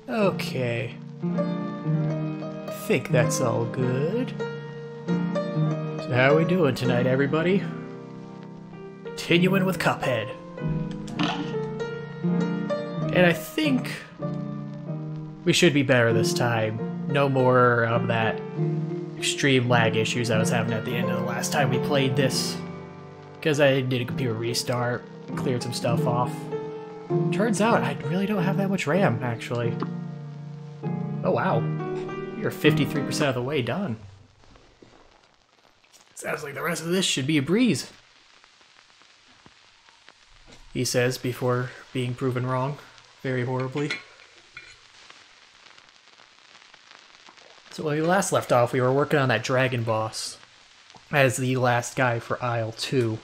Okay. I think that's all good. So how are we doing tonight, everybody? Continuing with Cuphead. And I think we should be better this time. No more of that extreme lag issues I was having at the end of the last time we played this. Because I did a computer restart, cleared some stuff off. Turns out I really don't have that much RAM, actually. Oh wow, you're 53% of the way done. Sounds like the rest of this should be a breeze. He says before being proven wrong, very horribly. So when we last left off, we were working on that dragon boss as the last guy for Isle 2.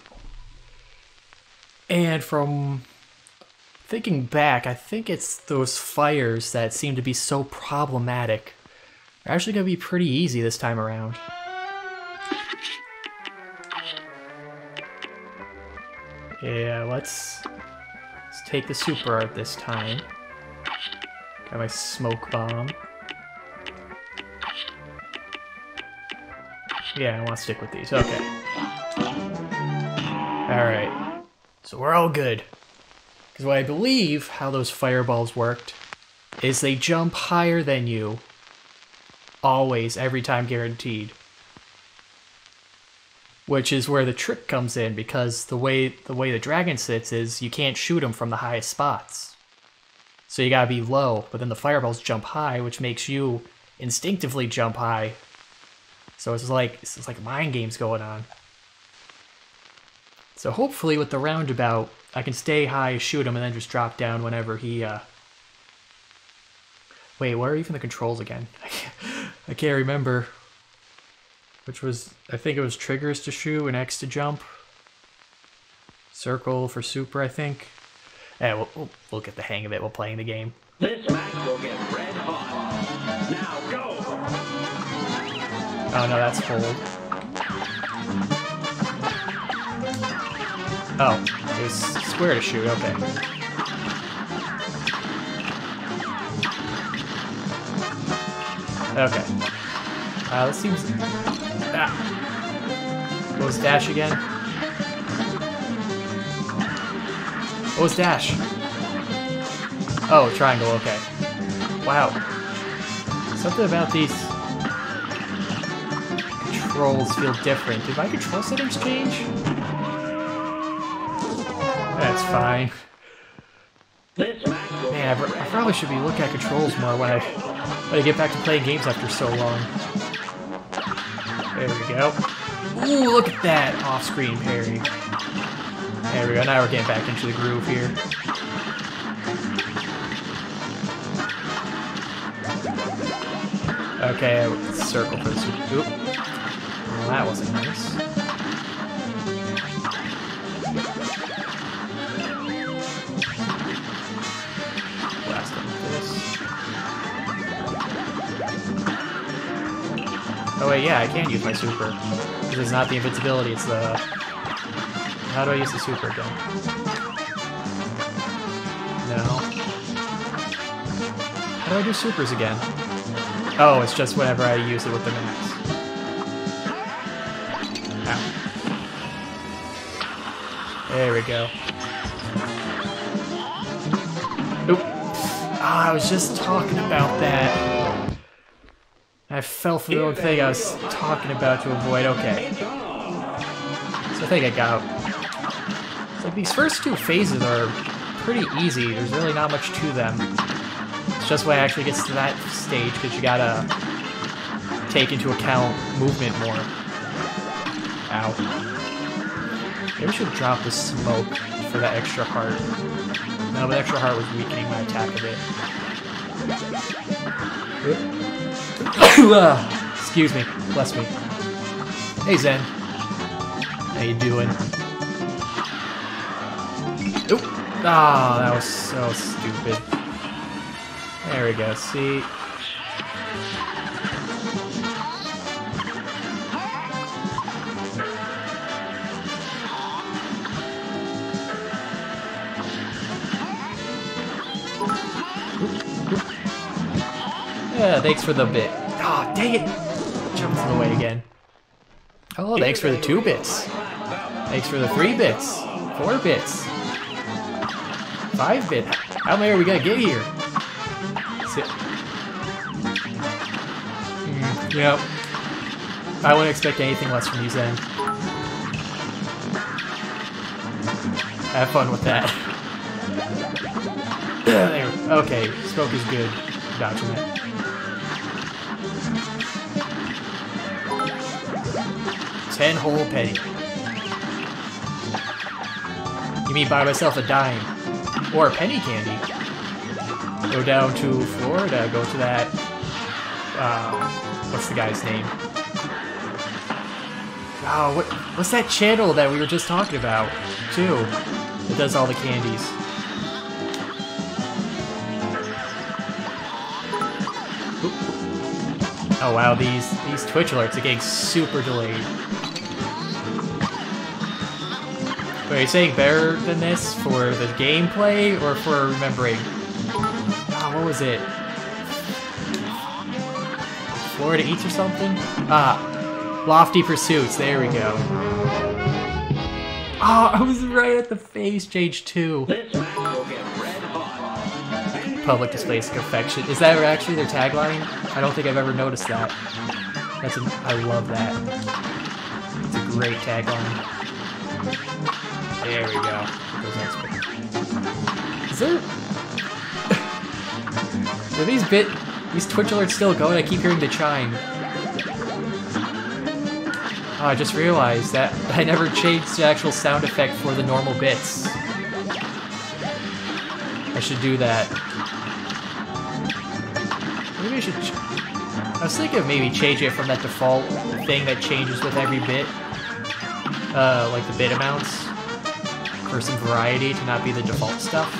And from thinking back, I think it's those fires that seem to be so problematic. They're actually going to be pretty easy this time around. Yeah, let's take the super art this time. Got my smoke bomb. Yeah, I want to stick with these. Okay. Alright. So we're all good. Because what I believe how those fireballs worked is they jump higher than you. Always, every time guaranteed. Which is where the trick comes in, because the way the dragon sits is you can't shoot him from the highest spots. So you gotta be low, but then the fireballs jump high, which makes you instinctively jump high. So it's like mind games going on. So hopefully with the roundabout, I can stay high, shoot him, and then just drop down whenever he, Wait, what are even the controls again? I can't remember. Which was, I think it was triggers to shoot and X to jump. Circle for super, I think. Yeah, we'll get the hang of it while playing the game. This match will get red hot. Now go! Oh no, that's hold. Oh, it was square to shoot, okay. Okay. This seems... What was dash again? What was dash? Oh, triangle, okay. Wow. Something about these controls feel different. Did my control settings change? That's fine. Man, I probably should be looking at controls more when I get back to playing games after so long. There we go. Ooh, look at that off-screen parry. There we go, now we're getting back into the groove here. Okay, circle for the super. Oop. Well, that wasn't nice. Blast him with this. Oh wait, yeah, I can use my super. Because it's not the invincibility, it's the... How do I use the super again? No. How do I do supers again? Oh, it's just whenever I use it with the max. Ow. There we go. Oop. Ah, I was just talking about that. I fell for the wrong thing I was talking about to avoid. Okay. So I think I got... It's like these first two phases are pretty easy. There's really not much to them. It's just when it actually gets to that stage because you gotta take into account movement more. Ow. Maybe I should drop the smoke for that extra heart. No, but extra heart was weakening my attack a bit. Excuse me. Bless me. Hey, Zen. How you doing? Oop. Ah, that was so stupid. There we go, see? thanks for the bit. Oh, dang it! Jumped in the way again. Oh, thanks for the 2 bits. Thanks for the 3 bits. 4 bits. 5 bits. How many are we gonna get here? Yep. I wouldn't expect anything less from these then. Have fun with that. There. Okay, smoke is good. Gotcha, man. $10 whole penny. You mean buy myself a dime or a penny candy? Go down to Florida. Go to that. What's the guy's name? Oh, what's that channel that we were just talking about, too? It does all the candies. Oop. Oh wow, these Twitch alerts are getting super delayed. Wait, are you saying better than this for the gameplay or for remembering? Oh, what was it? Florida Eats or something? Ah. Lofty Pursuits, there we go. Oh, I was right at the phase change too. Public displays of affection. Is that actually their tagline? I don't think I've ever noticed that. I love that. It's a great tagline. There we go. Is there... Are these Twitch alerts still going? I keep hearing the chime. Oh, I just realized that I never changed the actual sound effect for the normal bits. I should do that. Maybe I should... I was thinking of maybe changing it from that default thing that changes with every bit. Like the bit amounts. For some variety to not be the default stuff.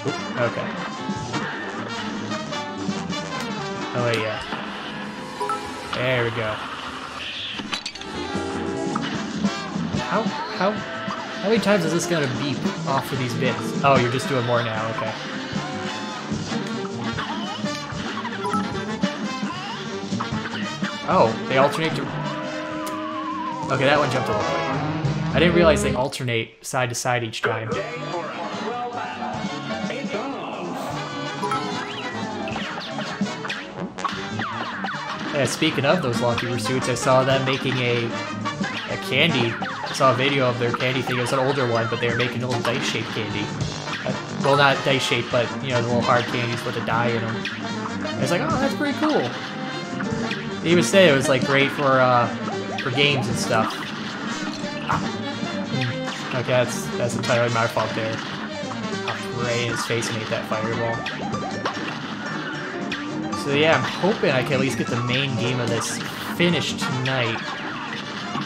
Oop, okay. Oh wait, yeah. There we go. How many times is this gonna beep off of these bits? Oh, you're just doing more now, okay. Oh, they alternate to... Okay, that one jumped a little quick. I didn't realize they alternate side to side each time. Yeah, speaking of those Lofty Pursuits, I saw them making a candy. I saw a video of their candy thing. It was an older one, but they were making a little dice-shaped candy. Well, not dice-shaped, but, you know, the little hard candies with a die in them. I was like, oh, that's pretty cool. They even said it was, like, great for games and stuff. Okay, that's entirely my fault there. Hopped right in his face and ate that fireball. So yeah, I'm hoping I can at least get the main game of this finished tonight.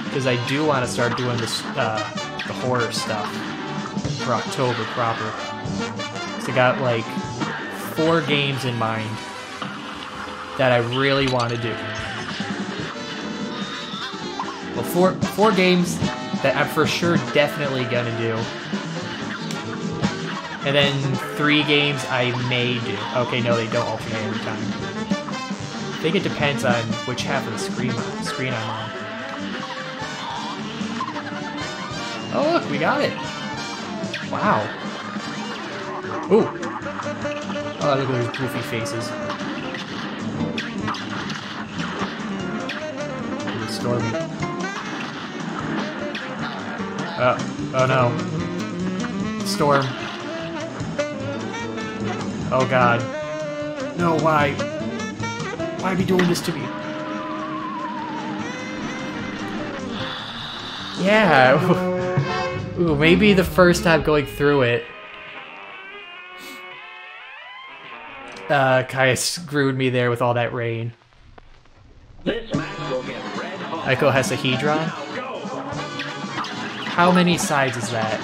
Because I do want to start doing this, the horror stuff for October proper. So I got like 4 games in mind that I really want to do. Well, four games that I'm for sure definitely gonna do. And then 3 games I may do. Okay, no, they don't alternate every time. I think it depends on which half of the screen I'm on. Oh look, we got it! Wow. Ooh. Oh, look at those goofy faces. It's stormy. Oh no. Storm. Oh god. No, why? Why are you doing this to me? Yeah. Ooh, maybe the first time going through it kind of screwed me there with all that rain. This match will get red hot. Icosahedron? How many sides is that?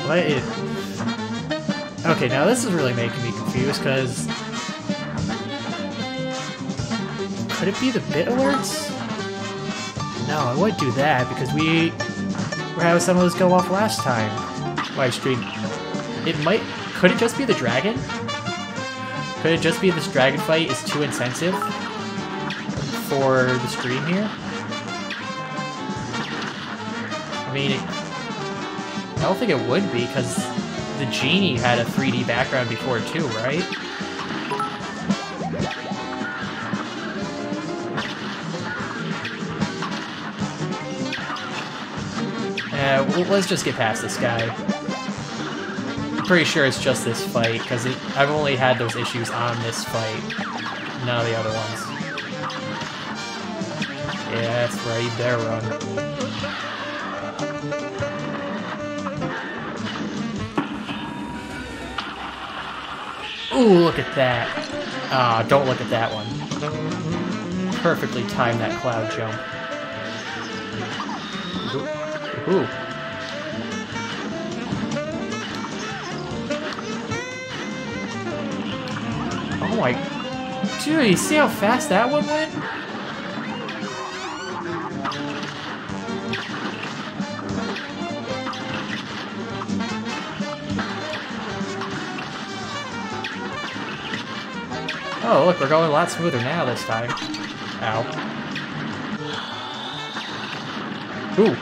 What is... Okay, now this is really making me confused, because... Could it be the bit alerts? No, I wouldn't do that, because we were having some of those go off last time. my stream. It might... Could it just be the dragon? Could it just be this dragon fight is too intensive for the stream here? I mean, I don't think it would be, because the genie had a 3D background before too, right? Well, let's just get past this guy. I'm pretty sure it's just this fight, because I've only had those issues on this fight, none of the other ones. Yeah, that's right, you better run. Ooh, look at that. Ah, don't look at that one. Perfectly timed that cloud jump. Ooh. Oh my... Dude, you see how fast that one went? Oh, look, we're going a lot smoother now this time. Ow. Ooh.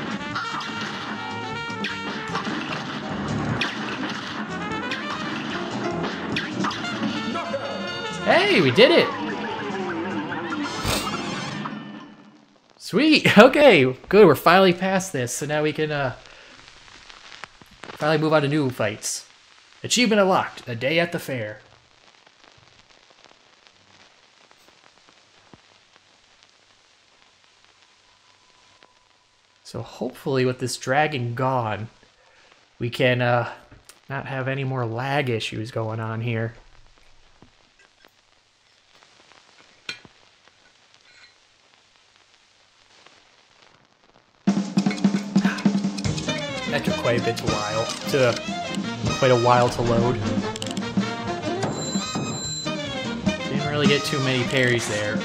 Hey, we did it! Sweet! Okay, good, we're finally past this, so now we can, finally move on to new fights. Achievement unlocked, a day at the fair. So hopefully with this dragon gone, we can, not have any more lag issues going on here. That took quite a while to load. Didn't really get too many parries there.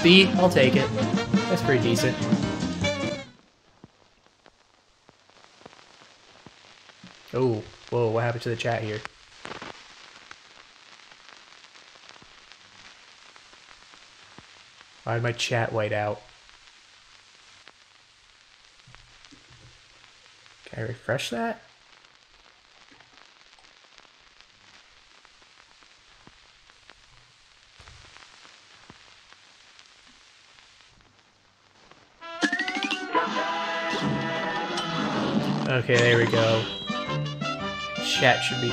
B, I'll take it. That's pretty decent. Oh, whoa, what happened to the chat here? Why did my chat white out? Can I refresh that? Okay, there we go. Chat should be...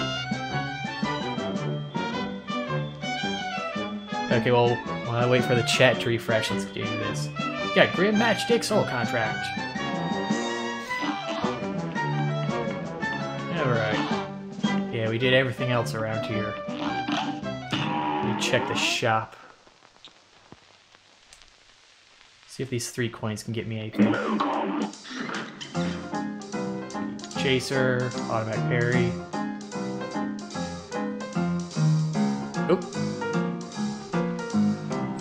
Okay, well, while I wait for the chat to refresh, let's do this. Yeah, Grim Matchstick Soul Contract. Alright. Yeah, we did everything else around here. Let me check the shop. See if these 3 coins can get me anything. Chaser, automatic parry. Oop.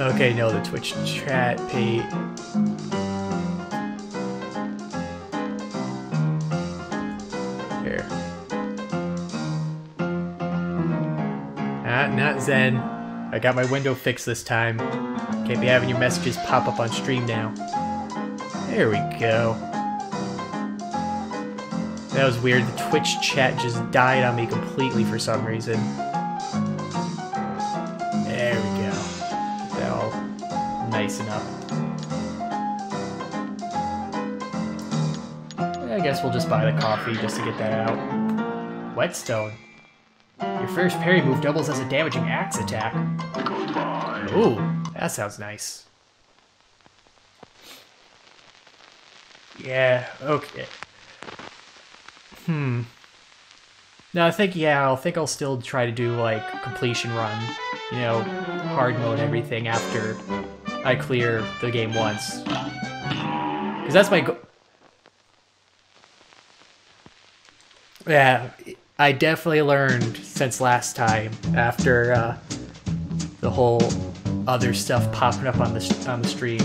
Okay, no, the Twitch chat page. Here. Not Zen. I got my window fixed this time. Can't be having your messages pop up on stream now. There we go. That was weird. The Twitch chat just died on me completely for some reason. There we go. That all nice enough. I guess we'll just buy the coffee just to get that out. Whetstone. Your first parry move doubles as a damaging axe attack. Ooh, that sounds nice. Yeah, okay. No, I think I'll still try to do, like, completion run. You know, hard mode everything after I clear the game once. Because that's my goal. Yeah, I definitely learned since last time, after, the whole other stuff popping up on the stream.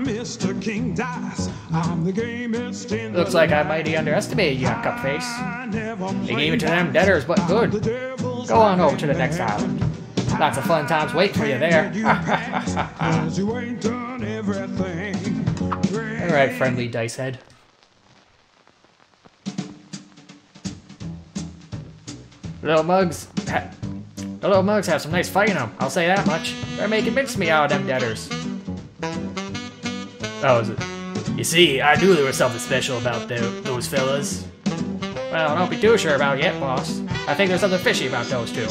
Mr. King Dice. I'm the gamest in Looks like I mighty underestimated you, Cupface. They gave it to them debtors, but good. Go on over to the next island. Lots of fun times waiting for you there. Alright, friendly dice head. The little mugs have some nice fight in them, I'll say that much. They're making mincemeat out of them debtors. Oh, is it? You see, I knew there was something special about those fellas. Well, don't be too sure about it yet, boss. I think there's something fishy about those two.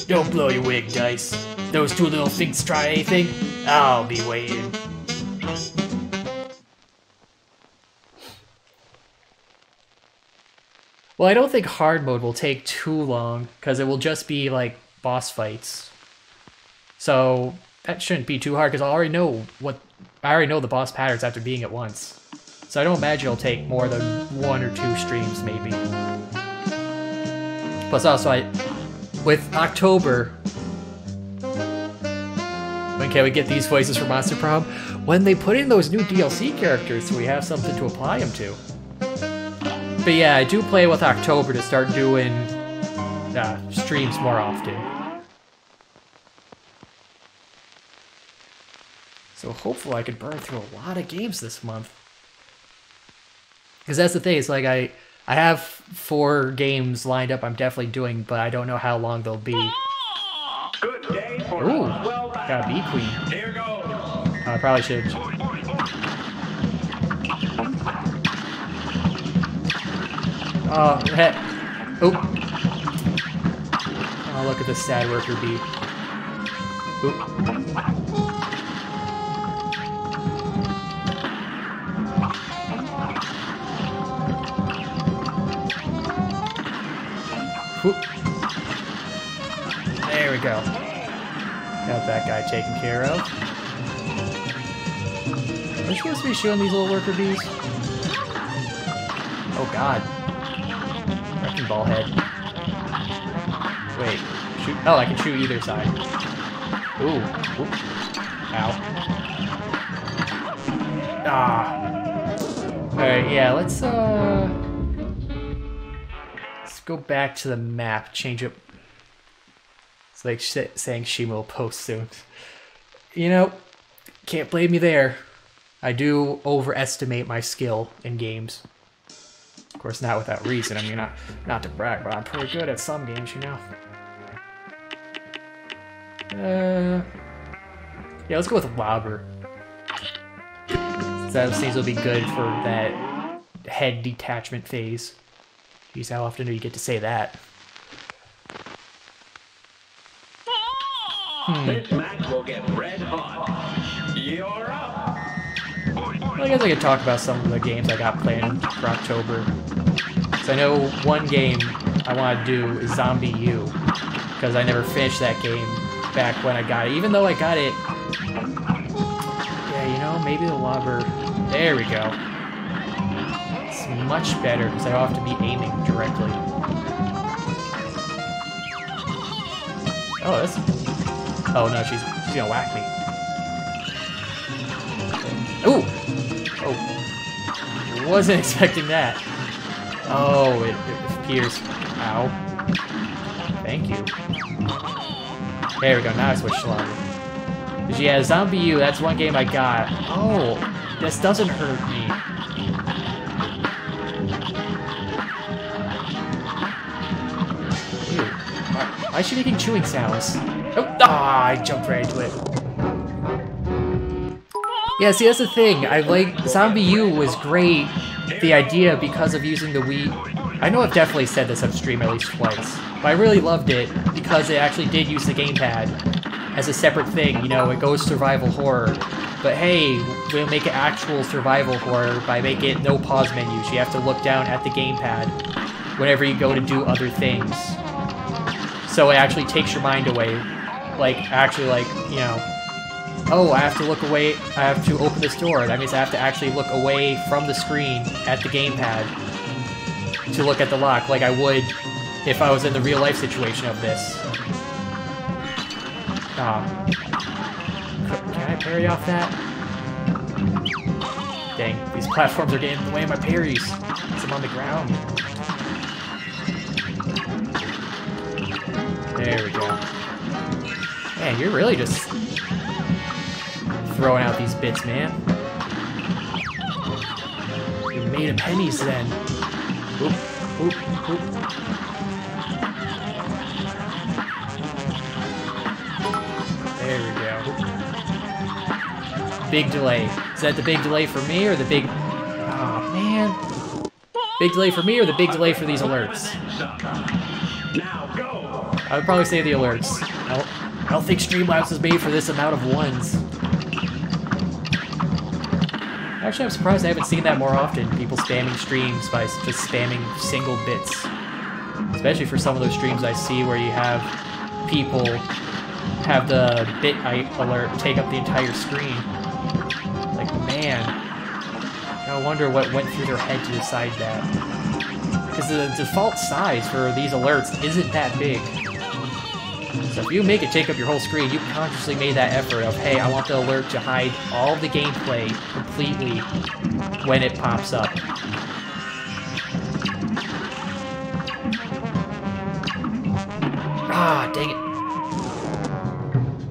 Don't blow your wig, Dice. Those two little finks try anything, I'll be waiting. Well, I don't think hard mode will take too long, because it will just be, like, boss fights. So, that shouldn't be too hard, because I already know the boss patterns after being it once. So I don't imagine it'll take more than 1 or 2 streams, maybe. Plus also, with October, when can we get these voices for Monster Prom? When they put in those new DLC characters, so we have something to apply them to. But yeah, I do play with October to start doing streams more often. So hopefully I could burn through a lot of games this month. Because that's the thing, it's like I have 4 games lined up I'm definitely doing, but I don't know how long they'll be. Good day for Ooh, well got a bee queen. Here goes. I probably should. Oh, heck. Oh, look at this sad worker bee. Oop. Whoop. There we go. Got that guy taken care of. Are we supposed to be shooting these little worker bees? Oh god. Wrecking ball head. Wait. Shoot. Oh, I can shoot either side. Ooh. Whoop. Ow. Ah. Alright, yeah, let's go back to the map, change it. It's like saying Shima will post soon. You know, can't blame me there. I do overestimate my skill in games. Of course, not without reason. I mean, not to brag, but I'm pretty good at some games, you know. Yeah, let's go with Lobber. That seems to be good for that head detachment phase. Jeez, how often do you get to say that? This match will get red hot. You're up. Well, I guess I could talk about some of the games I got planned for October. So I know one game I want to do is Zombie U, because I never finished that game back when I got it. Even though I got it... Yeah, you know, maybe the Lobber... There we go. It's much better, because I don't have to be aiming directly. Oh, that's... Oh no, she's gonna whack me. Ooh! Oh. Wasn't expecting that. Oh, it appears. Ow. Thank you. There we go, now I switched to Lobber. Yeah, Zombie U, that's one game I got. Oh, this doesn't hurt me. Ew. Why is she making chewing sounds? Oh, I jumped right into it. Yeah, see, that's the thing. I like Zombie U was great, the idea, because of using the Wii. I know I've definitely said this on stream at least twice, but I really loved it because it actually did use the gamepad as a separate thing. You know, it goes survival horror, but hey, we'll make it actual survival horror by making it no pause menus. You have to look down at the gamepad whenever you go to do other things. So it actually takes your mind away. Like, actually, like, you know, oh, I have to look away, I have to open this door. That means I have to actually look away from the screen at the gamepad to look at the lock, like I would if I was in the real-life situation of this. Can I parry off that? Dang, these platforms are getting in the way of my parries. Since I'm on the ground. There we go. Man, you're really just throwing out these bits, man. You're made of pennies then. Oop, oop, oop. There we go. Big delay. Is that the big delay for me or the big... Oh, man. Big delay for me or the big delay for these alerts? I would probably say the alerts. I don't think Streamlabs is made for this amount of ones. Actually, I'm surprised I haven't seen that more often. People spamming streams by just spamming single bits. Especially for some of those streams I see where you have people have the bit alert take up the entire screen. Like, man. I wonder what went through their head to decide that. Because the default size for these alerts isn't that big. So if you make it take up your whole screen, you consciously made that effort of, hey, I want the alert to hide all the gameplay completely when it pops up. Ah, dang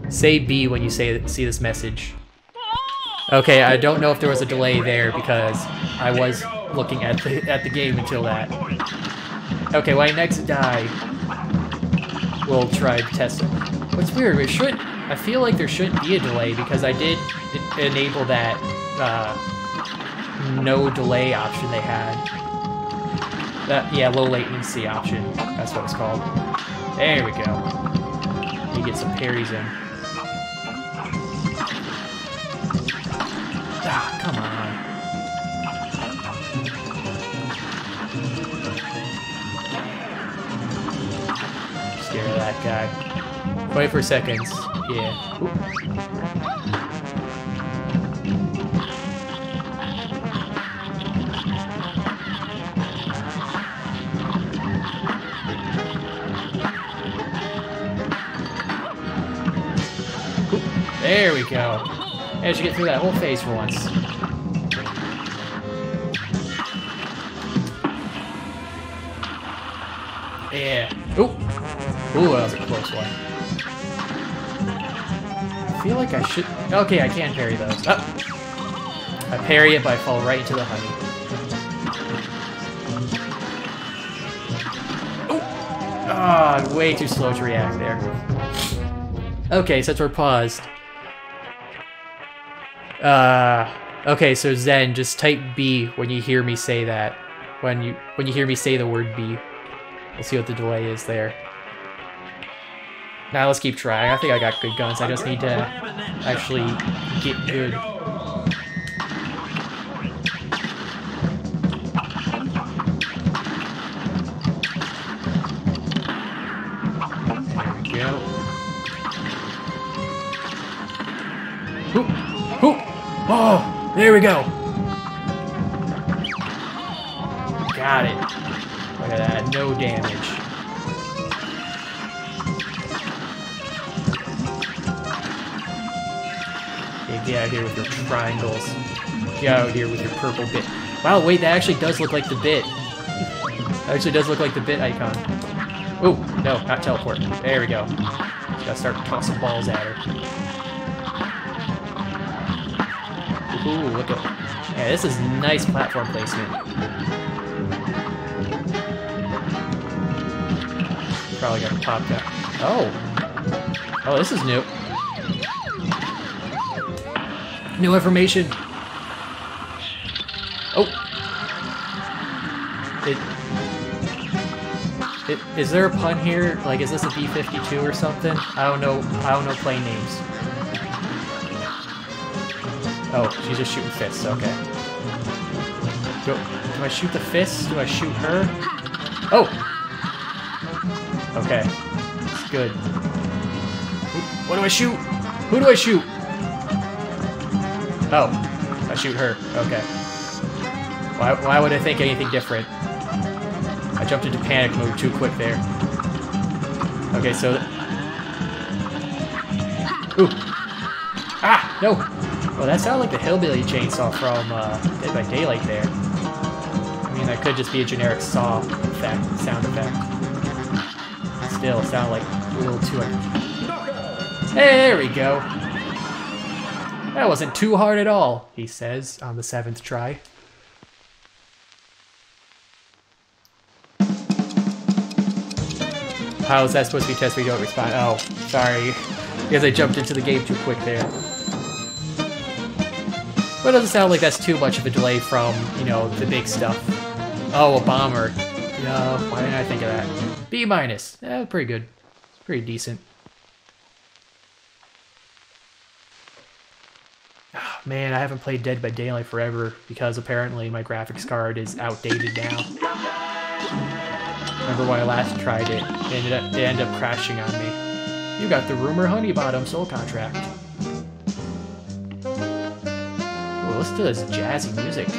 it. Say B when you see this message. Okay, I don't know if there was a delay there because I was looking at the game until that. Okay, when I next die, we'll try to test it. What's weird, I feel like there shouldn't be a delay because I did enable that no delay option they had. Yeah, low latency option. That's what it's called. There we go. You get some parries in. Ah, come on. Scare that guy. 24 seconds. Yeah. Oop. There we go. Managed to get through that whole phase for once. Yeah. Ooh. Ooh, that was a close one. I feel like I should... Okay, I can parry those. Oh. I parry it, but I fall right into the honey. Ooh. Ah, way too slow to react there. Okay, since we're paused. Okay, so Zen, just type B when you hear me say that. When you hear me say the word B. We'll see what the delay is there. Now let's keep trying. I think I got good guns. I just need to actually get good. There we go. Hoop! Hoop! Oh! There we go! Got it. Look at that. No damage. Okay, get out of here with your triangles. Get out of here with your purple bit. Wow, wait, that actually does look like the bit. That actually does look like the bit icon. Oh, no, not teleport. There we go. Gotta start tossing balls at her. Ooh, look at... Yeah, this is nice platform placement. Probably got popped out. Oh! Oh, this is new. New information! Oh! Is there a pun here? Like, is this a B-52 or something? I don't know plane names. Oh, she's just shooting fists, okay. Do I shoot the fists? Do I shoot her? Oh! Okay. It's good. What do I shoot? Who do I shoot? Oh. I shoot her. Okay. Why would I think anything different? I jumped into panic mode too quick there. Okay, so... Ooh! Ah! No! Well, that sounded like the hillbilly chainsaw from Dead by Daylight there. I mean, that could just be a generic saw effect, sound effect. Still, it sounded like a little too... Hey, there we go. That wasn't too hard at all, he says on the 7th try. How is that supposed to be test where you don't respond? Oh, sorry. Because I jumped into the game too quick there. But it doesn't sound like that's too much of a delay from, you know, the big stuff. Oh, a bomber. No, why didn't I think of that? B-. Pretty good. It's pretty decent. Oh, man, I haven't played Dead by Daylight forever because apparently my graphics card is outdated now. Remember when I last tried it? It ended up crashing on me. You got the Rumor Honeybottom soul contract. Ooh, listen to this jazzy music.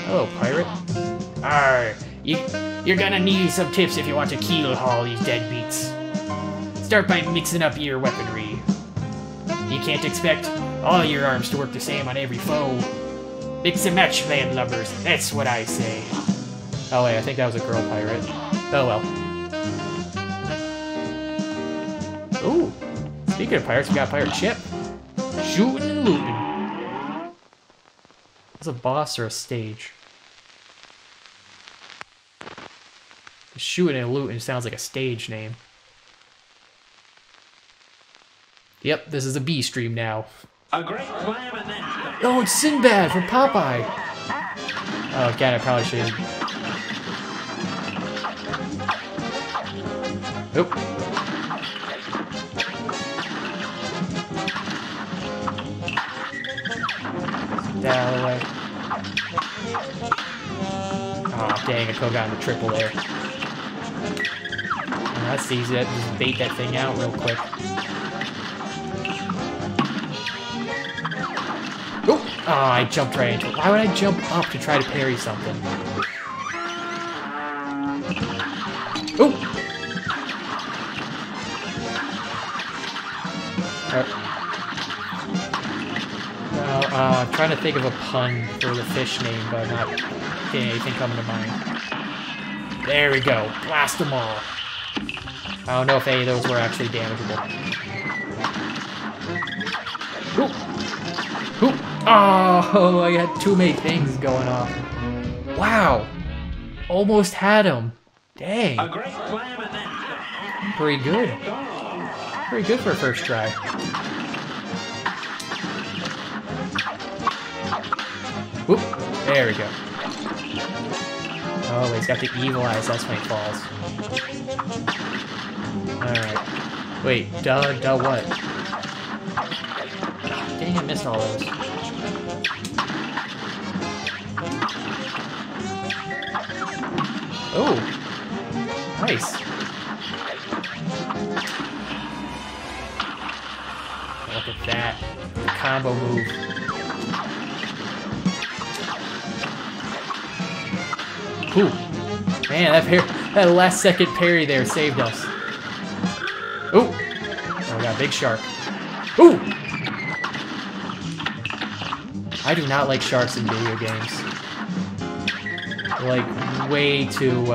Hello, pirate. Arr, you're gonna need some tips if you want to keel haul these deadbeats. Start by mixing up your weaponry. You can't expect all your arms to work the same on every foe. Mix and match, landlubbers. That's what I say. Oh wait, I think that was a girl pirate. Oh well. Ooh, speaking of pirates, we got a pirate ship. Shooting and looting. Is a boss or a stage? Shooting and looting sounds like a stage name. Yep, this is a B stream now. A great slam and then... Oh, it's Sinbad from Popeye. Oh god, I probably should. Oop. Down the way. Aw, dang, I could have gotten the triple there. Oh, that's easy, just bait that thing out real quick. Oh, I jumped right into it. Why would I jump up to try to parry something? Oh! I'm trying to think of a pun for the fish name, but I'm not getting anything coming to mind. There we go. Blast them all. I don't know if any of those were actually damageable. Oop. Oop. Oh, I had too many things going off. Wow. Almost had him. Dang. A great slam and then... Pretty good. Pretty good for a first try. Whoop. There we go. Oh, he's got the evil eyes. That's when he falls. Alright. Wait, duh what? Dang, I missed all those. Oh! Nice. Look at that. The combo move. Ooh. Man, that last second parry there saved us. Ooh. Oh, we got a big shark. Ooh! I do not like sharks in video games. They're like way too,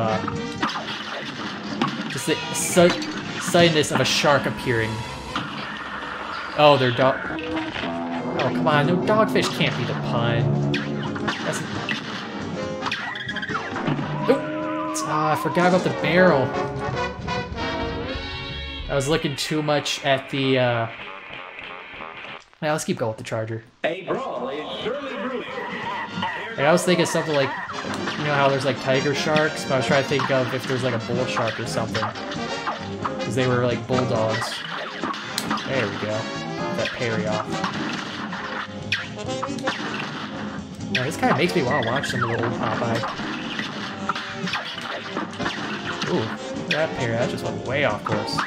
just the suddenness of a shark appearing. Oh, they're dog. Oh, come on. No, dogfish can't be the pun. That's... I forgot about the barrel. I was looking too much at the, Yeah, let's keep going with the charger. A brawl is surely brewing. I was thinking something like, you know how there's like tiger sharks? But I was trying to think of if there's like a bull shark or something. Because they were like bulldogs. There we go. That parry off. Now, this kind of makes me want to watch some of the old Popeye. Ooh, that parry, that just went way off course.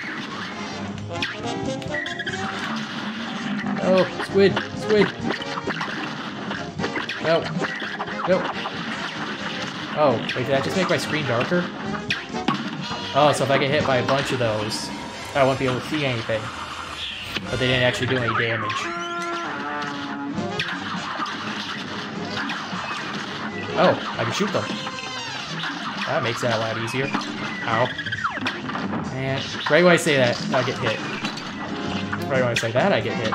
Oh, squid, squid. No, no. Oh, wait, did that just make my screen darker? Oh, so if I get hit by a bunch of those, I won't be able to see anything. But they didn't actually do any damage. Oh, I can shoot them. That makes that a lot easier. Ow. And right when I say that, I get hit. Right when I say that, I get hit.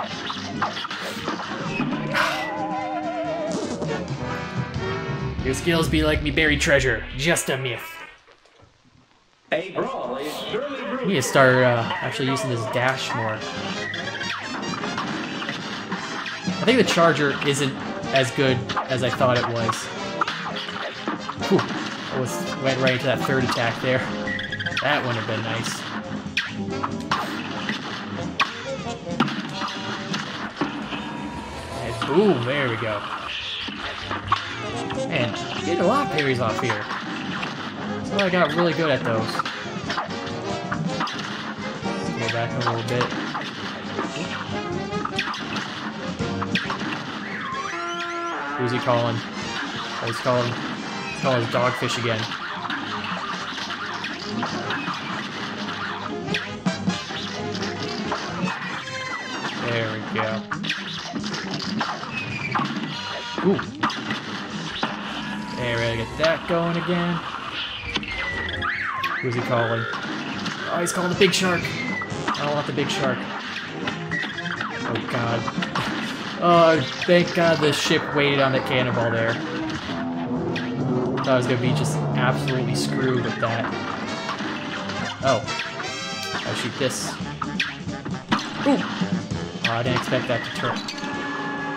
Your skills be like me buried treasure. Just a myth. A brawl is surely I brewing. need to start actually using this dash more. I think the charger isn't as good as I thought it was. Whew. Went right into that third attack there. That wouldn't have been nice. And boom, there we go. Man, getting a lot of parries off here. So I got really good at those. Go back a little bit. Who's he calling? Oh, he's calling dogfish again. There we go. Ooh. There, we gotta get that going again. Who's he calling? Oh, he's calling the big shark. I don't want the big shark. Oh god. Oh, thank god the ship waited on that cannonball there. Thought I was gonna be just absolutely screwed with that. Oh. I'll shoot this. Ooh! Oh, I didn't expect that to turn.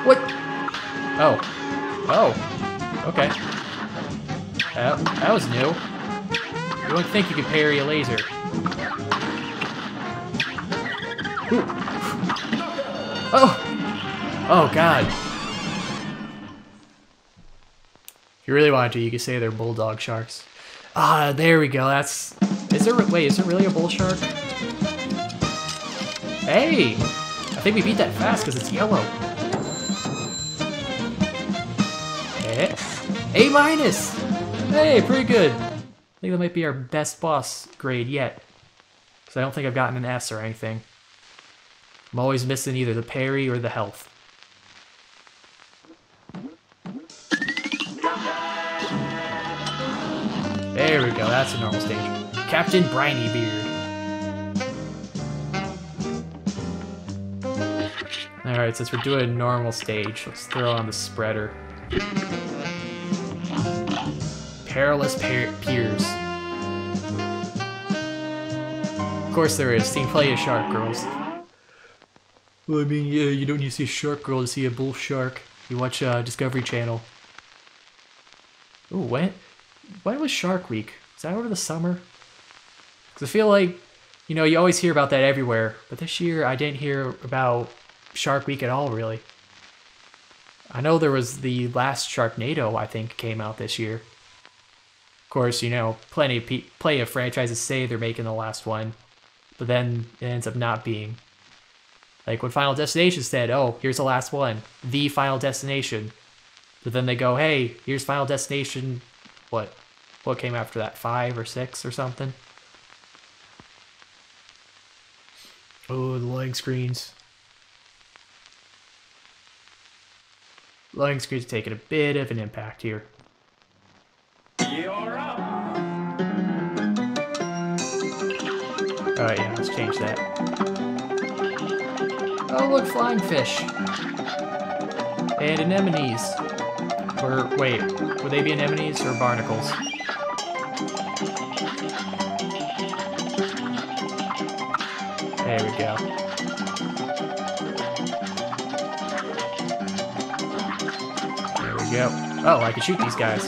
What? Oh. Oh. Okay. That was new. You wouldn't think you could parry a laser. Ooh. Oh! Oh, God. If you really wanted to, you could say they're bulldog sharks. Ah, there we go. That's... Is there really a bull shark? Hey! I think we beat that fast because it's yellow. A minus! Hey, pretty good. I think that might be our best boss grade yet. Because I don't think I've gotten an S or anything. I'm always missing either the parry or the health. There we go, that's a normal stage. Captain Briny Beard. Alright, since we're doing a normal stage, let's throw on the spreader. Perilous Piers. Of course there is. Seen plenty of shark girls. Well, I mean, yeah, you don't need to see a shark girl to see a bull shark. You watch Discovery Channel. Ooh, when was Shark Week? Is that over the summer? Because I feel like, you know, you always hear about that everywhere. But this year, I didn't hear about Shark Week at all, really. I know there was the last Sharknado, I think, came out this year. Of course, you know, plenty of franchises say they're making the last one. But then it ends up not being. Like when Final Destination said, oh, here's the last one. The Final Destination. But then they go, hey, here's Final Destination, what came after that, 5 or 6 or something? Oh, the loading screens. Loading screens are taking a bit of an impact here. You're up. Alright, yeah, let's change that. Oh, look, flying fish. And anemones. Or, wait, would they be anemones or barnacles? There we go. There we go. Oh, I can shoot these guys.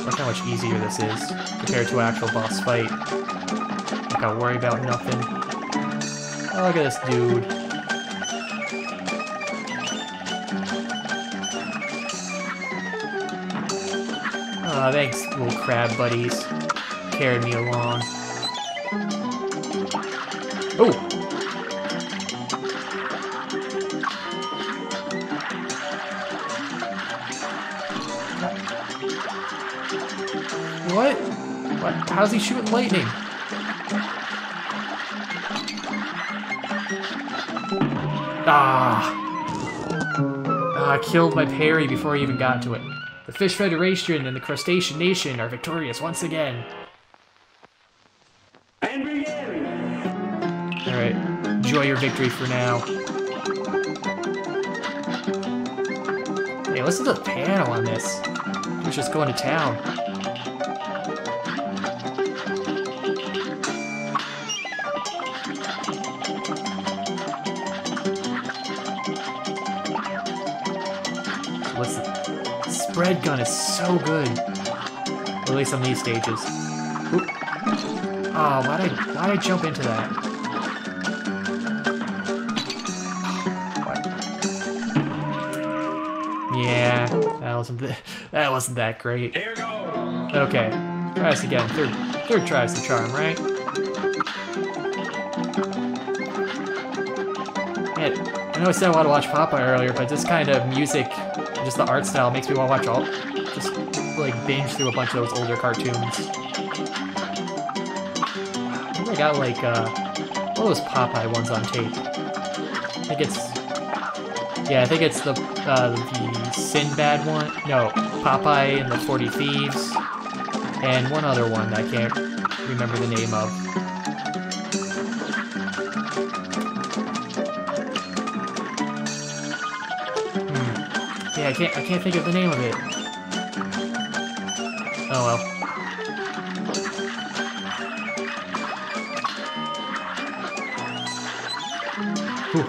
Look how much easier this is compared to an actual boss fight. I gotta worry about nothing. Oh, look at this dude. Aw, thanks, little crab buddies. Carried me along. Oh! What? What? How's he shooting lightning? Ah! I killed my parry before I even got to it. The Fish Federation and the Crustacean Nation are victorious once again. And begin. Alright, enjoy your victory for now. Hey, listen to the piano on this. He's just going to town. Listen, spread gun is so good. At least on these stages. Oop. Oh, why'd I jump into that? What? Yeah, that wasn't that great. Here goes. Okay, try this again. Third try's the charm, right? Man, I know I said I wanted to watch Popeye earlier, but this kind of music, just the art style, makes me want to watch just like binge through a bunch of those older cartoons. I think I got like one of those Popeye ones on tape. I think it's the Sinbad one. No, Popeye and the 40 Thieves, and one other one that I can't remember the name of. Yeah, I can't think of the name of it. Oh well. Whew.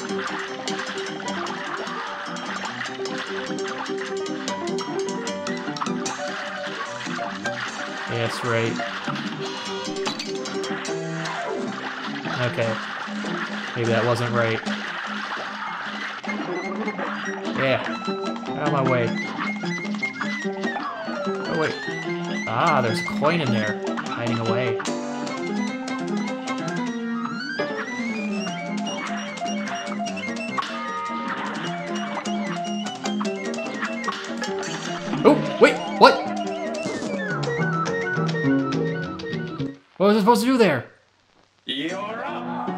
Yeah, that's right. Okay. Maybe that wasn't right. Yeah. Out of my way. Oh, wait. Ah, there's a coin in there. Hiding away. Oh, wait, what? What was I supposed to do there? You're up.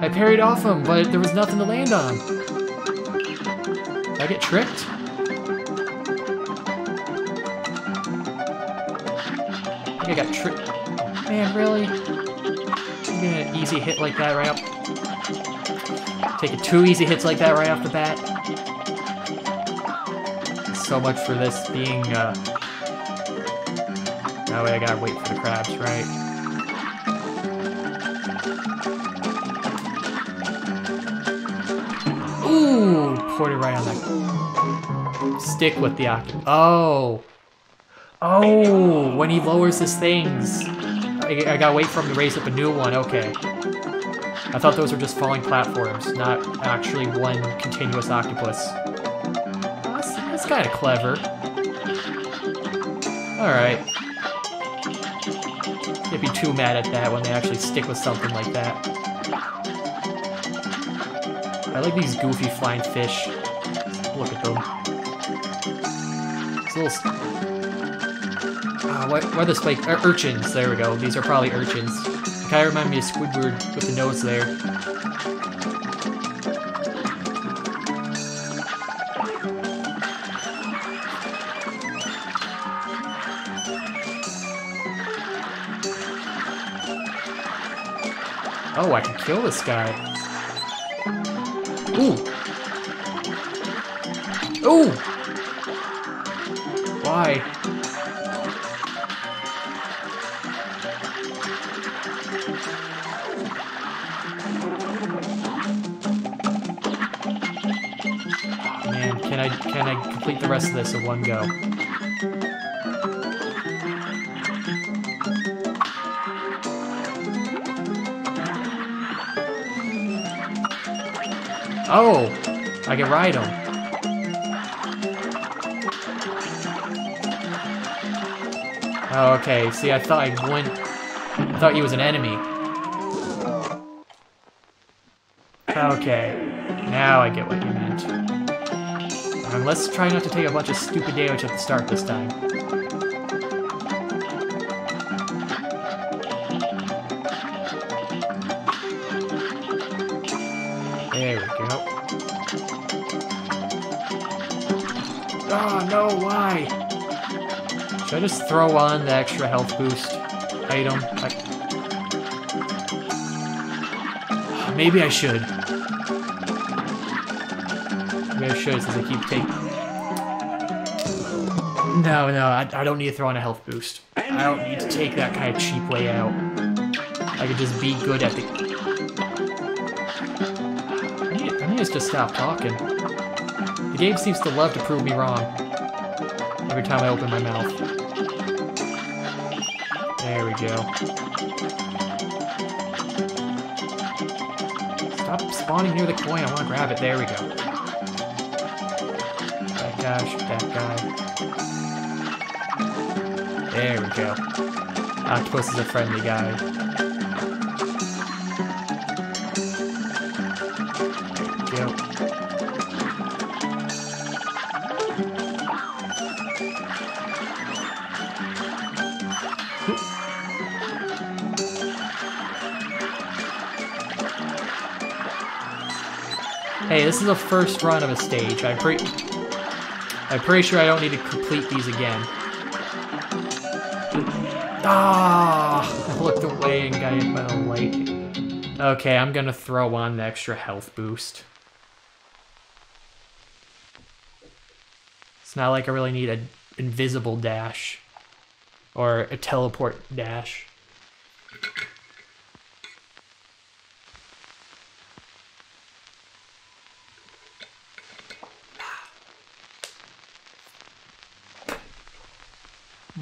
I parried off him, but there was nothing to land on. Did I get tricked? I think I got tricked. Man, really? I'm getting an easy hit like that right up. Taking 2 easy hits like that right off the bat. So much for this being, Now I gotta wait for the crabs, right? Ooh! Poured it right on that. Stick with the octopus. Oh! Oh! When he lowers his things. I gotta wait for him to raise up a new one, okay. I thought those were just falling platforms, not actually one continuous octopus. That's kind of clever. Alright. Can't be too mad at that when they actually stick with something like that. I like these goofy flying fish. Look at them. It's a little... what are the spike... urchins, there we go. These are probably urchins. They kind of remind me of Squidward with the nose there. Oh, I can kill this guy. Ooh! Ooh! Why? Man, can I complete the rest of this in one go? Oh! I can ride him. Oh, okay. See, I thought he was an enemy. Okay. Now I get what you meant. Let's try not to take a bunch of stupid damage at the start this time. There we go. Oh, no, why? Should I just throw on the extra health boost item? Maybe I should. Maybe I should, since I keep taking... No, I don't need to throw on a health boost. I don't need to take that kind of cheap way out. I could just be good at the... I need to just stop talking. The game seems to love to prove me wrong. Every time I open my mouth. There we go. Stop spawning near the coin, I want to grab it. There we go. That guy, shoot that guy. There we go. Octopus is a friendly guy. There we go. Hey, this is the first run of a stage. I'm pretty sure I don't need to complete these again. Ah! I looked away and got hit by the light. Okay, I'm gonna throw on the extra health boost. It's not like I really need an invisible dash. Or a teleport dash.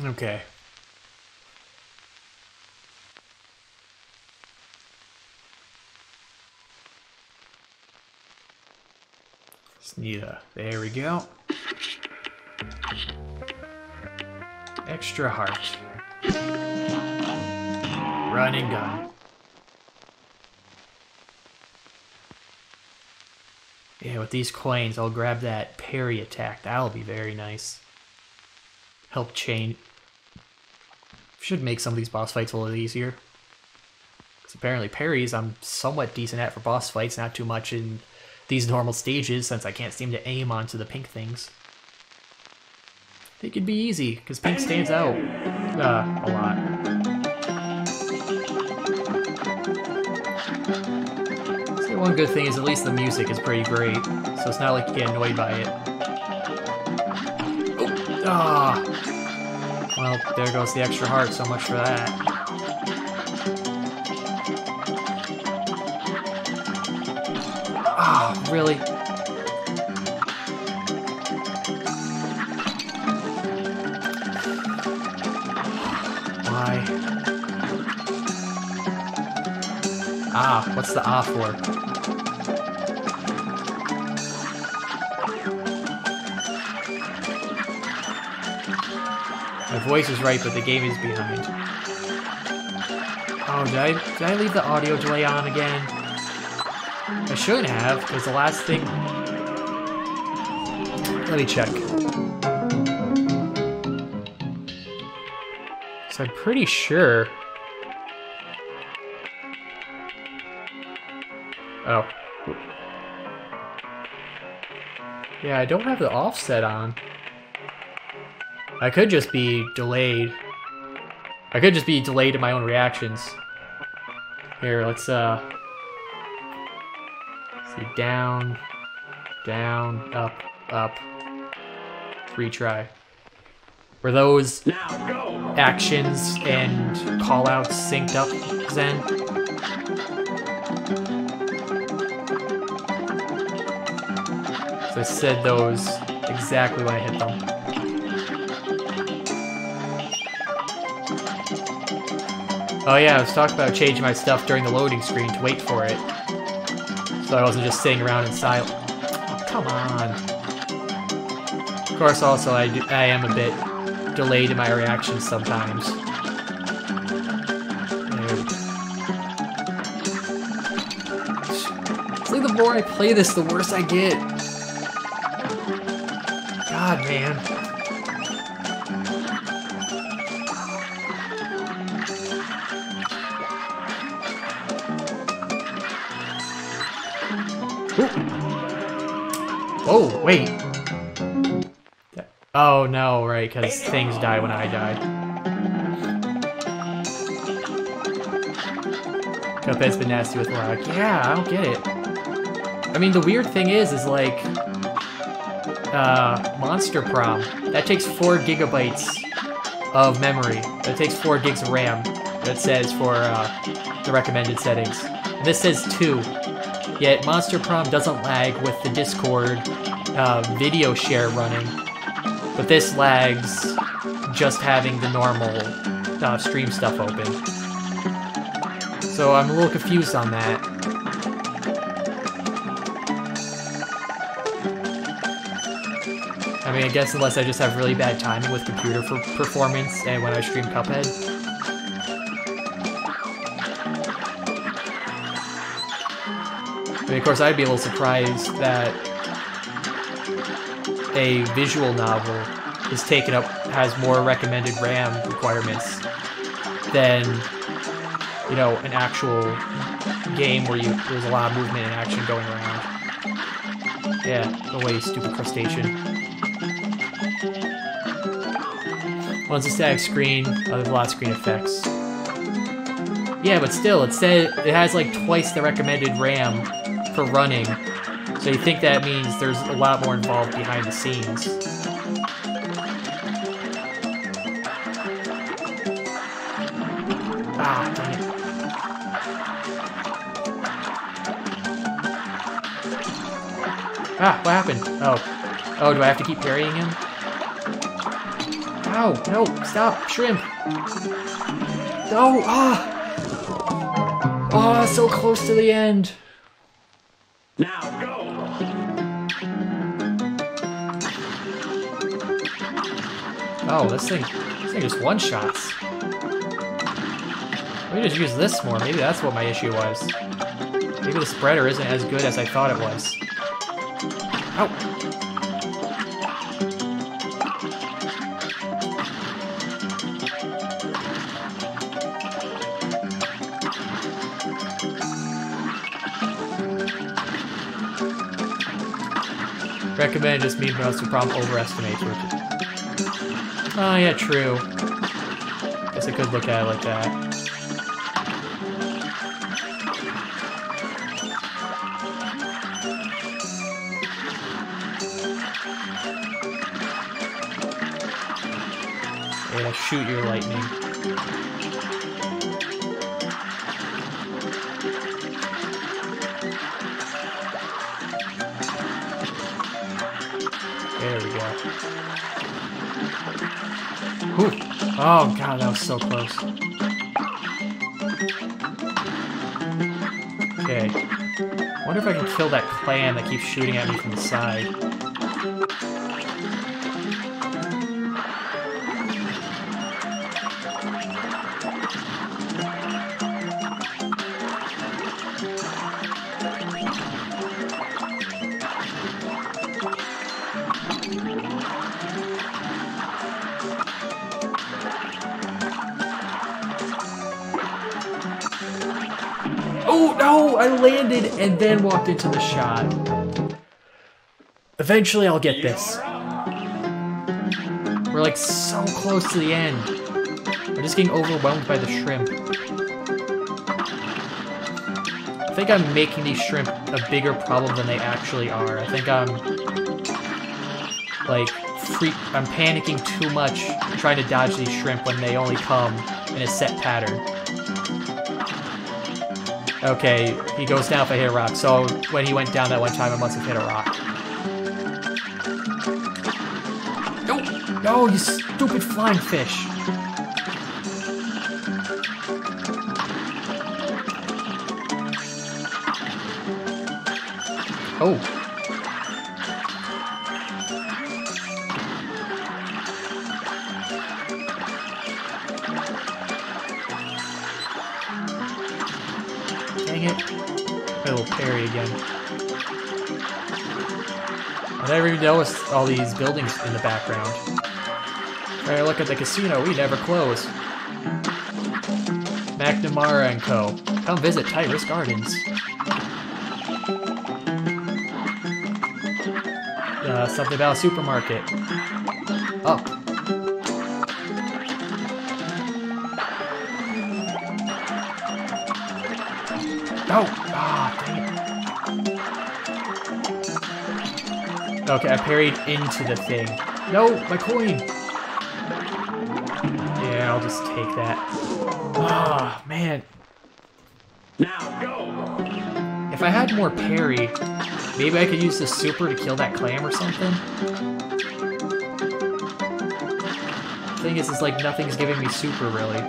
Okay. Just need a... There we go. Extra heart. Run and gun. Yeah, with these coins, I'll grab that parry attack. That'll be very nice. Help chain. Should make some of these boss fights a little easier. Because apparently parries I'm somewhat decent at for boss fights, not too much in these normal stages since I can't seem to aim onto the pink things. I think it'd be easy, because pink stands out a lot. So one good thing is at least the music is pretty great, so it's not like you get annoyed by it. Oh, ah! Well, there goes the extra heart, so much for that. Ah, really? Why? Ah, what's the ah for? My voice is right, but the game is behind. Oh, did I leave the audio delay on again? I shouldn't have, because the last thing... Let me check. So I'm pretty sure... Oh. Yeah, I don't have the offset on. I could just be delayed. I could just be delayed in my own reactions. Here, let's see. Down, down, up, up. Retry. Were those actions and callouts synced up, Zen? So I said those exactly when I hit them. Oh yeah, I was talking about changing my stuff during the loading screen to wait for it. So I wasn't just sitting around in silence. Oh, come on. Of course, also, I am a bit delayed in my reactions sometimes. It's like the more I play this, the worse I get. God, man. Oh, wait. Oh no, right, because things die when I die. Cuphead's been nasty with lag. Yeah, I don't get it. I mean, the weird thing is like, Monster Prom. That takes 4 gigabytes of memory. That takes 4 gigs of RAM. That says for the recommended settings. And this says 2. Yet Monster Prom doesn't lag with the Discord video share running. But this lags just having the normal stream stuff open. So I'm a little confused on that. I mean, I guess unless I just have really bad timing with computer performance and when I stream Cuphead. I mean, of course, I'd be a little surprised that a visual novel is taken up, has more recommended RAM requirements than, you know, an actual game where there's a lot of movement and action going around. Yeah, go away, stupid crustacean. One's a static screen, other's a lot of screen effects. Yeah, but still, it has like twice the recommended RAM for running. So you think that means there's a lot more involved behind the scenes. Ah, dang it. Ah, what happened? Oh. Oh, do I have to keep parrying him? Ow, no, stop, shrimp. No, ah! Oh, so close to the end. Now go! Oh, this thing just one-shots. Let me just use this more. Maybe that's what my issue was. Maybe the spreader isn't as good as I thought it was. Ow! Recommend just mean Monster Prom overestimates it. Oh yeah, true. Guess I could look at it like that. Yeah, shoot your lightning. There we go. Whew. Oh god, that was so close. Okay. Wonder if I can kill that clan that keeps shooting at me from the side. Oh no! I landed and then walked into the shot. Eventually I'll get this. We're like so close to the end. I'm just getting overwhelmed by the shrimp. I think I'm making these shrimp a bigger problem than they actually are. I think I'm like I'm panicking too much trying to dodge these shrimp when they only come in a set pattern. Okay, he goes down if I hit a rock, so when he went down that one time, I must have hit a rock. No! No, you stupid flying fish! Oh. Dang it. A little parry again. I never even noticed all these buildings in the background. Alright, look at the casino. We never close. McNamara & Co. Come visit Tyrus Gardens. Something about a supermarket. Up. No! Ah, dang it. Okay, I parried into the thing. No, my coin! Yeah, I'll just take that. Ah, man. Now go. If I had more parry, maybe I could use the super to kill that clam or something. Thing is, it's like nothing's giving me super, really.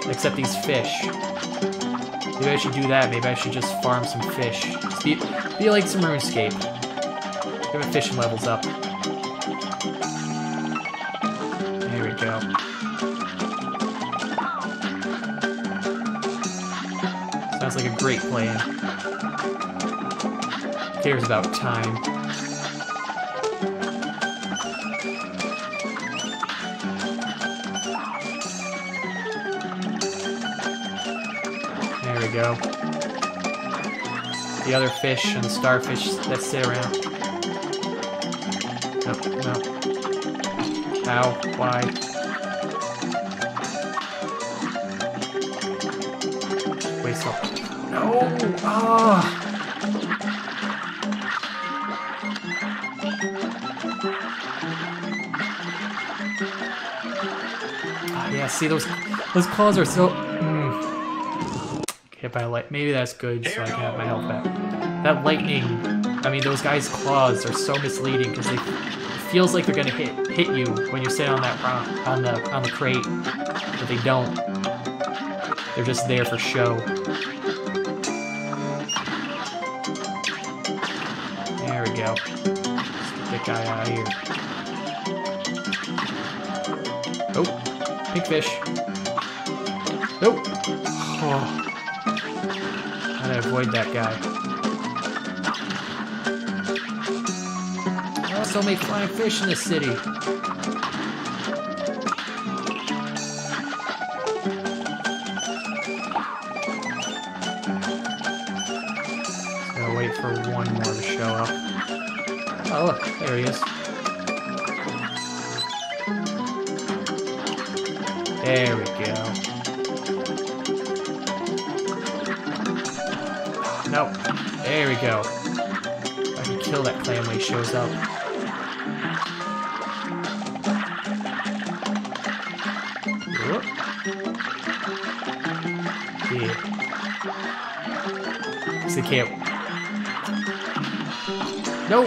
Except these fish. Maybe I should do that. Maybe I should just farm some fish. Just be like some RuneScape. Get my fishing levels up. There we go. Sounds like a great plan. Cares about time. There we go. The other fish and the starfish that sit around. Nope, no. Ow, why? Waste up. No! Ah! Yeah, see those claws are so... Hit by light. Maybe that's good, so I can have my health back. That lightning, I mean, those guys' claws are so misleading because it feels like they're gonna hit you when you sit on that on the crate, but they don't. They're just there for show. There we go. Let's get that guy out of here. Oh, pink fish. Nope. Oh. How do I avoid that guy? Oh, so many flying fish in this city. Gotta wait for one more to show up. Oh, look, there he is. There we go. No. There we go. I can kill that clam when he shows up. Whoop. Yeah. So they can't... No!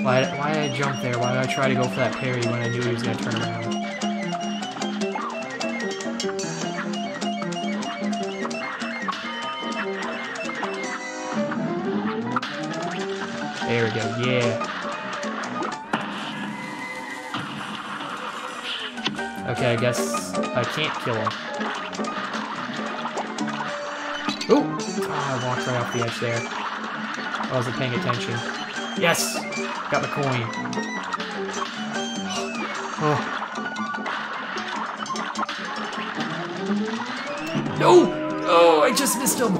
Why did I jump there? Why did I try to go for that parry when I knew he was going to turn around? There we go, yeah. Okay, I guess I can't kill him. Ooh! Oh, I walked right off the edge there. I wasn't paying attention. Yes! Got the coin. Oh. No! Oh, I just missed him!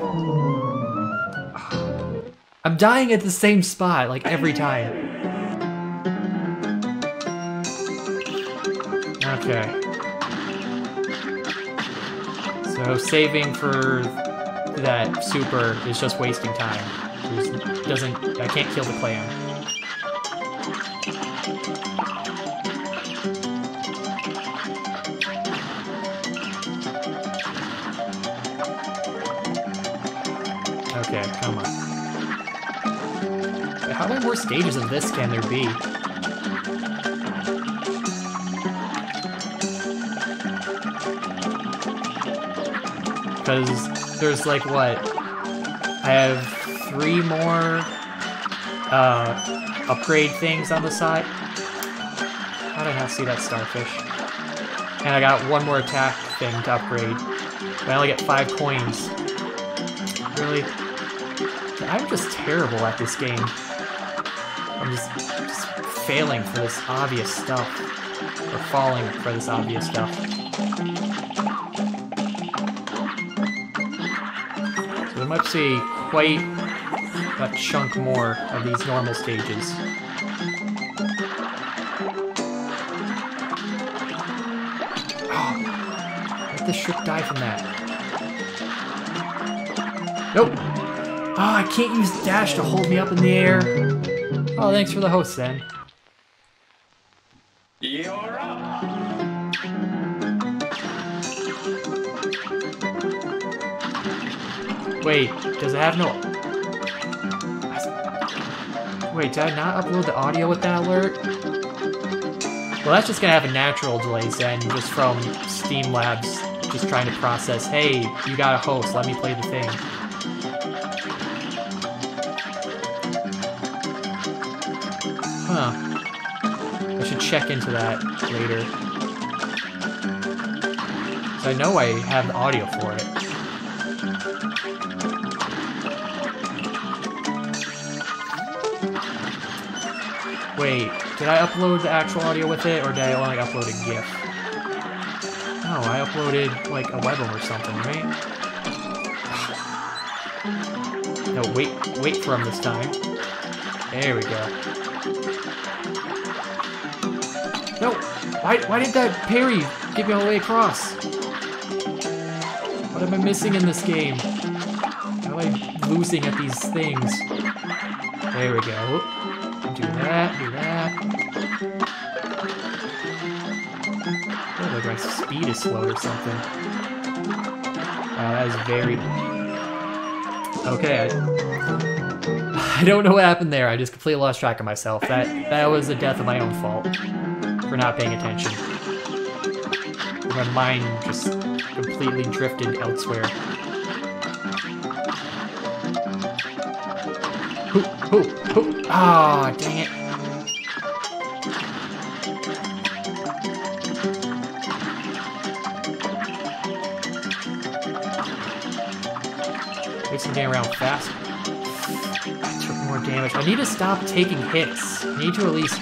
I'm dying at the same spot, like, every time. Okay. So, saving for that super is just wasting time. I can't kill the clam. Okay, come on. How many more stages of this can there be? Because there's like, what? I have 3 more upgrade things on the side. How did I not see that starfish? And I got 1 more attack thing to upgrade. But I only get 5 coins. Really? I'm just terrible at this game. I'm just failing for this obvious stuff. Or falling for this obvious stuff. must be quite a chunk more of these normal stages. Oh, let the ship die from that. Nope. Oh, I can't use dash to hold me up in the air. Oh, thanks for the host, then. You're up. Wait, does it have no... Wait, did I not upload the audio with that alert? Well, that's just gonna have a natural delay then, just from Steam Labs just trying to process, hey, you got a host, let me play the thing. Huh. I should check into that later. So I know I have the audio for it. Wait, did I upload the actual audio with it, or did I only upload a GIF? No, I uploaded, like, a WebM or something, right? No, wait for him this time. There we go. No! Why did that parry get me all the way across? What am I missing in this game? How am I losing at these things? There we go. Do that, do that. Oh, like my speed is slow or something. That is very... Okay, I don't know what happened there. I just completely lost track of myself. That was the death of my own fault for not paying attention. My mind just completely drifted elsewhere. Ah, oh, dang it. Makes me get around fast. I took more damage. I need to stop taking hits. I need to at least...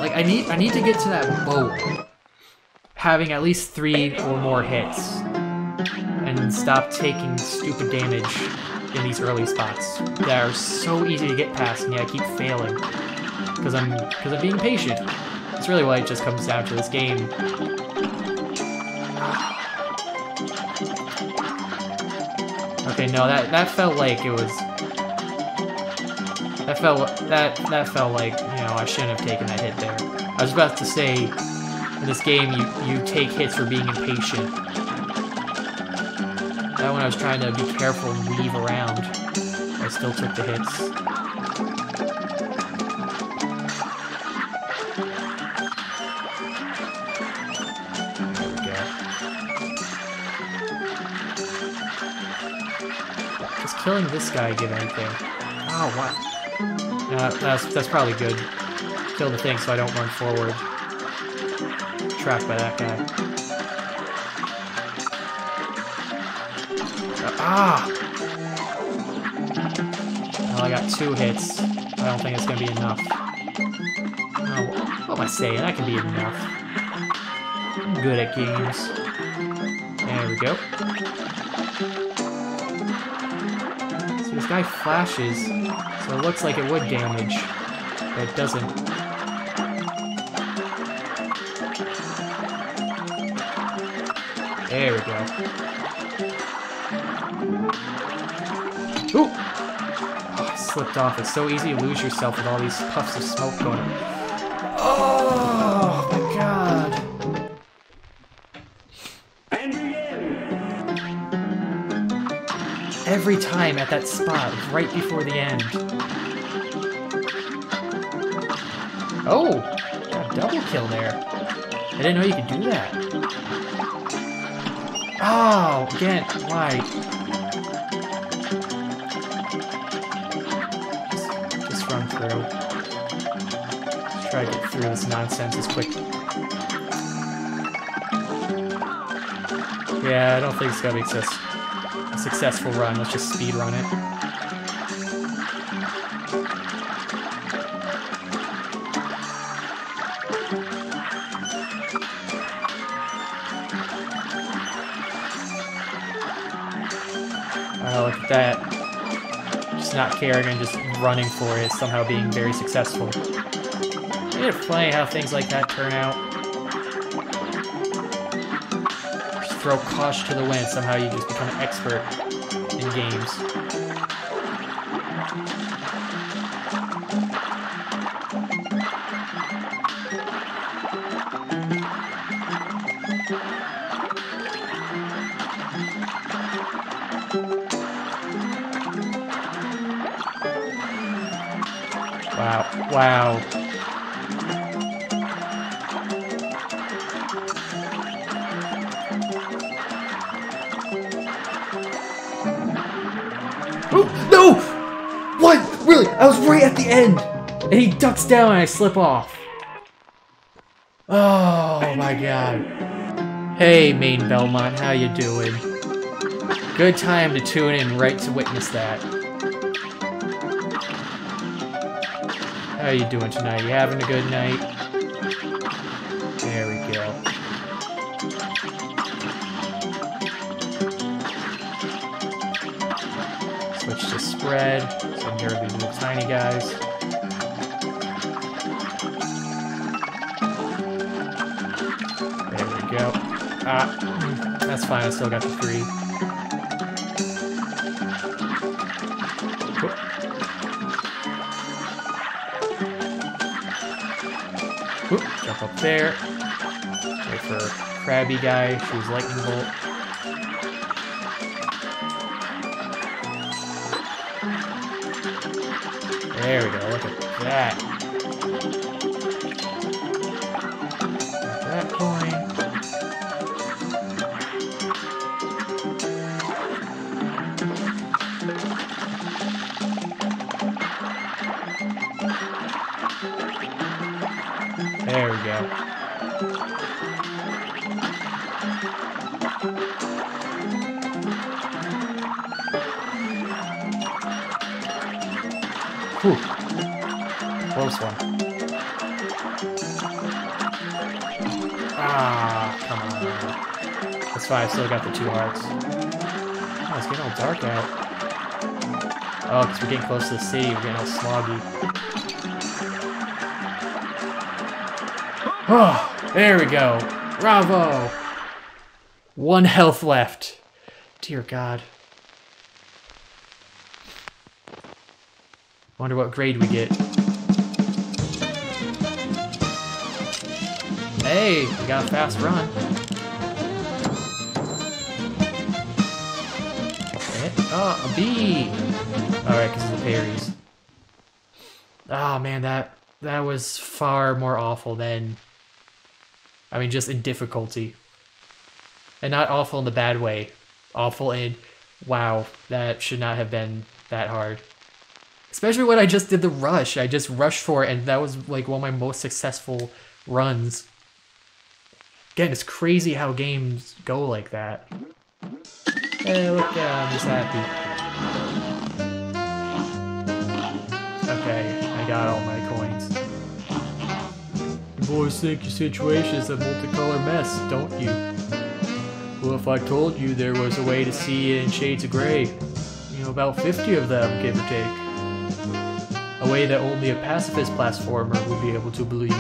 Like, I need to get to that boat having at least 3 or more hits and stop taking stupid damage in these early spots that are so easy to get past, and yet I keep failing because I'm being patient. That's really what it just comes down to this game. Okay, no, that felt like it was... That felt like, you know, I shouldn't have taken that hit there. I was about to say, in this game, you take hits for being impatient. That when I was trying to be careful and weave around, I still took the hits. There we go. Does killing this guy give anything? Oh, wow. That's probably good. Kill the thing so I don't run forward. Trapped by that guy. Well, I got 2 hits. I don't think it's gonna be enough. Oh, what am I saying? That can be enough. I'm good at games. There we go. So this guy flashes. So it looks like it would damage, but it doesn't. There we go. Ooh! Oh, I slipped off. It's so easy to lose yourself with all these puffs of smoke going. Oh my god! And begin. Every time at that spot, right before the end. Oh! Got a double kill there. I didn't know you could do that. Oh, again, why? Just run through. Just try to get through this nonsense as quick. Yeah, I don't think it's gonna be a successful run. Let's just speed run it. that just not caring and just running for it, somehow being very successful. Isn't it funny how things like that turn out? Just throw caution to the wind, somehow you just become an expert in games. Wow, wow. Oh, no! What? Really? I was right at the end! And he ducks down and I slip off. Oh my god. Hey, Maine Belmont, how you doing? Good time to tune in right to witness that. How you doing tonight? You having a good night? There we go. Switch to spread, so I can get rid of these little tiny guys. There we go. That's fine, I still got the 3. Whoop, jump up there. Wait for Krabby guy, choose Lightning Bolt. There we go, look at that. Got that coin. There we go. Whew. Close one. Ah, come on. That's fine, I still got the 2 hearts. Oh, it's getting all dark out. Oh, because we're getting close to the city, we're getting all sloggy. Oh, there we go. Bravo! 1 health left. Dear God. Wonder what grade we get. Hey, we got a fast run. Oh, a B! Alright, because of the parries. Oh man, that was far more awful than... I mean, just in difficulty. And not awful in the bad way. Awful in, wow, that should not have been that hard. Especially when I just did the rush. I just rushed for it, and that was like one of my most successful runs. Again, it's crazy how games go like that. Hey, look, I'm just happy. Okay, I got all my coins. You boys think your situation is a multicolor mess, don't you? Well, if I told you there was a way to see it in shades of gray, you know, about 50 of them, give or take. A way that only a pacifist platformer would be able to believe.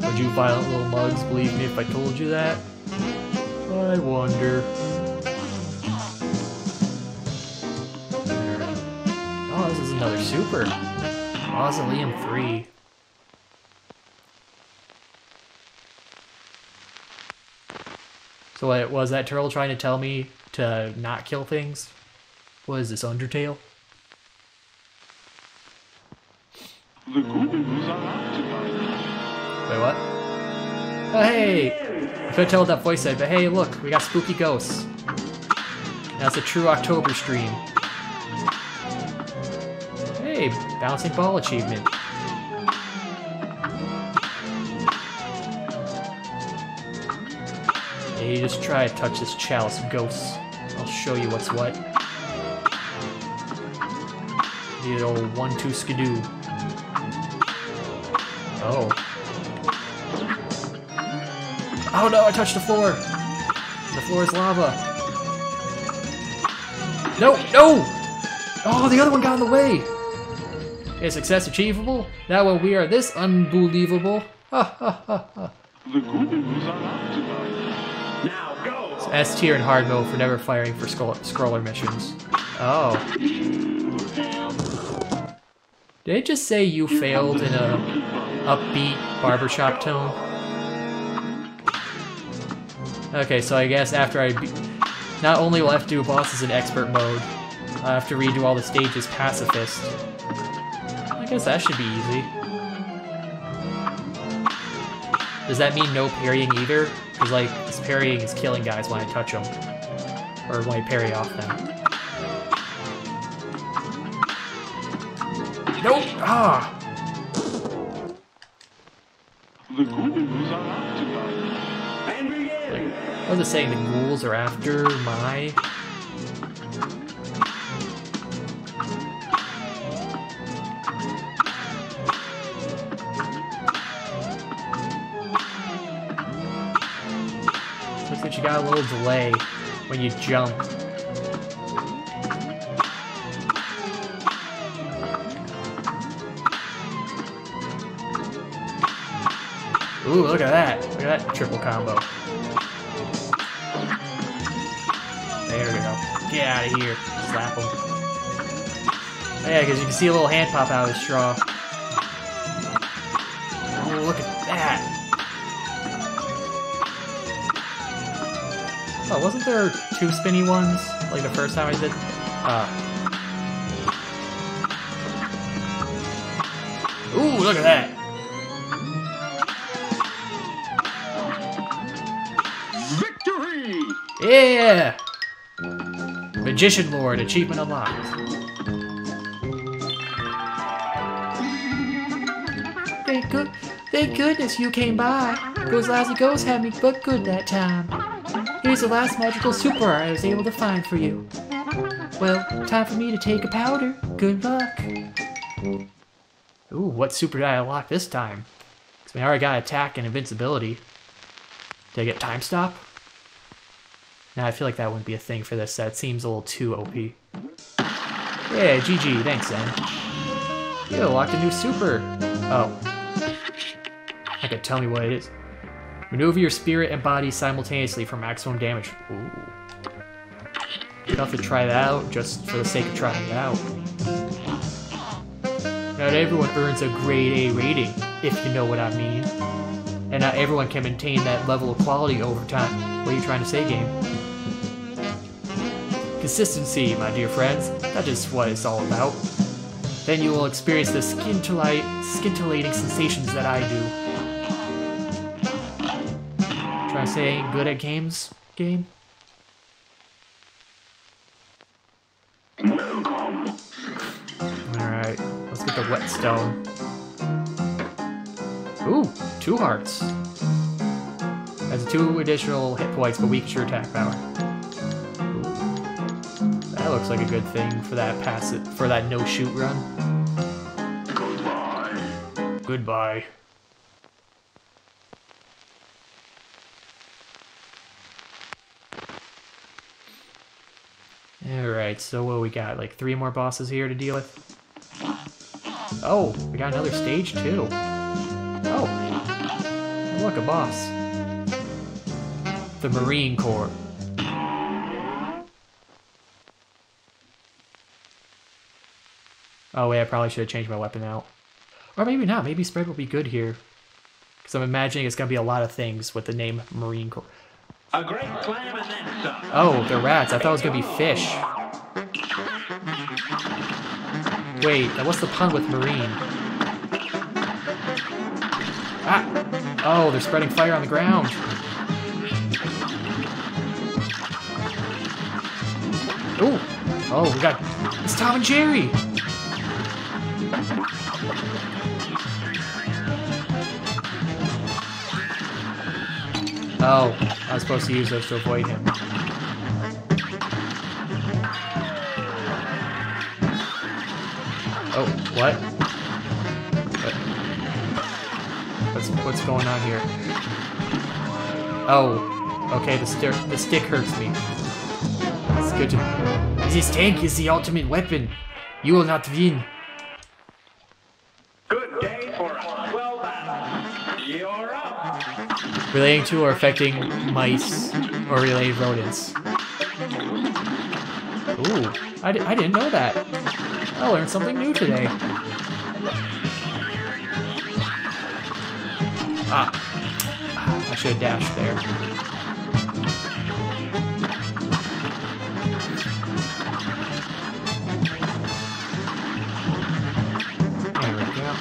Would you violent little mugs believe me if I told you that? I wonder. Oh, this is another super. Mausoleum 3. So what, was that turtle trying to tell me to not kill things? What is this, Undertale? The ghouls are occupied. Wait, what? Oh, hey! I couldn't tell what that voice said, but hey, look, we got spooky ghosts. Now it's a true October stream. Hey, bouncing ball achievement. Hey, you just try to touch this chalice of ghosts. I'll show you what's what. The old 1-2 skidoo. Oh. Oh no, I touched the floor! The floor is lava! No, no! Oh, the other one got in the way! Is success achievable? Now when we are this unbelievable. Ha ha ha ha. The goodies are out tonight. Now go! So S tier in hard mode for never firing for scroller missions. Oh. Did it just say you failed in a upbeat barbershop tone? Okay, so I guess after I not only will I have to do bosses in expert mode, I have to redo all the stages pacifist. I guess that should be easy. Does that mean no parrying either? Because, like, this parrying is killing guys when I touch them. Or when I parry off them. Nope! Ah! The goodies are out tonight. And begin! What was it saying? The ghouls are after my... Looks like you got a little delay when you jump. Ooh, look at that. Look at that triple combo. There we go. Get out of here. Slap him. Yeah, because you can see a little hand pop out of his straw. Oh, look at that. Oh, wasn't there 2 spinny ones? Like the first time I did? Ooh, look at that. Victory! Yeah! Magician Lord, achievement unlocked. Thank goodness you came by. Those lousy ghosts had me but good that time. Here's the last magical super art I was able to find for you. Well, time for me to take a powder. Good luck. Ooh, what super did I unlock this time? Because I already got attack and invincibility. Did I get time stop? Nah, I feel like that wouldn't be a thing for this set. It seems a little too OP. Yeah, GG, thanks, Zen. You unlocked a new super. Oh. I could tell me what it is. Maneuver your spirit and body simultaneously for maximum damage. Ooh. You'll have to try that out just for the sake of trying it out. Not everyone earns a grade A rating, if you know what I mean. And not everyone can maintain that level of quality over time. What are you trying to say, game? Consistency, my dear friends. That is what it's all about. Then you will experience the scintillating sensations that I do. Trying to say ain't good at games, game? Alright, let's get the whetstone. Ooh, 2 hearts. That's 2 additional hit points, but weakens your attack power. Ooh. That looks like a good thing for that for that no-shoot run. Goodbye. Goodbye. Alright, so what we got? Like 3 more bosses here to deal with? Oh, we got another stage too. Oh, look, a boss. The Marine Corps. Oh wait, I probably should have changed my weapon out. Or maybe not, maybe spread will be good here. Because I'm imagining it's going to be a lot of things with the name Marine Corps. A great clam and then some. Oh, they're rats. I thought it was going to be fish. Wait, what's the pun with marine? Ah! Oh, they're spreading fire on the ground. Ooh! Oh, we got... It's Tom and Jerry! Oh, I was supposed to use those to avoid him. Oh, what? What's going on here? Oh, okay, the stick hurts me. It's good to... This tank is the ultimate weapon. You will not win. Good day for a well battle. You're up. Relating to or affecting mice or related rodents. Ooh, I didn't know that. I learned something new today. I should have dashed there. There we go.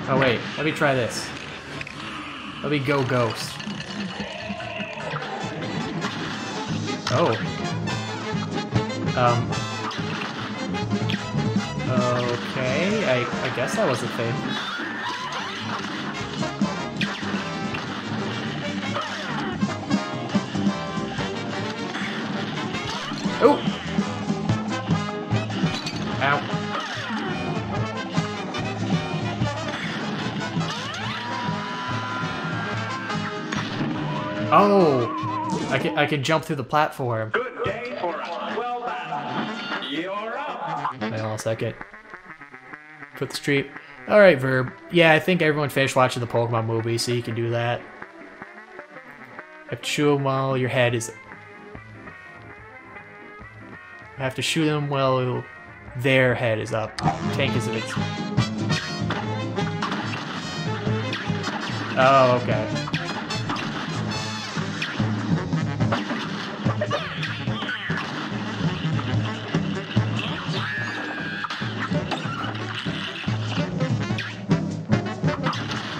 Oh wait, let me try this. Let me go ghost. Oh. Okay, I guess that was a thing. Oh! Ow. Oh! I can jump through the platform. Good day for a well battle. You're up. Hang on a second. Put the street. Alright, Verb. Yeah, I think everyone finished watching the Pokemon movie, so you can do that. You have to shoot them while your head is... You have to shoot them while their head is up. Tank is its... Oh, okay.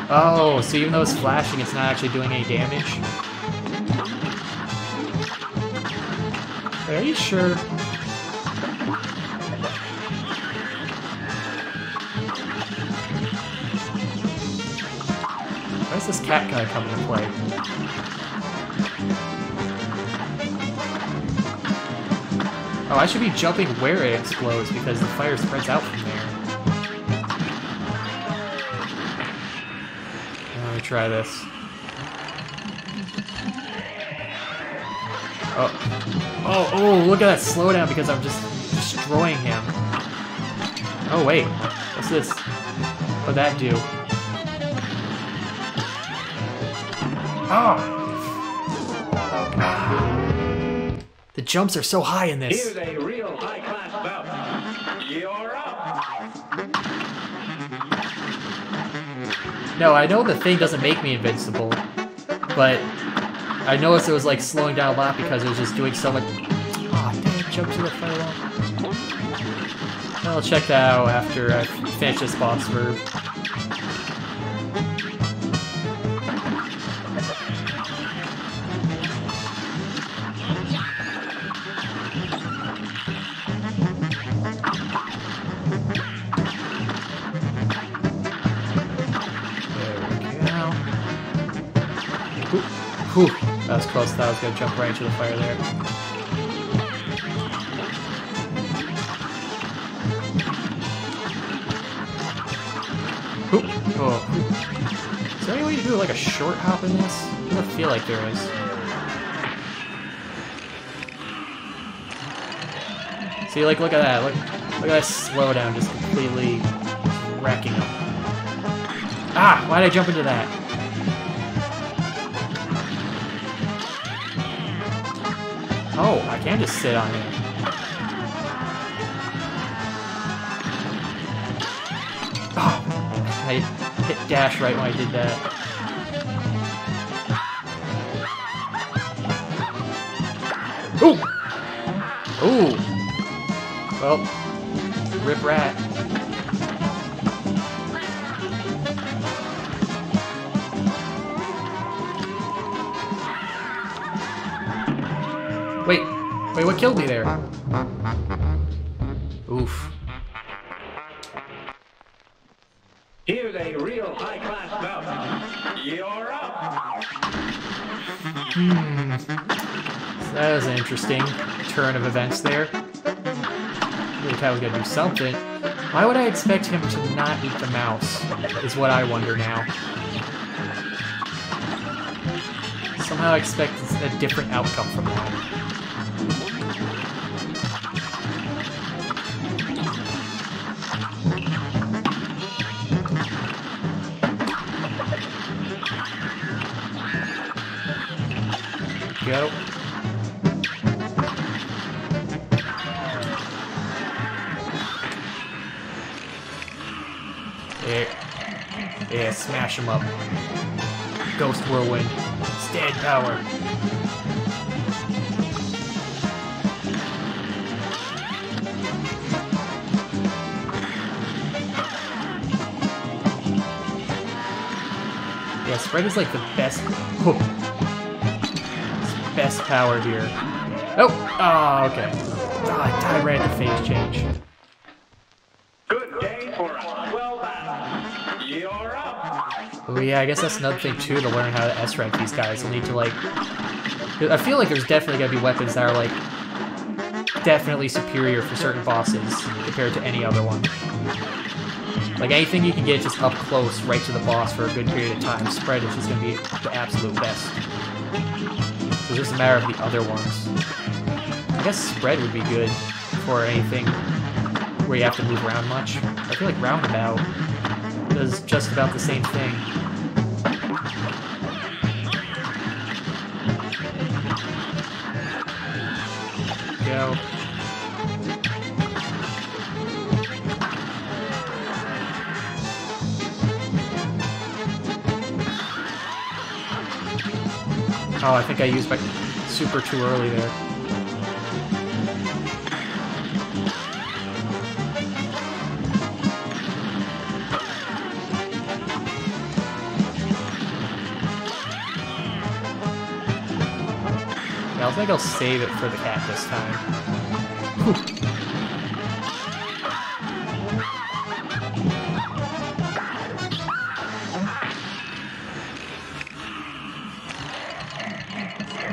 Oh, so even though it's flashing, it's not actually doing any damage? Are you sure? Where's this cat gonna come into play? Oh, I should be jumping where it explodes because the fire spreads out from there. Let me try this. Oh, look at that slowdown because I'm just destroying him. Oh, wait. What's this? What'd that do? Oh! The jumps are so high in this. Here's a real high-class bout. You're up. No, I know the thing doesn't make me invincible, but I noticed it was like slowing down a lot because it was just doing so much. Oh, dang it, jump to the firewall. I'll check that out after I finish this boss verb. Whew, that was close. That was gonna jump right into the fire there. Ooh. Oh. Is there any way to do like a short hop in this? I don't feel like there is. See, like, look at that. Look at that slowdown just completely wrecking him. Ah! Why did I jump into that? Oh, I can just sit on it. Oh, I hit dash right when I did that. Ooh! Ooh! Well, rip rat. Wait, what killed me there? Oof. Here's a real high-class bout. You're up. So that was an interesting turn of events there. Really thought I was gonna do something. Why would I expect him to not eat the mouse, is what I wonder now. Somehow I expect a different outcome from that. Go. Yeah, smash him up. Ghost Whirlwind. Stand power. Yeah, Spread is like the best. Best power here. Oh! Oh, okay. Oh, I died right at the phase change. Good day for us. Well done. You're up. Oh yeah, I guess that's another thing too, to learn how to S-rank these guys. You'll need to like... I feel like there's definitely gonna be weapons that are like... definitely superior for certain bosses compared to any other one. Like anything you can get just up close right to the boss for a good period of time, Spread is just gonna be the absolute best. So it's just a matter of the other ones. I guess Spread would be good for anything where you have to move around much. I feel like Roundabout does just about the same thing. Go. Oh, I think I used my super too early there. Yeah, I think I'll save it for the cat this time. Whew.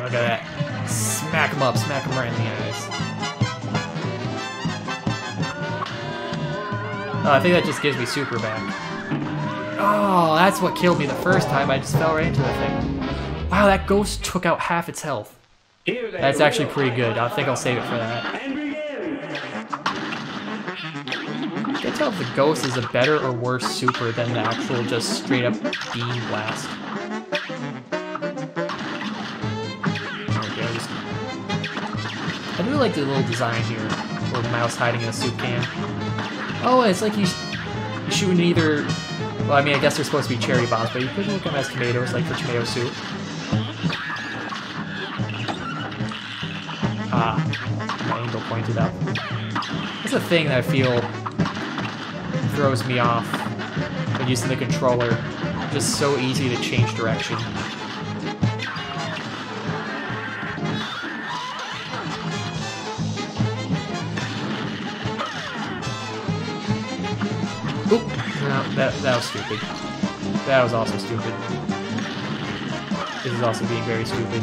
Look at that. Smack him up, smack him right in the eyes. Oh, I think that just gives me super back. Oh, that's what killed me the first time. I just fell right into the thing. Wow, that ghost took out half its health. That's actually pretty good. I think I'll save it for that. I can't tell if the ghost is a better or worse super than the actual just straight up beam blast. I do like the little design here, where the mouse hiding in a soup can. Oh, it's like he's shooting either... Well, I mean, I guess they're supposed to be cherry bombs, but you could look at them as tomatoes, like for tomato soup. Ah, my angle pointed up. That's a thing that I feel throws me off when using the controller. Just so easy to change direction. Oop! No, that was stupid. That was also stupid. This is also being very stupid.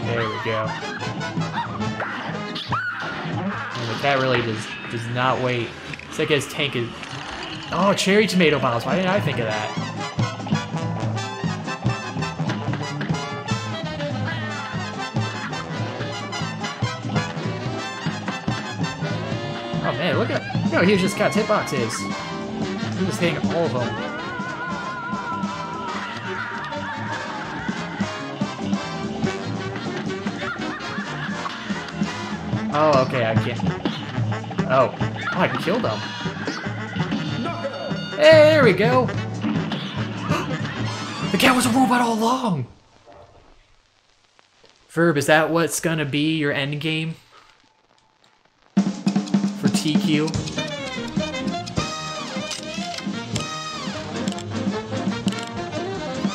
There we go. And the cat really does not wait. It's like his tank is... Oh, cherry tomato bombs. Why didn't I think of that? Oh man, look at... You know, here's just cat's hitboxes. He was hitting all of them. Oh, okay, I can't... Oh. Oh, I killed them. Hey, there we go! The cat was a robot all along! Verb, is that what's gonna be your end game? For TQ?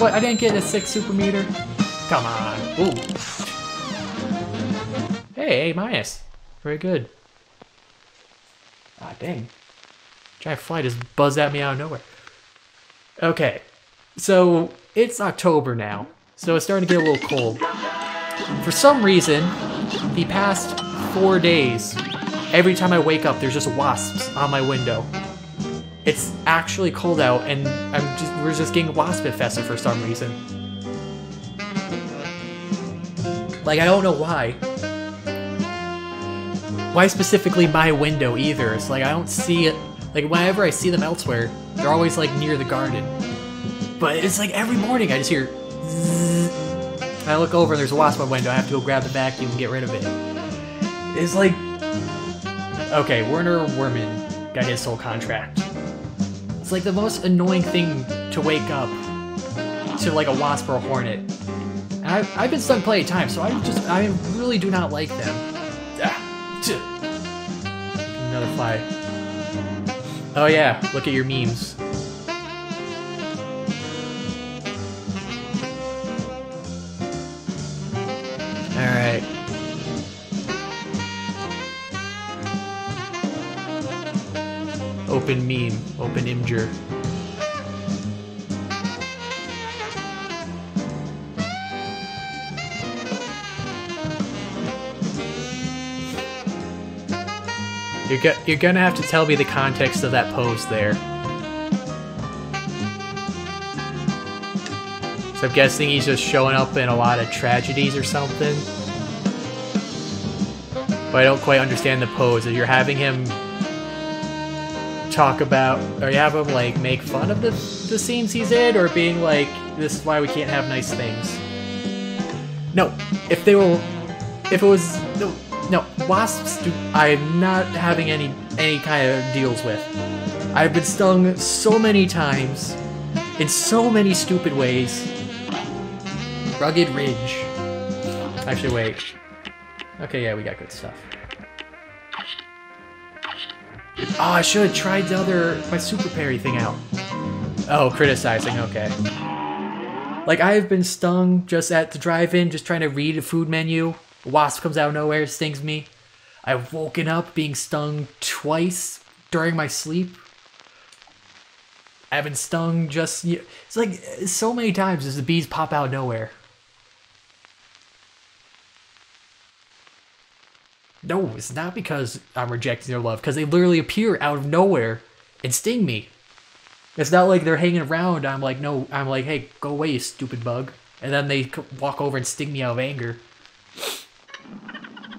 What, I didn't get a 6 super meter? Come on. Ooh. Hey, A-. Very good. Ah, dang. Giant fly just buzzed at me out of nowhere. Okay. So, it's October now, so it's starting to get a little cold. For some reason, the past 4 days, every time I wake up, there's just wasps on my window. It's actually cold out, and we're just getting wasp infested for some reason. Like, I don't know why. Why specifically my window either? It's like I don't see it. Like, whenever I see them elsewhere, they're always like near the garden. But it's like every morning I just hear zzz. I look over and there's a wasp on my window. I have to go grab the vacuum and get rid of it. It's like, okay, Werner Werman got his sole contract. It's like the most annoying thing to wake up to, like a wasp or a hornet. And I've been stung plenty of times, so I really do not like them. Another fly. Oh yeah, look at your memes. Alright. Open meme. Open Imgur. You're gonna have to tell me the context of that pose there. So I'm guessing he's just showing up in a lot of tragedies or something. But I don't quite understand the pose. If you're having him talk about, or you have him like make fun of the scenes he's in, or being like, this is why we can't have nice things. No, if it was, no, wasps, I'm not having any kind of deals with. I've been stung so many times, in so many stupid ways. Rugged Ridge. Actually, wait. Okay, yeah, we got good stuff. Oh, I should have tried my super parry thing out. Oh, criticizing, okay. Like, I have been stung just at the drive-in, just trying to read a food menu. A wasp comes out of nowhere, stings me. I've woken up being stung twice during my sleep. I've been stung just... It's like, so many times as the bees pop out of nowhere. No, it's not because I'm rejecting their love, because they literally appear out of nowhere and sting me. It's not like they're hanging around, I'm like, no, I'm like, hey, go away, you stupid bug. And then they walk over and sting me out of anger.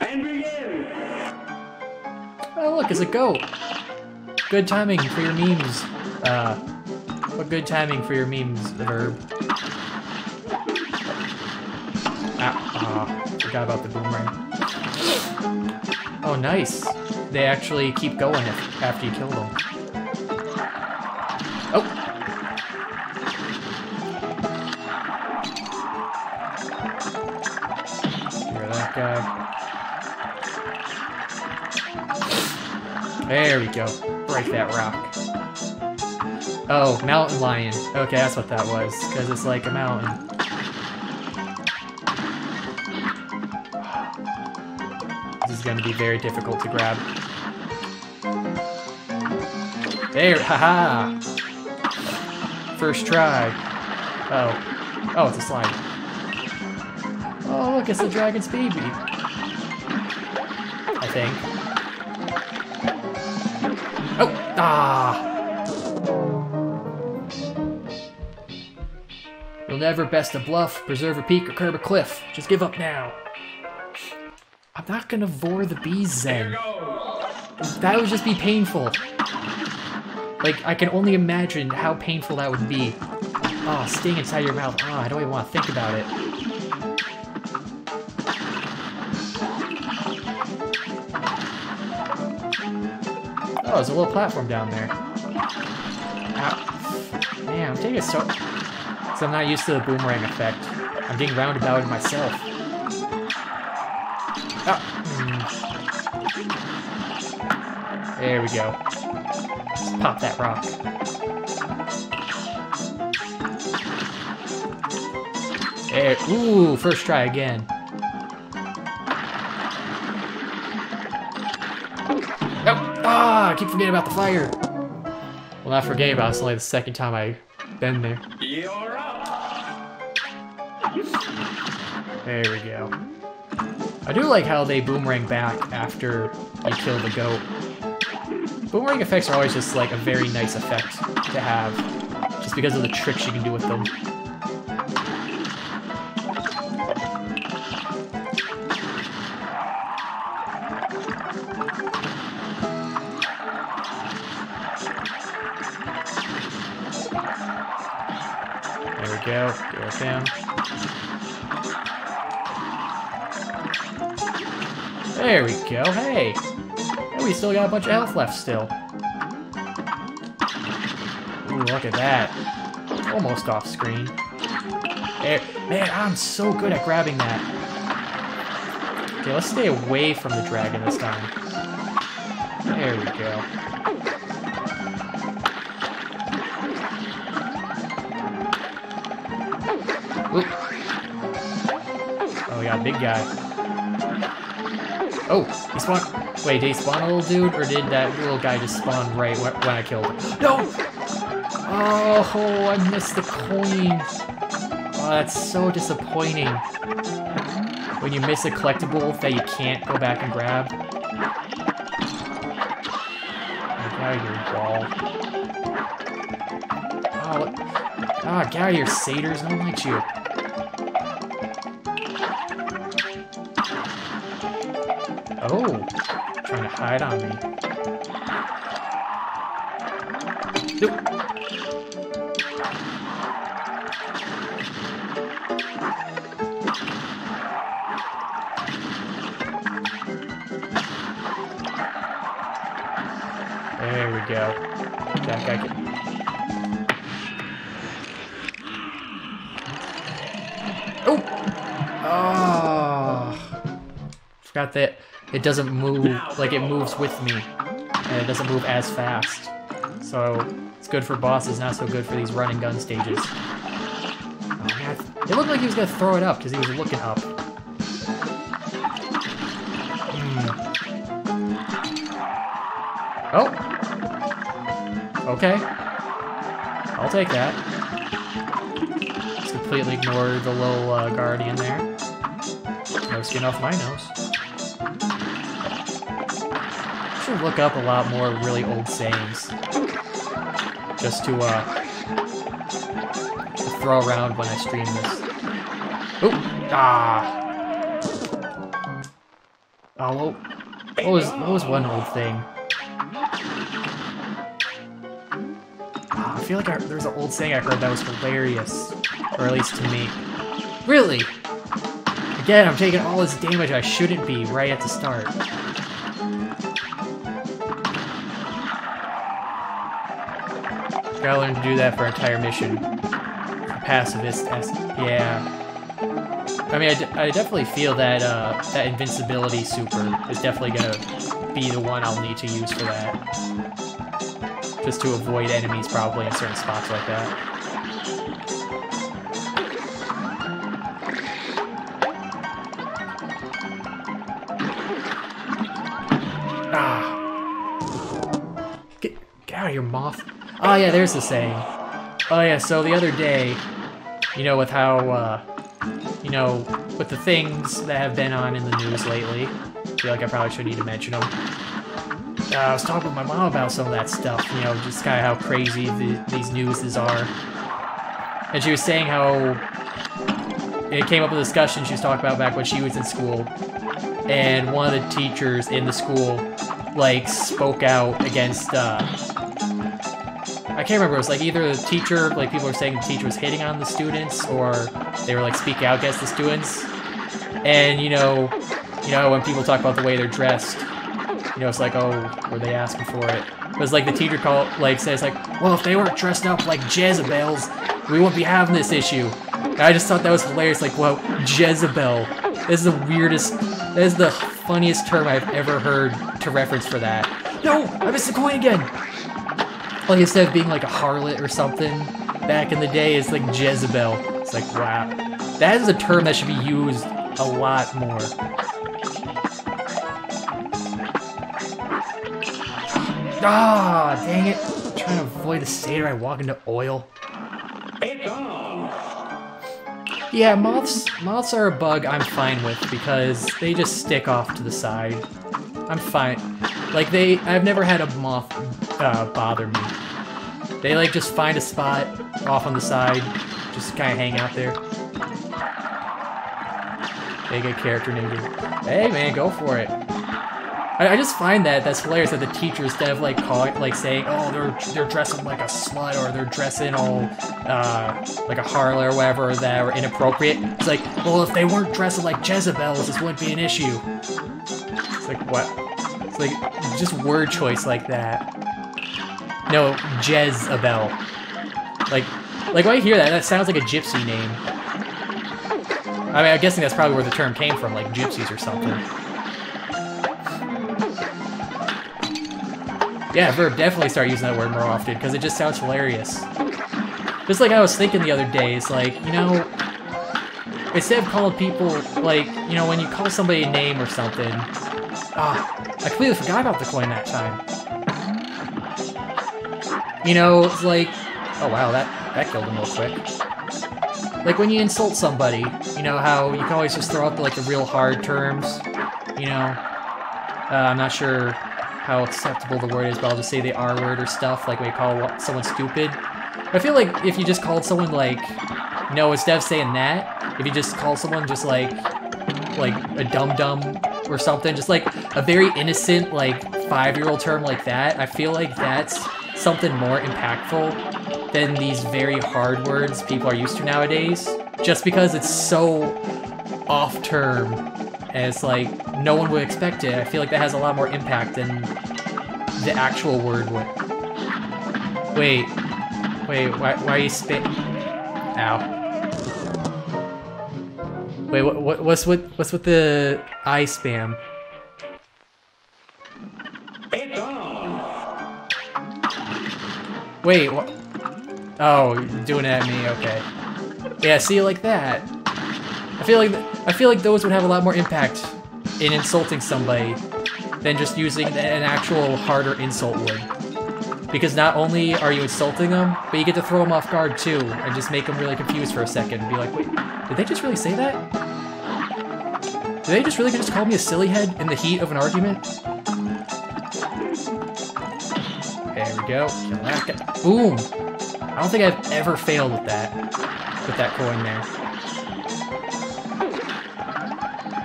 And begin! Oh, look, it's a goat. Good timing for your memes. What good timing for your memes, verb. Forgot about the boomerang. Oh, nice. They actually keep going after you kill them. Oh! Hear that guy. There we go. Break that rock. Oh, mountain lion. Okay, that's what that was. Because it's like a mountain. This is going to be very difficult to grab. There, haha! First try. Oh. Oh, it's a slide. Oh, look, it's the dragon's baby. I think. Oh! Ah! You'll never best a bluff, preserve a peak, or curb a cliff. Just give up now. I'm not gonna vor the bees, Zen. That would just be painful. Like, I can only imagine how painful that would be. Oh, sting inside your mouth. Oh, I don't even want to think about it. Oh, there's a little platform down there. Ow. Man, I'm taking it so... So I'm not used to the boomerang effect. I'm getting roundabouted myself. Oh. There we go. Just pop that rock. There. Ooh, first try again. Oh, I keep forgetting about the fire. Well, not forgetting about it. It's only the second time I've been there. You're up. There we go. I do like how they boomerang back after you kill the goat. Boomerang effects are always just like a very nice effect to have, just because of the tricks you can do with them. There we go. Get it down. There we go. Hey! And we still got a bunch of health left still. Ooh, look at that. Almost off screen. There. Man, I'm so good at grabbing that. Okay, let's stay away from the dragon this time. There we go. Oop. Oh, we got a big guy. Oh, he spawned. Wait, did he spawn a little dude, or did that little guy just spawn right when I killed him? No! Oh, I missed the coin. Oh, that's so disappointing. When you miss a collectible that you can't go back and grab. Get out of here, ball. Oh, get out of here, satyrs. No one likes you. Oh, trying to hide on me. Nope. There we go. That guy can... Oh! Oh! Forgot that it doesn't move, like it moves with me. And it doesn't move as fast. So, it's good for bosses, not so good for these run and gun stages. Oh man, it looked like he was gonna throw it up, because he was looking up. Oh! Okay. I'll take that. Just completely ignore the little guardian there. No skin off my nose. Should look up a lot more really old sayings. Just to throw around when I stream this. Oop! Ah! Oh, what was one old thing? I feel like there was an old saying I heard that was hilarious. Or at least to me. Really? Again, I'm taking all this damage I shouldn't be right at the start. Gotta learn to do that for an entire mission. Pacifist, yeah. I mean, I definitely feel that that invincibility super is definitely gonna be the one I'll need to use for that. Just to avoid enemies probably in certain spots like that. Ah! Get out of here, moth. Oh yeah, there's the saying. Oh yeah, so the other day, you know, with how, you know, with the things that have been on in the news lately, I feel like I probably shouldn't need to mention them. I was talking with my mom about some of that stuff, you know, just kind of how crazy these newses are. And she was saying how it came up with a discussion she was talking about back when she was in school. And one of the teachers in the school, like, spoke out against, I can't remember, it was like either the teacher, like people were saying the teacher was hitting on the students, or they were like speaking out against the students. And you know when people talk about the way they're dressed, you know, it's like, oh, were they asking for it? It was like the teacher says like, well, if they weren't dressed up like Jezebels, we wouldn't be having this issue. And I just thought that was hilarious, like, wow, Jezebel. This is the weirdest, that is the funniest term I've ever heard to reference for that. No, I missed the coin again! Like, instead of being like a harlot or something, back in the day, it's like Jezebel. It's like, wow. That is a term that should be used a lot more. Ah, dang it. I'm trying to avoid the satyr, I walk into oil. It's on. Yeah, moths are a bug I'm fine with because they just stick off to the side. I'm fine. Like I've never had a moth bother me. They like just find a spot off on the side, just kind of hang out there. They get character named. Hey man, go for it. I just find that's hilarious that the teachers, instead of like saying, oh, they're dressing like a slut or they're dressing all like a harlot or whatever that were inappropriate. It's like, well, if they weren't dressing like Jezebels, this wouldn't be an issue. It's like what? It's like just word choice like that. No, Jezebel. Like when I hear that sounds like a gypsy name. I mean, I'm guessing that's probably where the term came from, like gypsies or something. Yeah, Verb, definitely start using that word more often, because it just sounds hilarious. Just like I was thinking the other day, it's like, you know, instead of calling people, like, you know, when you call somebody a name or something, I completely forgot about the coin that time. You know, it's like, oh wow, that killed him real quick. Like when you insult somebody, you know how you can always just throw out the real hard terms, you know? I'm not sure how acceptable the word is, but I'll just say the R word or stuff, like when you call someone stupid. I feel like if you just called someone no, instead of saying that, if you just call someone just like a dum-dum or something, just like a very innocent 5-year-old term like that, I feel like that's something more impactful than these very hard words people are used to nowadays, just because it's so off-term, and it's like, no one would expect it. I feel like that has a lot more impact than the actual word would. Wait, why are you spit? Ow. Wait, what's with the eye spam? It's on. Wait, what? Oh, you're doing it at me, okay. Yeah, see, like that. I feel like those would have a lot more impact in insulting somebody than just using an actual harder insult would. Because not only are you insulting them, but you get to throw them off guard too, and just make them really confused for a second and be like, wait, did they just really say that? Did they just really just call me a silly head in the heat of an argument? There we go. Kill that guy. Boom! I don't think I've ever failed with that coin there.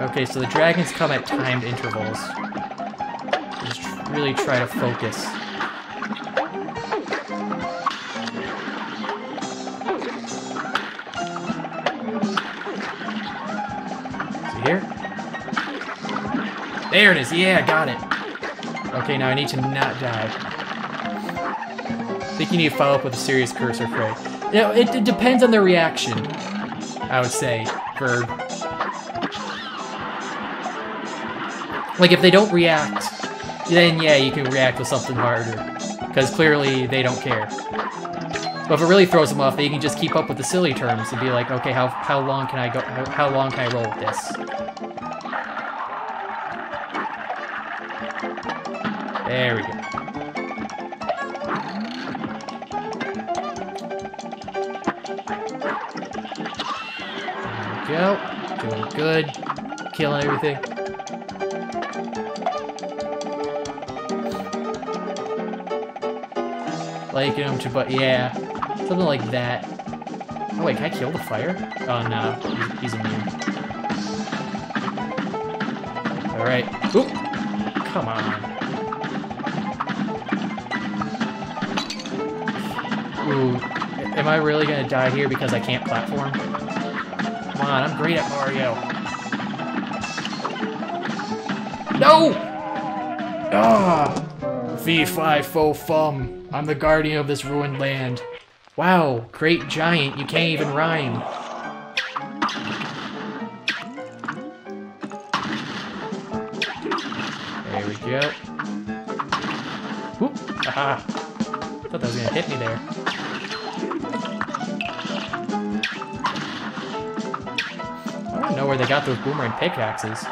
Okay, so the dragons come at timed intervals. Just really try to focus. Is he here? There it is! Yeah, got it! Okay, now I need to not die. I think you need to follow up with a serious cursor fray. You know, it depends on their reaction, I would say, Verb. Like, if they don't react, then yeah, you can react with something harder. Because clearly, they don't care. But if it really throws them off, they can just keep up with the silly terms and be like, okay, how long can I go, how long can I roll with this? There we go. There we go. Doing good. Killing everything. Like him to, but yeah, something like that. Oh wait, can I kill the fire? Oh no, he's immune. All right. Oop! Come on. Ooh, am I really gonna die here because I can't platform? Come on, I'm great at Mario. No! Ah! Fee-fi fo fum. I'm the guardian of this ruined land. Wow, great giant, you can't even rhyme. There we go. Whoop! Aha! Thought that was gonna hit me there. I don't know where they got those boomerang pickaxes.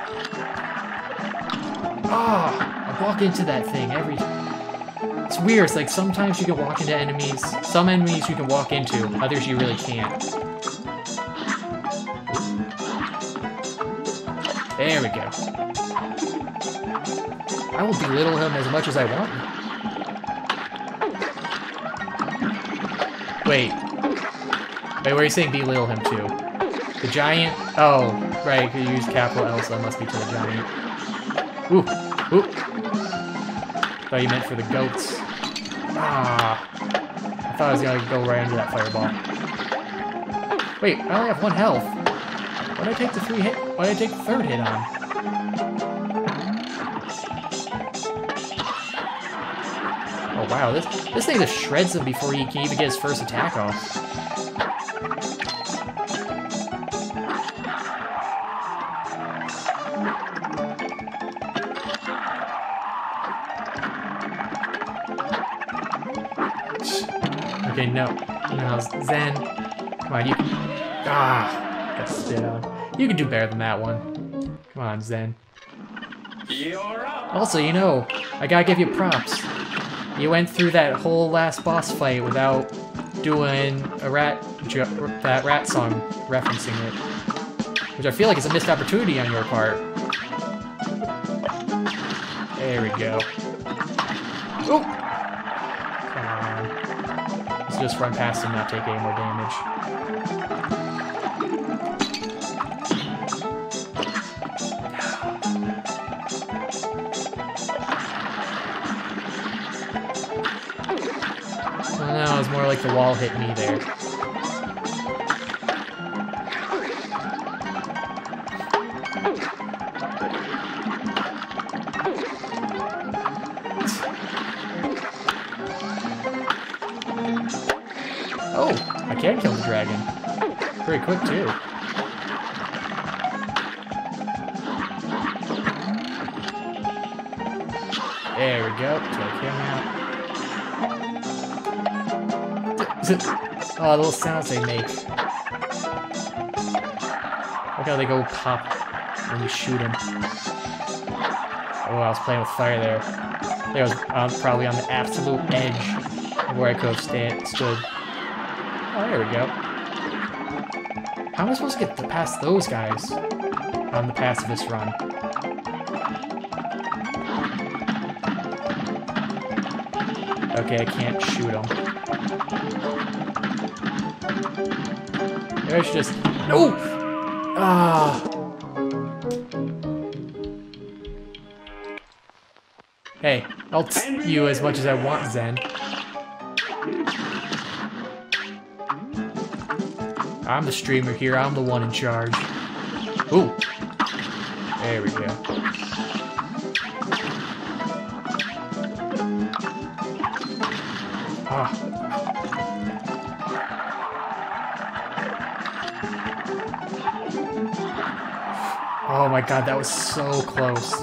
Ah! I walk into that thing every time. It's weird, it's like sometimes you can walk into enemies, some enemies you can walk into, others you really can't. There we go. I will belittle him as much as I want. Wait. Wait, where are you saying belittle him to? The giant? Oh, right, you use capital L, so that must be to the giant. Ooh, ooh. Thought you meant for the goats. Ah. I thought I was gonna go right into that fireball. Wait, I only have 1 health. Why did I take the 3 hit? Why did I take the 3rd hit on? Oh wow, this thing just shreds him before he can even get his first attack off. Okay, no, Zen. Come on, you. Ah, that's down. You can do better than that one. Come on, Zen. You're up. Also, you know, I gotta give you props. You went through that whole last boss fight without doing a that rat song referencing it, which I feel like is a missed opportunity on your part. There we go. Oh, come on. Let's just run past him, not take any more damage. No, it was more like the wall hit me there. Oh, I can kill the dragon. Very quick, too. There we go. Take him out. Oh, the little sounds they make. Look how they go pop when you shoot them. Oh, I was playing with fire there. I was probably on the absolute edge of where I could have stood. Oh, there we go. How am I supposed to get past those guys on the pacifist run? Okay, I can't shoot them. Maybe I should just... No! Ah! Hey, I'll you as much as I want, Zen. I'm the streamer here, I'm the one in charge. Ooh! There we go. Ah. Oh my god, that was so close.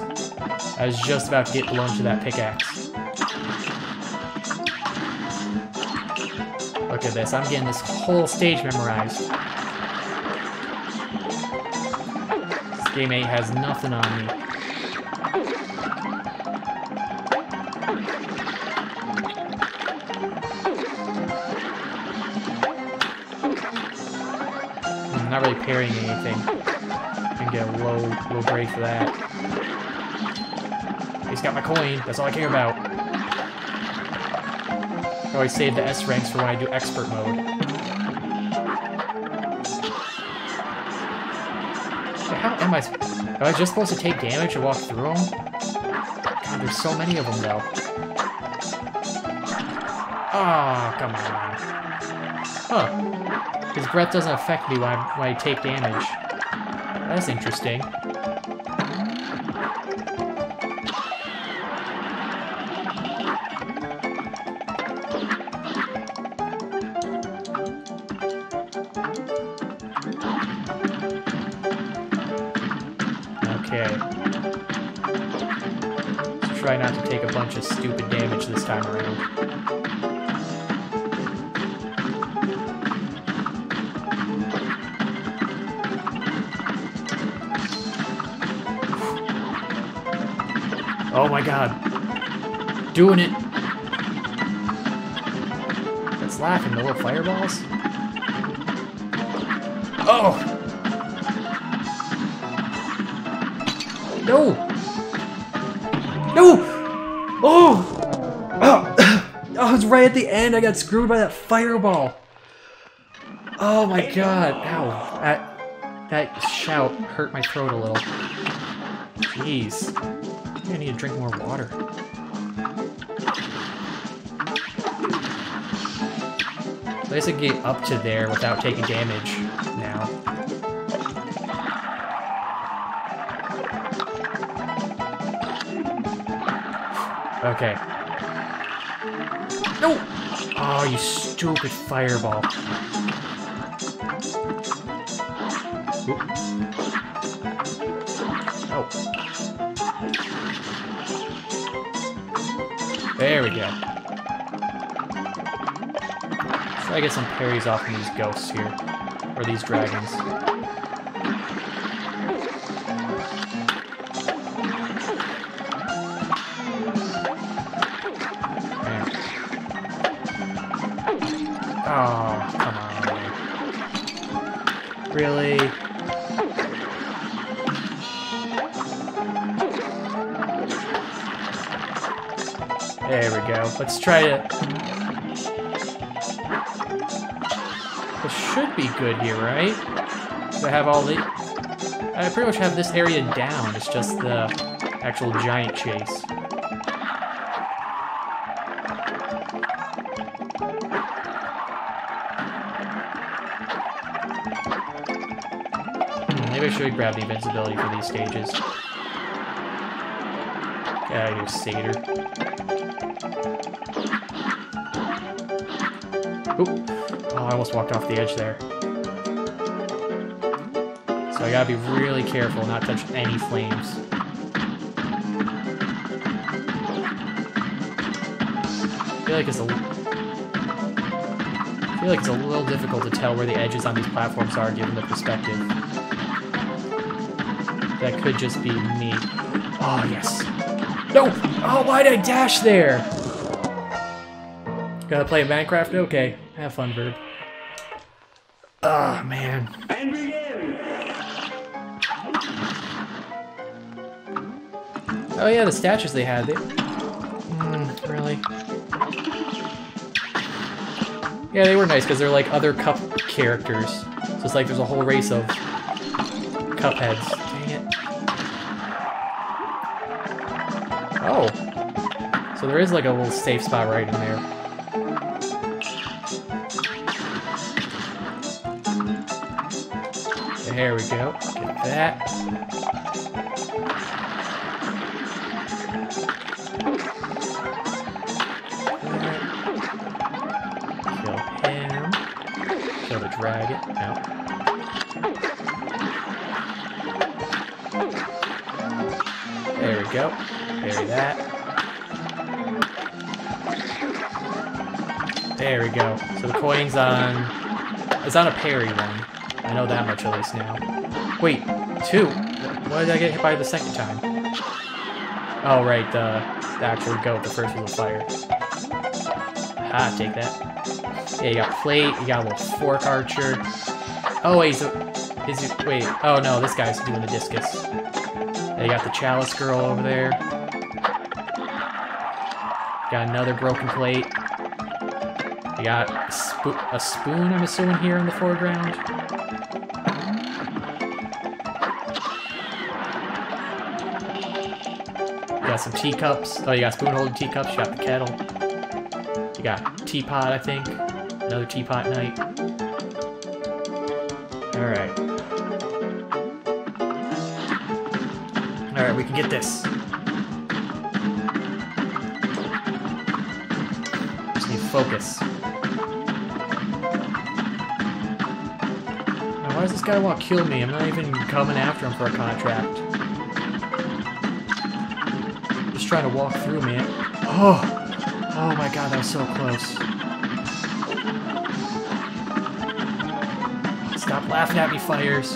I was just about to get blown to that pickaxe. Look at this, I'm getting this whole stage memorized. This game 8 has nothing on me. I'm not really parrying anything. I can get a low break for that. He's got my coin, that's all I care about. I always save the S ranks for when I do expert mode. How am I just supposed to take damage and walk through them? God, there's so many of them though. Oh, come on. Huh. His breath doesn't affect me when I take damage. That's interesting. Okay. Let's try not to take a bunch of stupid damage this time around. Oh my god. Doing it. That's laughing, the little fireballs. Oh! No! No! Oh! Oh! Oh, it's right at the end. I got screwed by that fireball. Oh my god. Ow. That shout hurt my throat a little. Jeez. I think I need to drink more water. At least I can get up to there without taking damage now. Okay. No! Oh, you stupid fireball. Oop. Oh. There we go. Try to get some parries off from these ghosts here. Or these dragons. Oh, come on. Really? There we go. Let's try to... This should be good here, right? Do I have all the... I pretty much have this area down. It's just the actual giant chase. Maybe I should grab the invincibility for these stages. Get out of here, satyr. Oop. Oh, I almost walked off the edge there. So I gotta be really careful not touch any flames. I feel like it's a little difficult to tell where the edges on these platforms are given the perspective. That could just be me. Oh, yes. No! Oh, why did I dash there? Gotta play Minecraft? Okay. Have fun, Verb. Oh, man. And begin. Oh, yeah, the statues they had. Really? Yeah, they were nice because they're like other Cup characters. So it's like there's a whole race of Cupheads. Dang it. Oh. So there is like a little safe spot right in there. There we go. Get that. Kill him. Kill the dragon. No. There we go. Parry that. There we go. So the coin's on... It's on a parry one. I know that much at least now. Wait, 2? Why did I get hit by it the second time? Oh, right, the actual goat. The first was a fire. Ah, take that. Yeah, you got plate, you got a little fork archer. Oh, wait, so... Wait, oh no, this guy's doing the discus. Yeah, you got the chalice girl over there. Got another broken plate. You got a spoon, I'm assuming, here in the foreground. You got some teacups. Oh, you got spoon-holding teacups. You got the kettle. You got teapot, I think. Another teapot knight. Alright. Alright, we can get this. Just need focus. Now, why does this guy want to kill me? I'm not even coming after him for a contract. Just trying to walk through me. Oh! Oh my god, that was so close. Stop laughing at me, fires.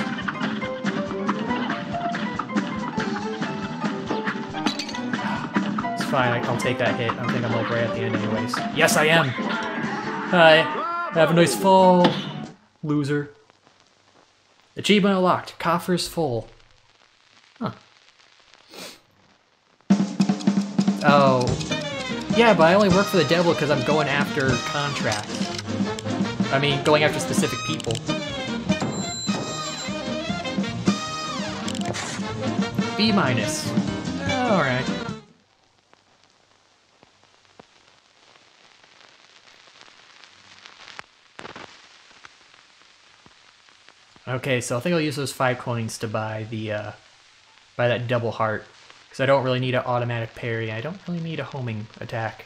It's fine, I'll take that hit. I think I'm like right at the end anyways. Yes, I am! Hi. Have a nice fall, loser. Achievement unlocked. Coffers full. Huh. Oh. Yeah, but I only work for the devil because I'm going after contracts. I mean, going after specific people. B-. Alright. Okay, so I think I'll use those 5 coins to buy the, buy that double heart. Because I don't really need an automatic parry. I don't really need a homing attack.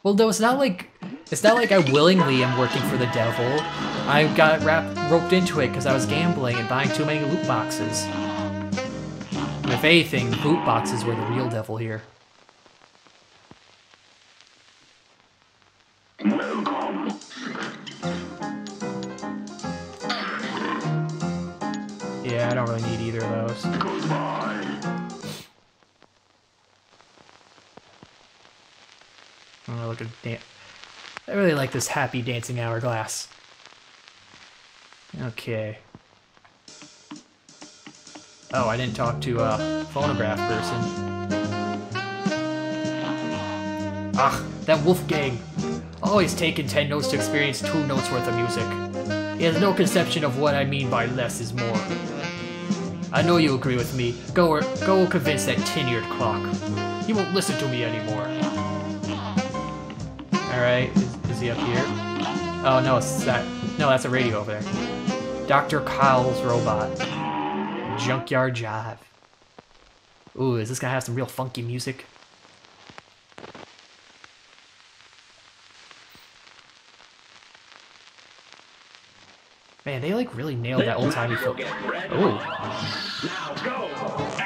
Well, though, it's not like I willingly am working for the devil. I got roped into it because I was gambling and buying too many loot boxes. If anything, the loot boxes were the real devil here. Yeah, I don't really need either of those. Oh, look at I really like this happy dancing hourglass. Okay. Oh, I didn't talk to a phonograph person. Ugh, that Wolfgang. Always taking 10 notes to experience 2 notes worth of music. He has no conception of what I mean by less is more. I know you agree with me. Go convince that tin-eared clock. He won't listen to me anymore. Alright, is he up here? Oh, no, it's that. No, that's a radio over there. Dr. Kyle's robot. Junkyard Jive. Ooh, is this gonna have some real funky music? Man, they like really nailed that old-timey feel. Ooh.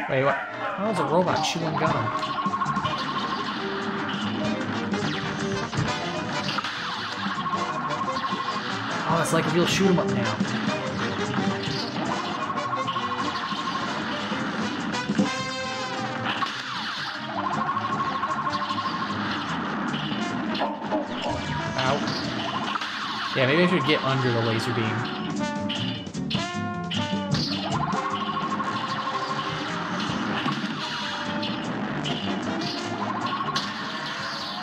Wait, what? How is a robot chewing gum? Oh, it's like a real shoot 'em up now. Ow. Yeah, maybe I should get under the laser beam.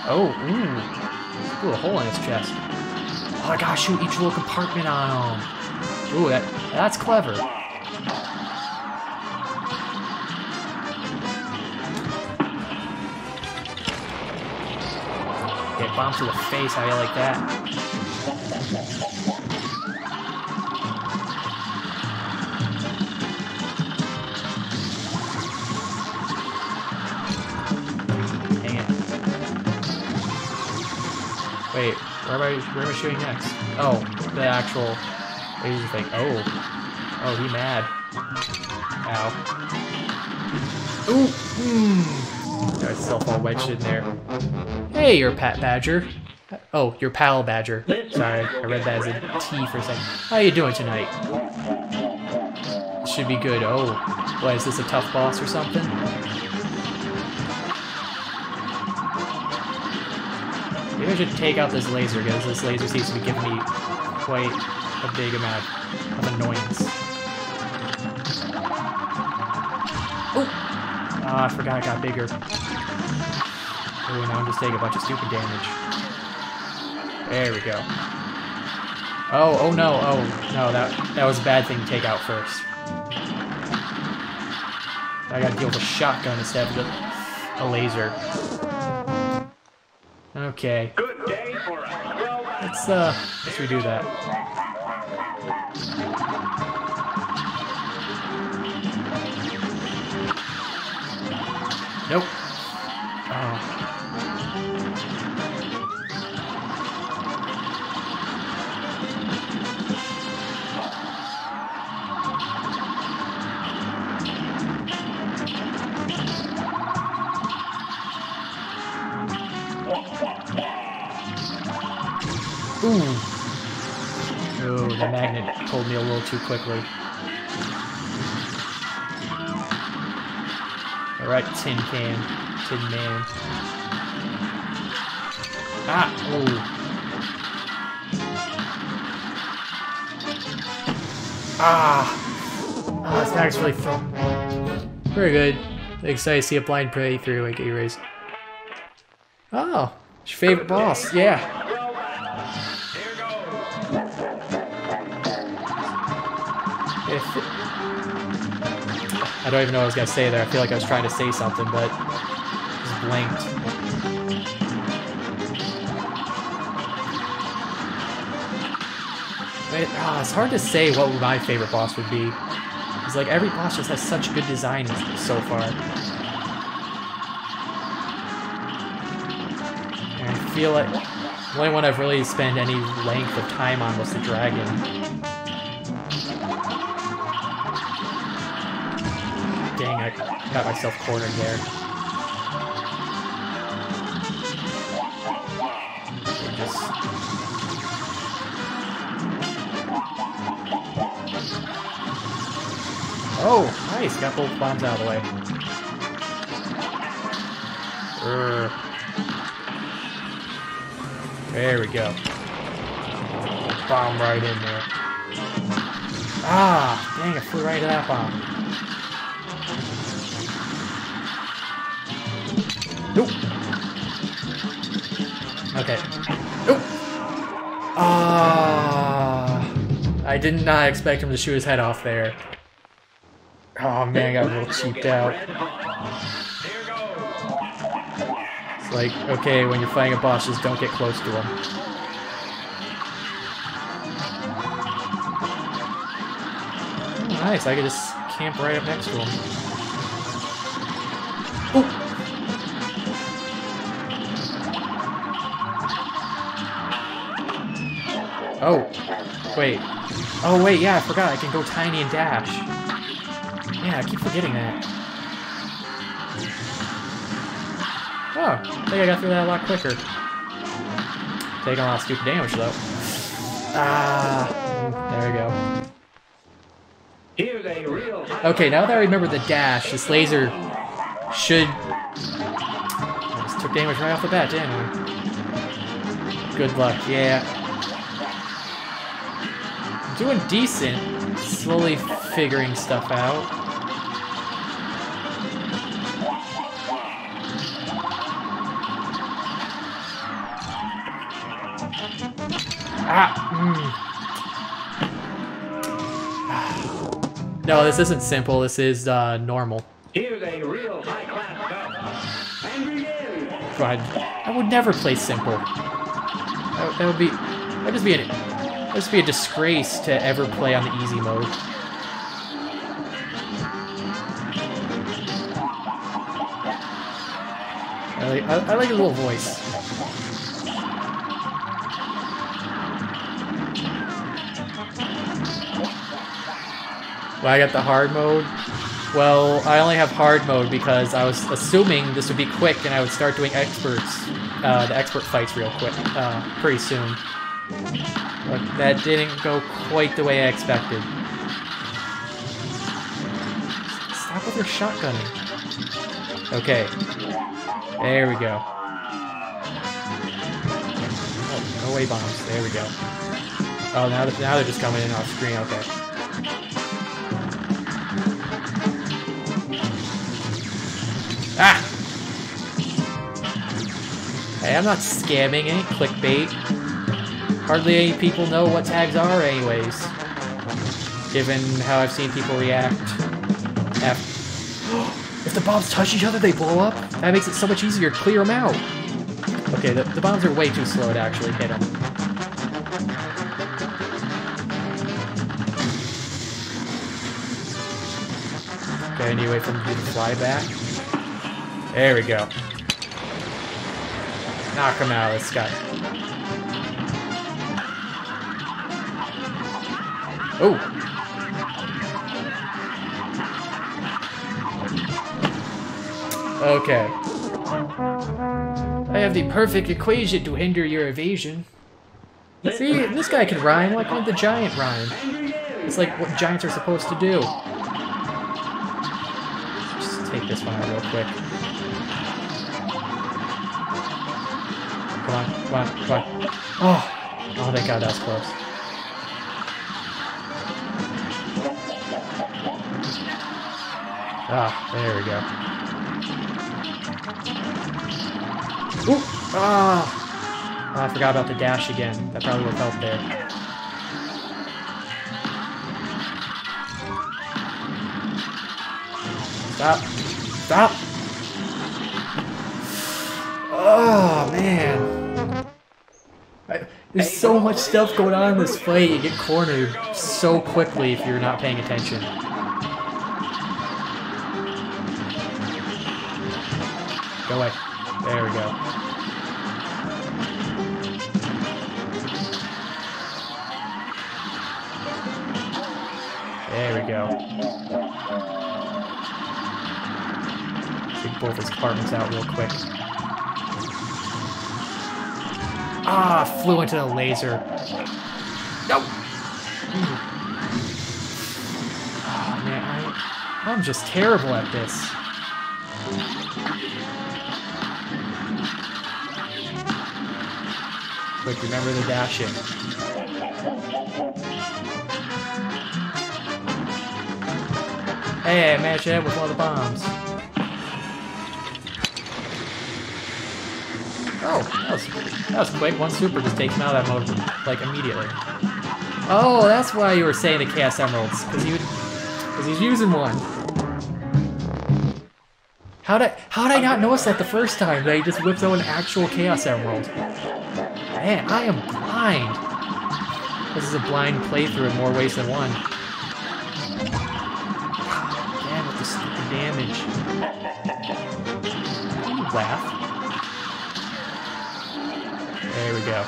Oh, ooh. Ooh, a hole in his chest. Oh, I gotta shoot each little compartment on him. Ooh, that's clever. Get bombed to the face, how you like that? Dang it. Wait, where am I shooting next? Oh, the actual laser thing. Oh, he mad. Ow. Ooh, got myself all wedged in there. Hey, you're Pat Badger. Oh, you're Pal Badger. Sorry, I read that as a T for a second. How you doing tonight? Should be good. Oh, what, is this a tough boss or something? Maybe I should take out this laser, because this laser seems to be giving me quite a big amount of annoyance. Oh! I forgot it got bigger. Oh, now I'm just taking a bunch of stupid damage. There we go. Oh no, that was a bad thing to take out first. I gotta deal with a shotgun instead of a laser. Okay. Good day for a Let's redo that. Nope. Oh. Ooh. Ooh, the magnet pulled me a little too quickly. Alright, tin man. Ah! Ooh. This bag's really full. Very good. Excited to see a blind playthrough like A-Race. Oh, it's your favorite boss, yeah. I don't even know what I was gonna say there. I feel like I was trying to say something, but just blanked. It's hard to say what my favorite boss would be. It's like every boss just has such good design so far. And I feel like the only one I've really spent any length of time on was the dragon. Dang, I got myself cornered there. Oh, nice! Got both bombs out of the way. There we go. Bomb right in there. Ah, dang! I flew right into that bomb. Nope. Okay. Nope. I did not expect him to shoot his head off there. Oh man, I got a little cheaped out. It's like, okay, when you're fighting a boss, just don't get close to him. Oh, nice, I could just camp right up next to him. Ooh. Oh, wait. Oh wait, yeah, I forgot, I can go tiny and dash. Yeah, I keep forgetting that. Oh, I think I got through that a lot quicker. Taking a lot of stupid damage, though. There we go. Here's a real Okay, now that I remember the dash, this laser should... I just took damage right off the bat, didn't we? Good luck, yeah. Doing decent. Slowly figuring stuff out. No, this isn't simple. This is normal. Here's a real high-class cup. And begin. God, I would never play simple. That'd just be a disgrace to ever play on the easy mode. I like his little voice. Well, I got the hard mode. Well, I only have hard mode because I was assuming this would be quick and I would start doing the expert fights real quick, pretty soon. But that didn't go quite the way I expected. Stop with your shotgunning. Okay. There we go. Oh, no way bombs. There we go. Oh, now they're just coming in off screen. Okay. Ah! Hey, I'm not scamming, ain't clickbait. Hardly any people know what tags are anyways. Given how I've seen people react. If the bombs touch each other, they blow up? That makes it so much easier to clear them out. Okay, the bombs are way too slow to actually hit them. Okay, I need to wait for them to fly back. There we go. Knock him out, this guy. Oh! Okay. I have the perfect equation to hinder your evasion. See, this guy can rhyme. Why can't the giant rhyme? It's like what giants are supposed to do. Just take this one out real quick. Come on, come on, come on. Oh, thank God that was close. Ah, there we go. Ooh! Ah! Oh, I forgot about the dash again. That probably would help there. Stop! Stop! Oh, man. There's so much stuff going on in this fight. You get cornered so quickly if you're not paying attention. Go away. There we go. There we go. Take both his compartments out real quick. Ah, flew into the laser. No! Oh, man, I'm just terrible at this. Quick, remember the dashing. Hey, I managed to hit with one of the bombs. Oh, that was quick. One super just takes him out of that mode, like, immediately. Oh, that's why you were saying the Chaos Emeralds, because he's using one. How'd I not notice that the first time that he just whips out an actual Chaos Emerald? Man, I am blind. This is a blind playthrough in more ways than one. Damn, with the stupid damage. You laugh. There we go.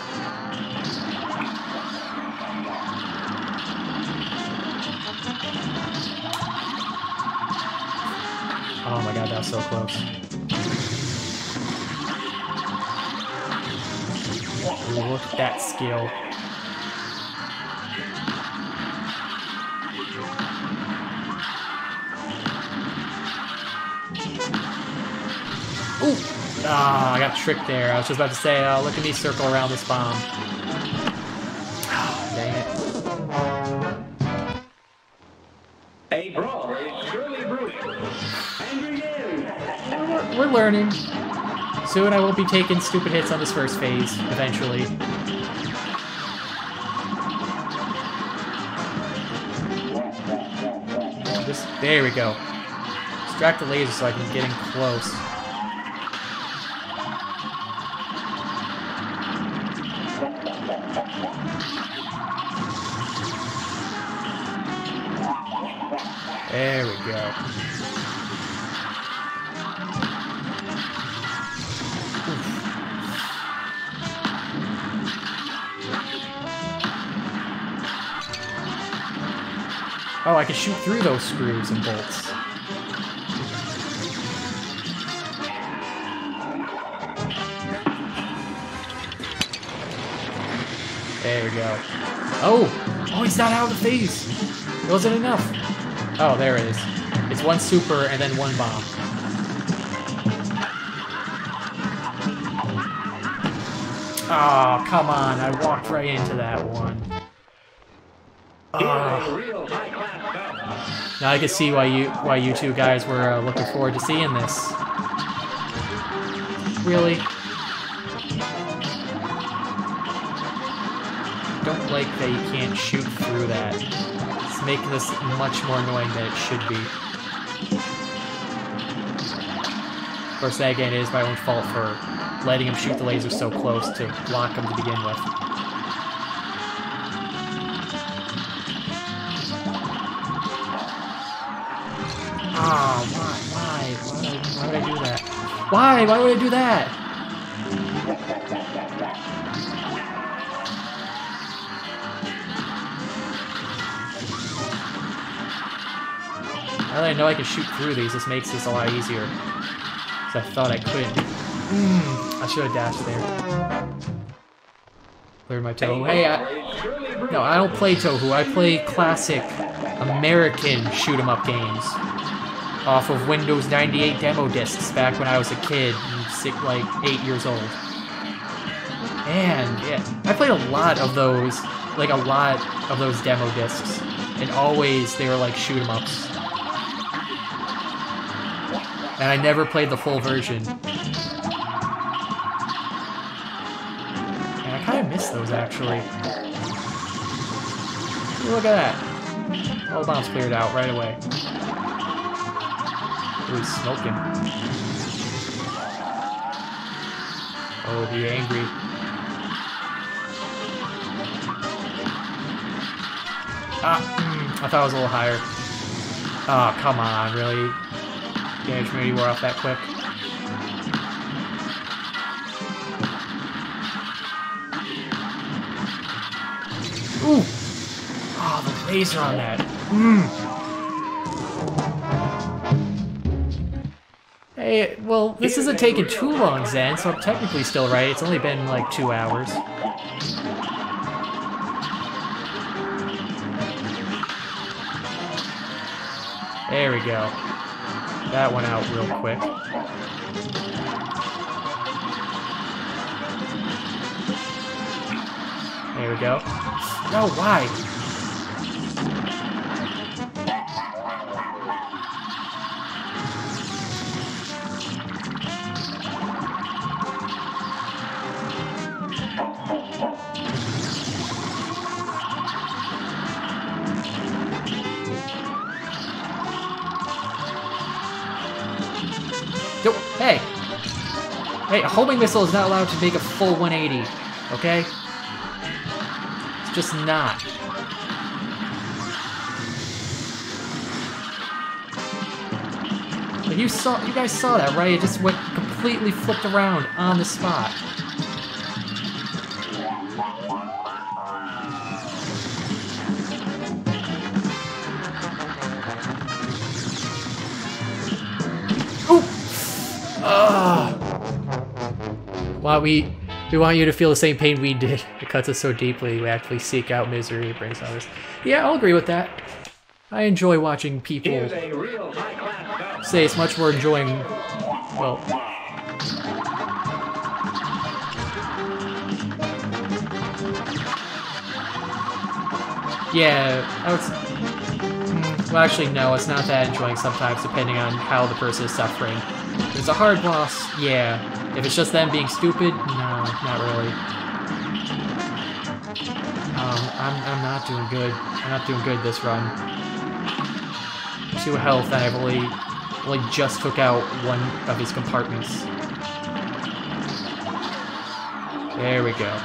Oh my god, that was so close. Look at that skill. Ooh! Ah, I got tricked there. I was just about to say, look at me circle around this bomb. Oh, dang it. A brawl is surely brewing. And begin. We're learning. Soon I won't be taking stupid hits on this first phase, eventually. There we go. Distract the laser so I can get in close. There we go. Oh, I can shoot through those screws and bolts. There we go. Oh! Oh, he's not out of the phase! It wasn't enough. Oh, there it is. It's one super and then one bomb. Oh, come on. I walked right into that one. Now I can see why you two guys were looking forward to seeing this. Really? Don't like that you can't shoot through that. It's making this much more annoying than it should be. Of course, that again is my own fault for letting him shoot the laser so close to block him to begin with. Ah, why would I do that? Why would I do that? Now that I know I can shoot through these, this makes this a lot easier. So I thought I couldn't. I should have dashed there. Cleared my toe. Hey, no, I don't play Tohu. I play classic American shoot-'em-up games. Off of Windows 98 demo discs back when I was a kid, like 8 years old. And yeah, I played a lot of those demo discs, and always they were like shoot 'em ups. And I never played the full version. And I kind of miss those, actually. Ooh, look at that. All the bombs cleared out right away. Ooh, he's smoking. Oh, be angry. Ah, I thought it was a little higher. Oh, come on, really? Damage maybe wore off that quick. Ooh! Oh, the laser on that. Hey, well, this isn't taking too long, Zen, so I'm technically still right. It's only been like 2 hours. There we go. That went out real quick. There we go. No, why? Hey! Hey, a homing missile is not allowed to make a full 180, okay? It's just not. But you guys saw that, right? It just went completely flipped around on the spot. Wow, we want you to feel the same pain we did. It cuts us so deeply. We actually seek out misery. It brings others. Yeah, I'll agree with that. I enjoy watching people say it's much more enjoying. Well, yeah, I would. Well, actually, no, it's not that enjoying sometimes, depending on how the person is suffering. If it's a hard boss, yeah. If it's just them being stupid, no, not really. I'm not doing good. I'm not doing good this run. 2 health, and I've only just took out one of his compartments. There we go.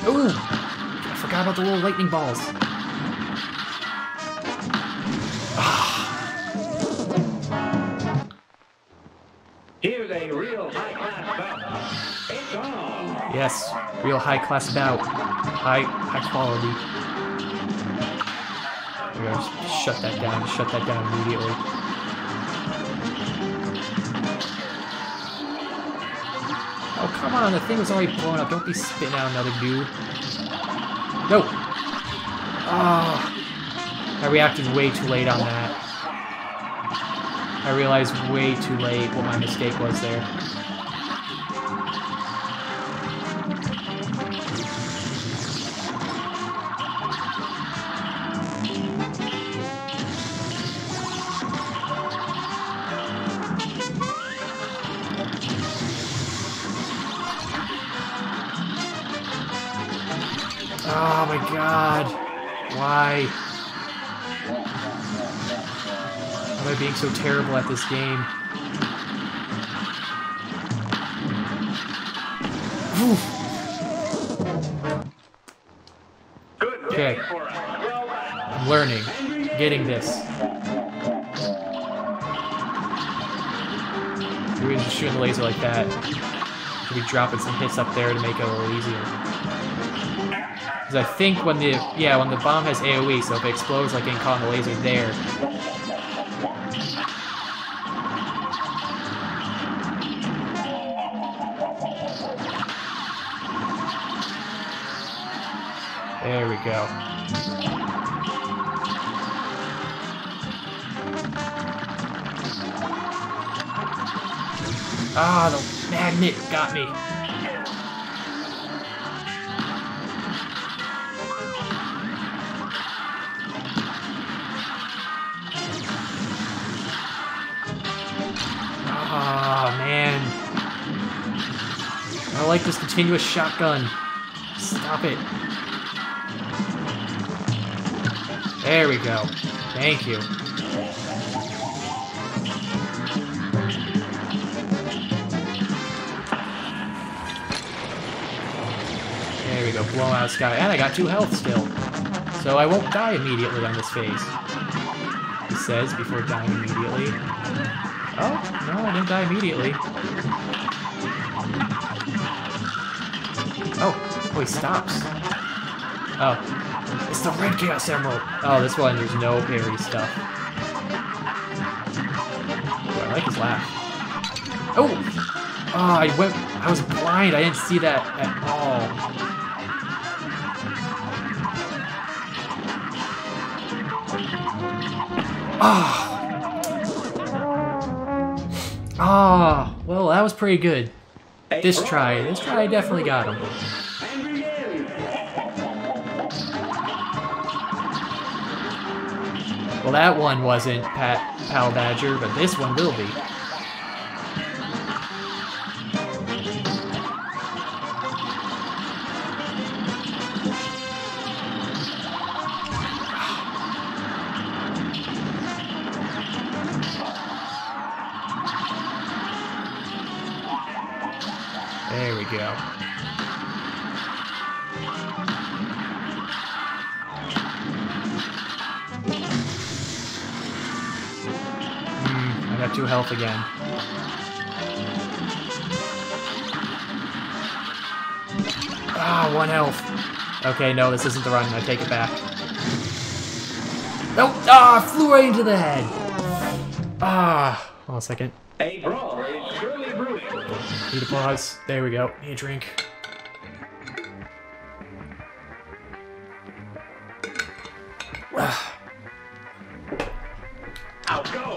Ooh! I forgot about the little lightning balls. Here's a real high-class bout. It's on. Yes, real high-class bout. High quality. We're gonna just shut that down. Shut that down immediately. Oh, come on, the thing was already blown up. Don't be spitting out another dude. No! Oh, I reacted way too late on that. I realized way too late what my mistake was there. Oh my god. Why? Why am I being so terrible at this game? Okay. I'm learning. Getting this. We're just shooting the laser like that. Should be dropping some hits up there to make it a little easier. Because I think when the bomb has AoE, so if it explodes like getting caught in the laser there. There we go. Ah, magnet got me. Oh, man. I like this continuous shotgun. Stop it. There we go. Thank you. There we go. Blowout sky. And I got 2 health still. So I won't die immediately on this phase. It says before dying immediately. Oh, no, I didn't die immediately. Oh, he stops. Oh, it's the red Chaos Emerald. Oh, this one, there's no parry stuff. Ooh, I like his laugh. Oh! Oh, I was blind. I didn't see that at all. Ah! Ah, well, that was pretty good. This try I definitely got him. Well, that one wasn't Pal Badger, but this one will be. There we go. I got 2 health again. Ah, 1 health. Okay, no, this isn't the run. I take it back. Nope! Ah, I flew right into the head. Ah, hold on a second. A brawl is surely brewing. Need a pause. There we go. Need a drink.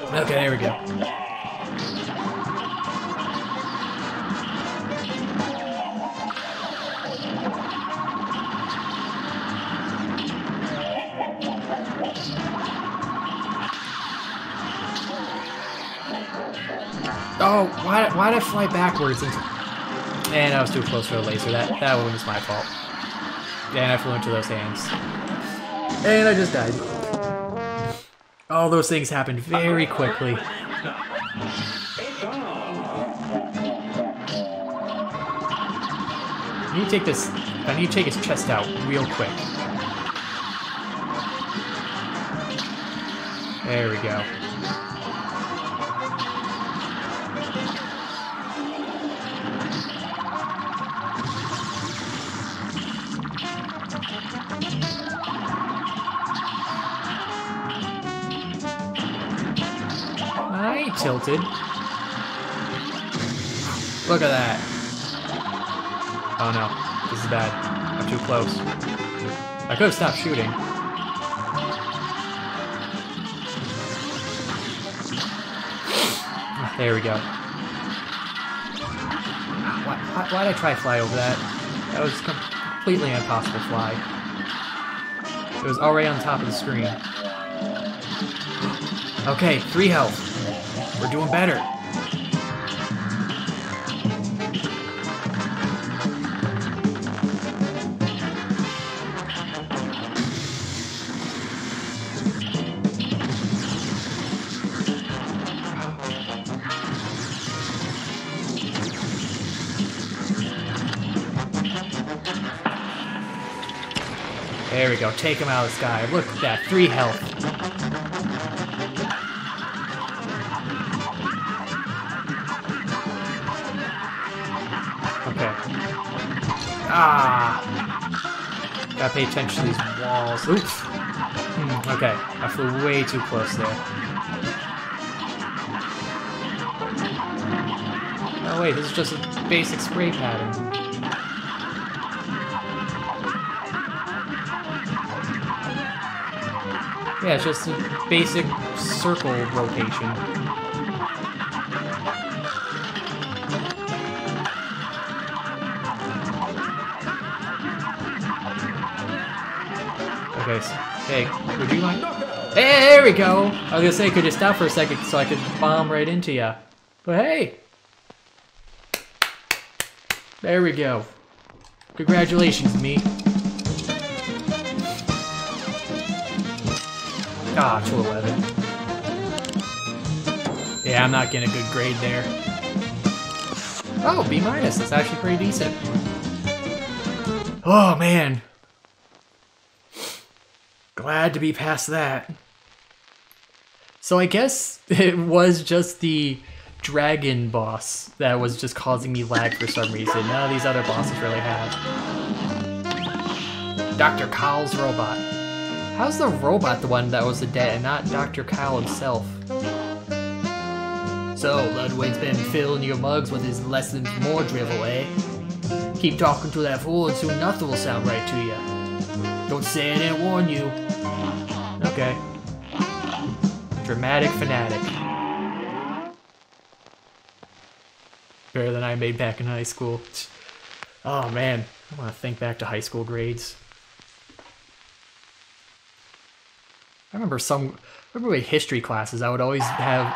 Okay, there we go. Oh, why'd I fly backwards into... And I was too close for the laser. That one was my fault. And I flew into those hands. And I just died. All those things happened very quickly. I need to take this... I need to take his chest out real quick. There we go. I ain't tilted. Look at that. Oh no, this is bad. I'm too close. I could have stopped shooting. There we go. Why'd I try to fly over that? That was completely impossible to fly. It was already on top of the screen. Okay, 3 health. We're doing better. There we go. Take him out of the sky. Look at that. 3 health. Okay. Ah! Gotta pay attention to these walls. Oops! Okay, I flew way too close there. Oh wait, this is just a basic spray pattern. Yeah, it's just a basic circle rotation. voice. Hey, would you mind? Hey, there we go! I was gonna say, could you stop for a second so I could bomb right into you? But hey! There we go. Congratulations, me. Ah, 211. Yeah, I'm not getting a good grade there. Oh, B-. That's actually pretty decent. Oh, man. Glad to be past that. So I guess it was just the dragon boss that was just causing me lag for some reason. None of these other bosses really have. Dr. Kyle's robot. How's the robot the one that was the dead and not Dr. Kyle himself? So, Ludwig's been filling your mugs with his less than more drivel, eh? Keep talking to that fool and soon nothing will sound right to you. Don't say I didn't warn you. Okay. Dramatic fanatic. Better than I made back in high school. Oh man, I want to think back to high school grades. I remember with history classes, I would always have,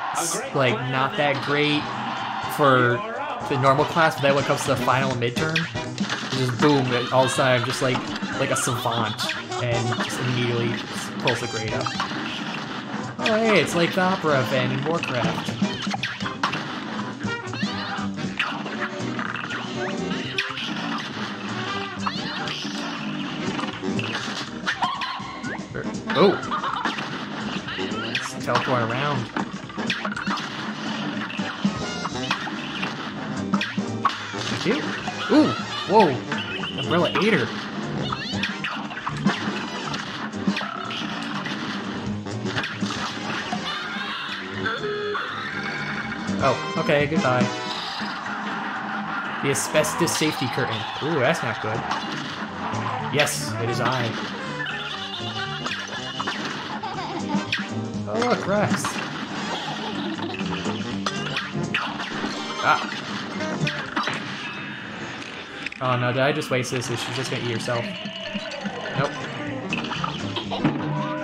like, not that great for the normal class, but then when it comes to the final and midterm, just boom, all of a sudden I'm just like a savant, and just immediately pulls the grade up. Oh hey, it's like the opera event in Warcraft. Oh! Let's teleport around. Thank you. Ooh! Whoa! Umbrella ate her. Oh, okay, goodbye. The asbestos safety curtain. Ooh, that's not good. Yes, it is I. Oh, look, Rex. Ah. Oh no, did I just waste this? She's just gonna eat herself. Nope.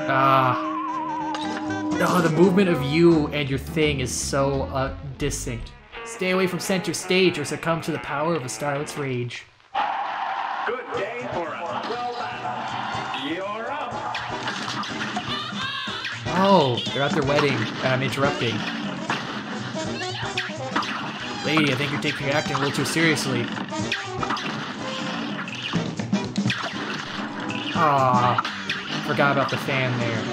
Ah. Oh, the movement of you and your thing is so distinct. Stay away from center stage or succumb to the power of a starlet's rage. Good day for us. Well done. You're up. Oh, they're at their wedding, and I'm interrupting. Lady, I think you're taking your acting a little too seriously. Ah, forgot about the fan there.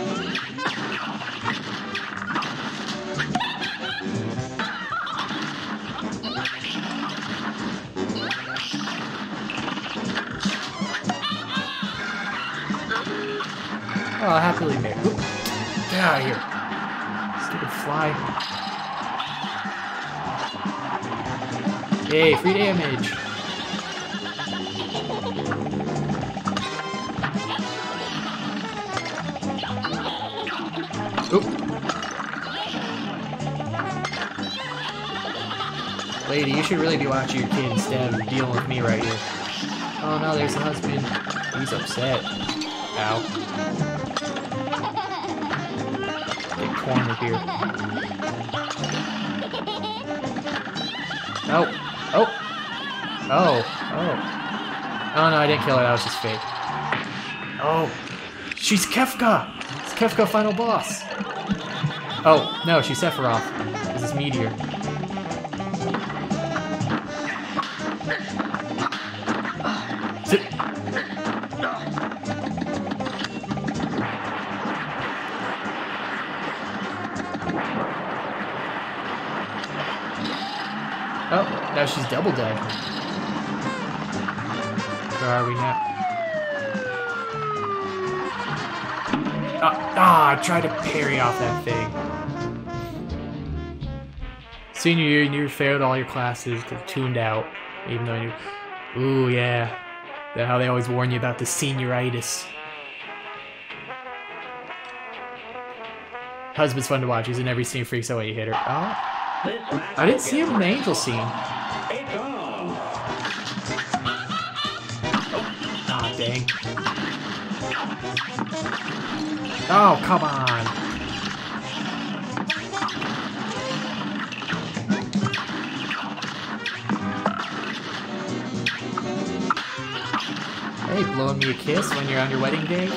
Oh, happily married. Oop. Get out of here. Stupid fly. Yay, free damage. Oop. Lady, you should really be watching your kid instead of dealing with me right here. Oh no, there's the husband. He's upset. Ow. Corner here. Oh. Oh. Oh. Oh. Oh no, I didn't kill her. That was just fake. Oh. She's Kefka! It's Kefka final boss. Oh, no, she's Sephiroth. This is Meteor. Sit. Oh, now she's double dead. Where are we now? I tried to parry off that thing. Senior year, you failed all your classes, tuned out, even though you... Ooh, yeah. That's how they always warn you about the senioritis. Husband's fun to watch. He's in every scene, freaks out when you hit her. Oh. I didn't see him in the angel scene. Ah, dang. Oh, come on. Hey, blowing me a kiss when you're on your wedding day?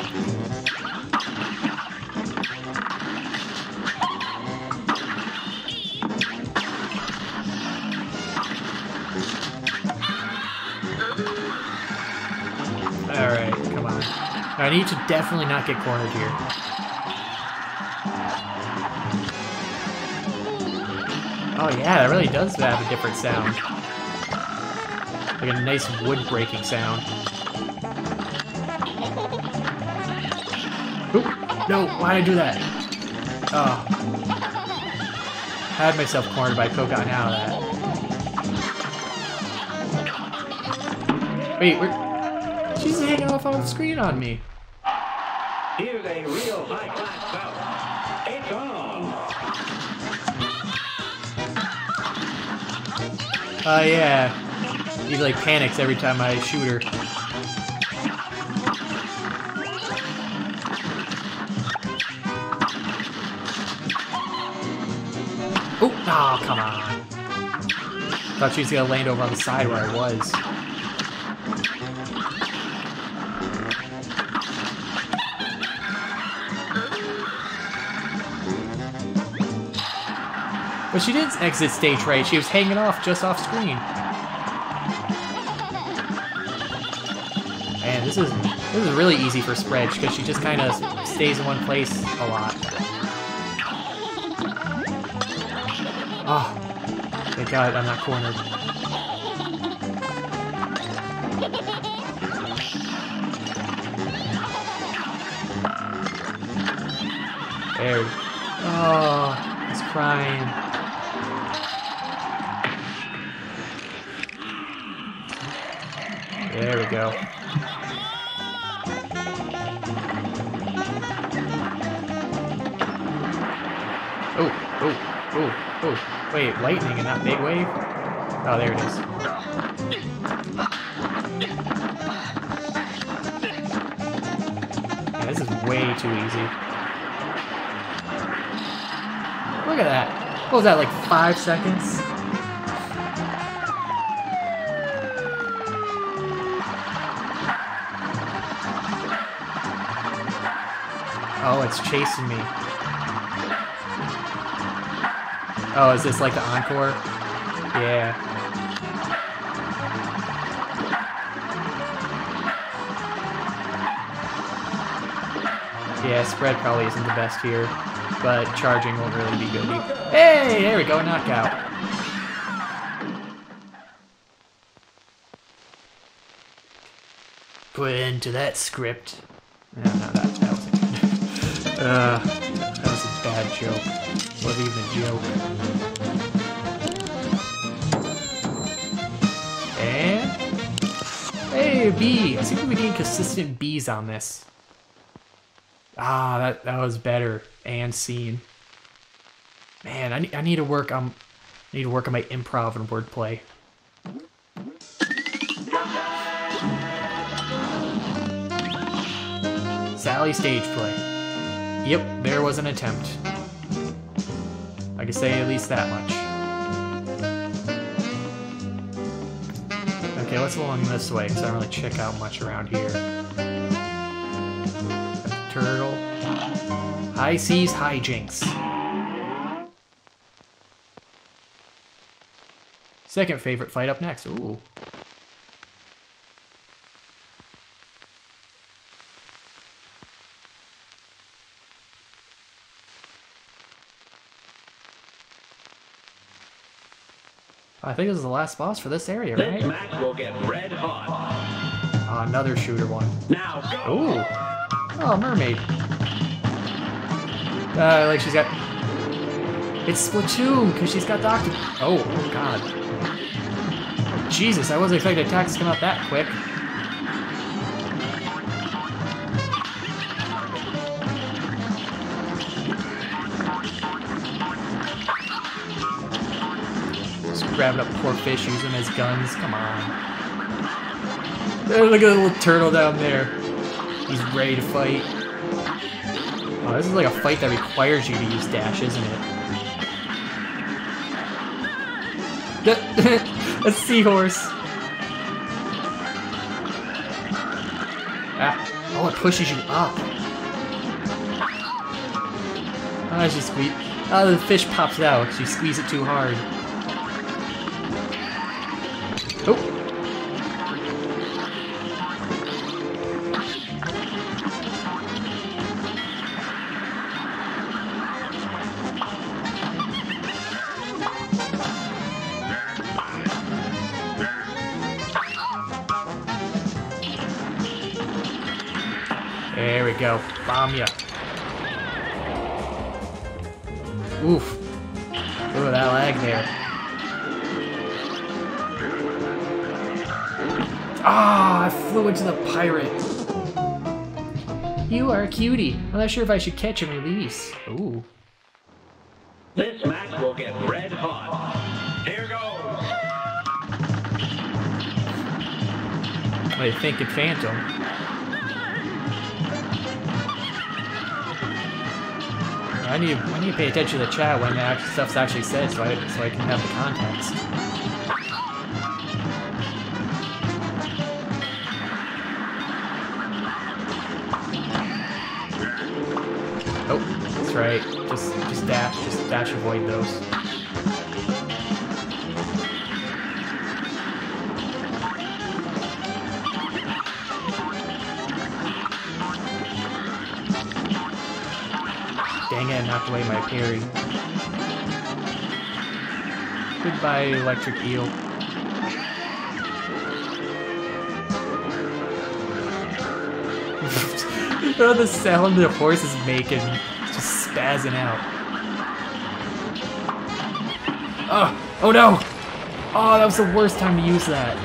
Alright, come on. I need to definitely not get cornered here. Oh yeah, that really does have a different sound. Like a nice wood breaking sound. Oop, no, why'd I do that? Oh. I had myself cornered, but I could have gotten out of that. Wait, she's hanging off on the screen on me. Here's a real high-class bout. It's on. Oh yeah. He like panics every time I shoot her. Oh, come on. Thought she was gonna land over on the side where I was. But she did exit stage right. She was hanging off just off screen. Man, this is really easy for Spread because she just kind of stays in one place a lot. Oh, thank God I'm not cornered. There. Oh, he's crying. There we go. Oh, oh, oh, oh. Wait, lightning in that big wave? Oh, there it is. Yeah, this is way too easy. Look at that. What was that, like 5 seconds? Oh, it's chasing me. Oh, is this like the encore? Yeah. Yeah, Spread probably isn't the best here, but charging won't really be good. Hey, there we go, knockout. Put an end to that script. No, that wasn't good. That was a bad joke. Wasn't even a joke. And hey, B. I seem to be getting consistent B's on this. Ah, that was better and scene. Man, I need to work on my improv and wordplay. Sally stage play. Yep, there was an attempt. I can say at least that much. Okay, let's go along this way, because I don't really check out much around here. Turtle. High seas, hijinks. Second favorite fight up next. Ooh. I think this is the last boss for this area, right? This match will get red hot. Oh, another shooter one. Now go! Ooh. Oh, mermaid. Like she's got... It's Splatoon, because she's got the oh God. Jesus, I wasn't expecting attacks to come out that quick. Grabbing up poor fish, using them as guns. Come on. Look at the little turtle down there. He's ready to fight. Oh, this is like a fight that requires you to use dash, isn't it? A seahorse. Ah, oh, it pushes you up. Oh, as you squeeze. Oh, the fish pops out because you squeeze it too hard. Oh. There we go. Bomb ya. Oof. Look at that lag there. Ah, I flew into the pirate. You are a cutie. I'm not sure if I should catch and release. Ooh. This match will get red hot. Here goes. What do you think of Phantom? I need to pay attention to the chat when that stuff's actually said, so I can have the context. Oh, that's right. Just dash avoid those. Dang it, I knocked away my parry. Goodbye, electric eel. Oh, the sound the horse is making, just spazzing out. Oh no! Oh, that was the worst time to use that.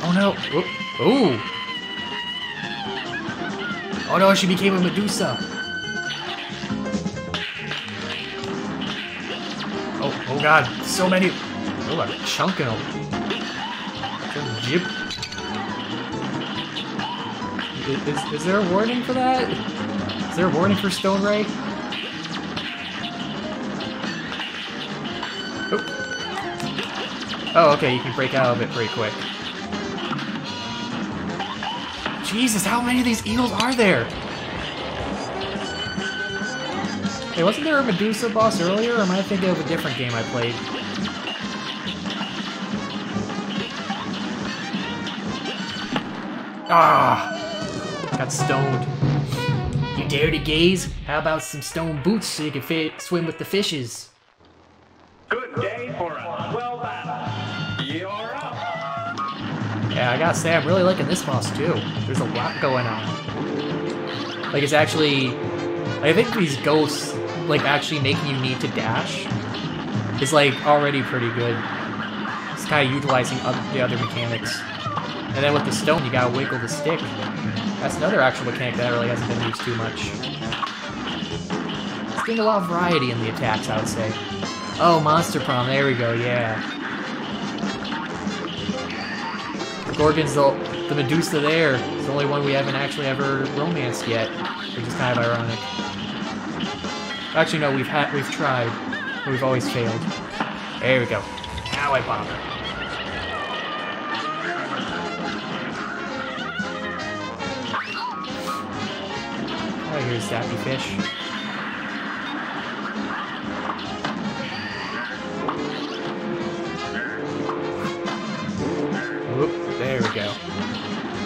Oh no! Ooh! Oh no, she became a Medusa! Oh god, so many! Oh, I'm chunking them. Jib. Is there a warning for that? Is there a warning for Stone Ray? Oh, okay, you can break out of it pretty quick. Jesus, how many of these eels are there? Hey, wasn't there a Medusa boss earlier, or am I thinking of a different game I played? Ah! Got stoned. You dare to gaze? How about some stone boots so you can swim with the fishes? Good day for a swell battle. You're up. Yeah, I gotta say, I'm really liking this boss too. There's a lot going on. Like, it's actually... I think these ghosts, like, actually making you need to dash is, like, already pretty good. It's kind of utilizing the other mechanics. And then with the stone, you gotta wiggle the stick. That's another actual mechanic that really hasn't been used too much. It's getting a lot of variety in the attacks, I would say. Oh, Monster Prom, there we go, yeah. The Gorgon's the Medusa there. It's the only one we haven't actually ever romanced yet, which is kind of ironic. Actually, no, we've tried, but we've always failed. There we go. Now I bomb her. Oh, here's Zappy Fish. Whoop, there we go.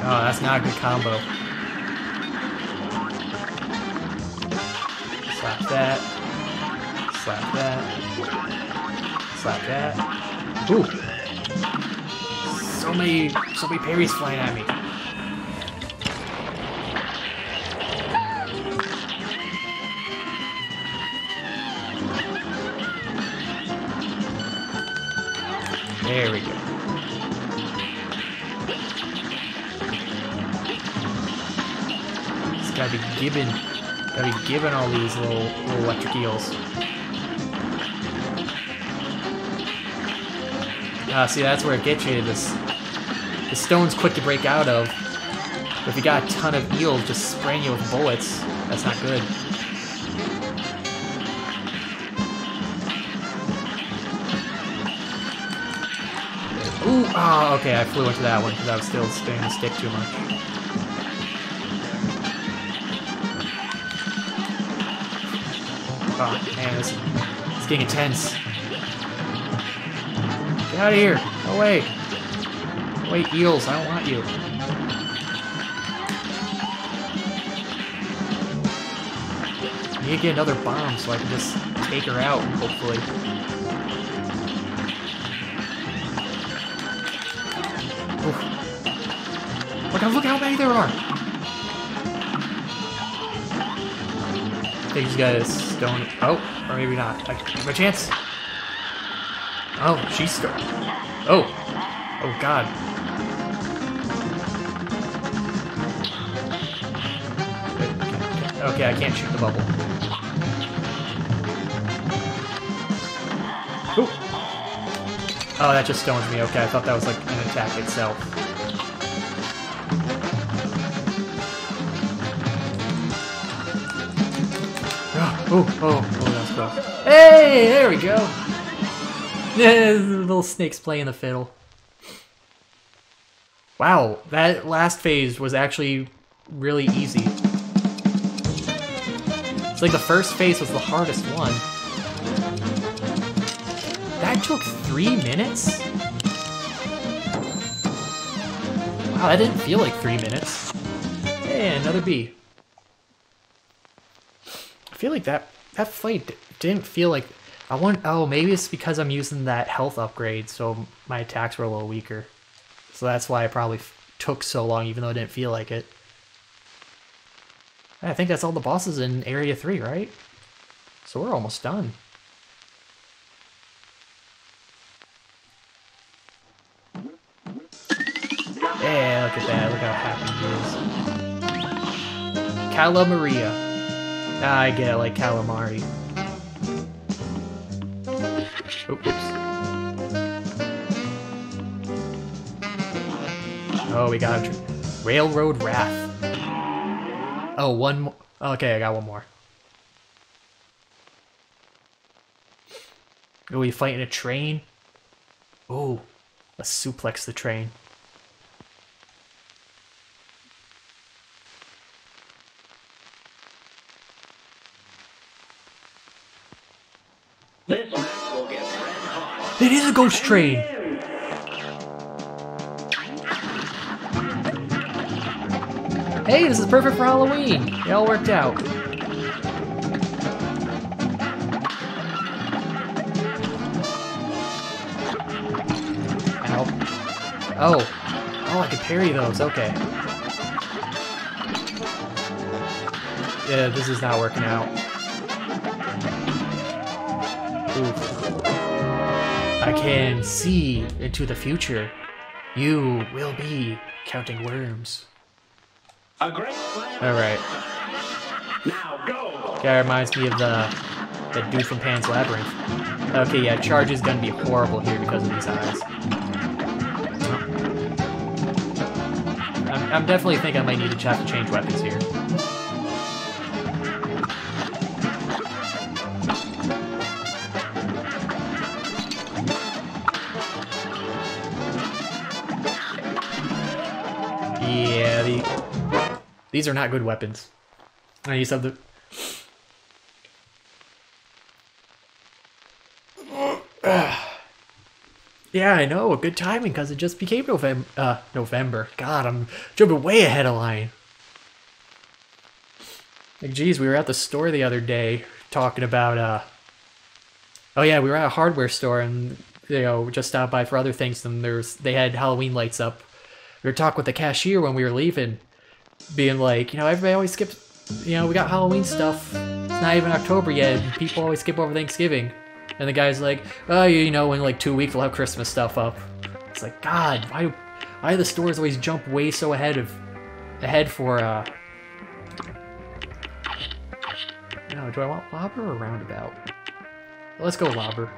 Oh, that's not a good combo. Slap that. Slap that. Slap that. Ooh! So many parries flying at me. There we go. It's gotta be gibbon. Gotta be given all these little electric eels. See, that's where it gets you. The stone's quick to break out of. But if you got a ton of eels just spraying you with bullets, that's not good. Ooh, oh, okay, I flew into that one because I was still spinning the stick too much. Oh, man, this is getting intense. Get out of here! No way! Wait, eels, I don't want you. I need to get another bomb so I can just take her out, hopefully. Oof. Look how many there are! I think he's got a stone. Oh, or maybe not. I have a chance. Oh, she's still. Oh. Oh, God. Okay, I can't shoot the bubble. Ooh. Oh, that just stones me. Okay, I thought that was like an attack itself. Oh, that's close. Hey, there we go. The little snake's playing the fiddle. Wow, that last phase was actually really easy. It's like the first phase was the hardest one. That took 3 minutes? Wow, that didn't feel like 3 minutes. Hey, another bee. I feel like that fight didn't feel like... Oh, maybe it's because I'm using that health upgrade, so my attacks were a little weaker. So that's why it probably took so long, even though it didn't feel like it. I think that's all the bosses in Area 3, right? So we're almost done. Yeah, look at that. Look how happy he is. Cala Maria. Ah, I get it, like calamari. Oh, oops. Oh, we got a Railroad Wrath. Oh, one more. Okay, I got one more. Oh, we fighting a train? Oh, let's suplex the train. This match will get red hot. It is a ghost train! Hey, this is perfect for Halloween! It all worked out. Ow. Oh. Oh, I can parry those, okay. Yeah, this is not working out. Oof. I can see into the future. You will be counting worms. A great plan. Alright. Now go. Guy reminds me of the dude from Pan's Labyrinth. Okay, yeah, charge is gonna be horrible here because of these eyes. I'm definitely think I might need to have to change weapons here. Yeah, these are not good weapons. I need something. Yeah, I know. Good timing because it just became November. God, I'm jumping way ahead of line. Like, geez, we were at the store the other day talking about. Oh yeah, we were at a hardware store and just stopped by for other things. And they had Halloween lights up. We were talking with the cashier when we were leaving, being like, everybody always skips. We got Halloween stuff. It's not even October yet. And people always skip over Thanksgiving. And the guy's like, oh, in like 2 weeks we'll have Christmas stuff up. It's like, God, why do the stores always jump way so ahead for No, do I want lobber or roundabout? Let's go lobber.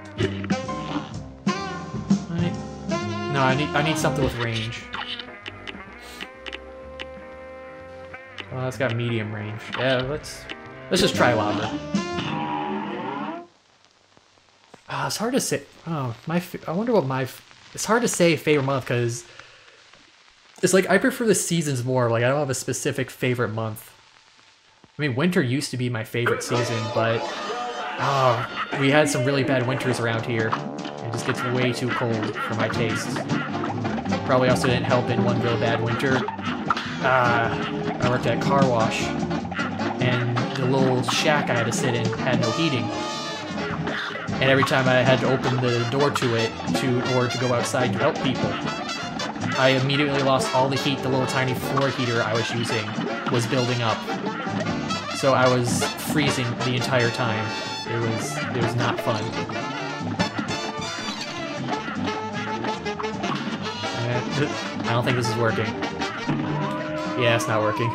No, I need something with range. Well, it's got medium range. Yeah, let's just try lobber. It's hard to say. Oh, I wonder what my. It's hard to say favorite month because it's like I prefer the seasons more. Like I don't have a specific favorite month. I mean, winter used to be my favorite season, but we had some really bad winters around here. It just gets way too cold for my tastes. Probably also didn't help in one real bad winter. I worked at a car wash, and the little shack I had to sit in had no heating. And every time I had to open the door to it in order to go outside to help people, I immediately lost all the heat the little tiny floor heater I was using was building up. So I was freezing the entire time. It was not fun. I don't think this is working. Yeah, it's not working.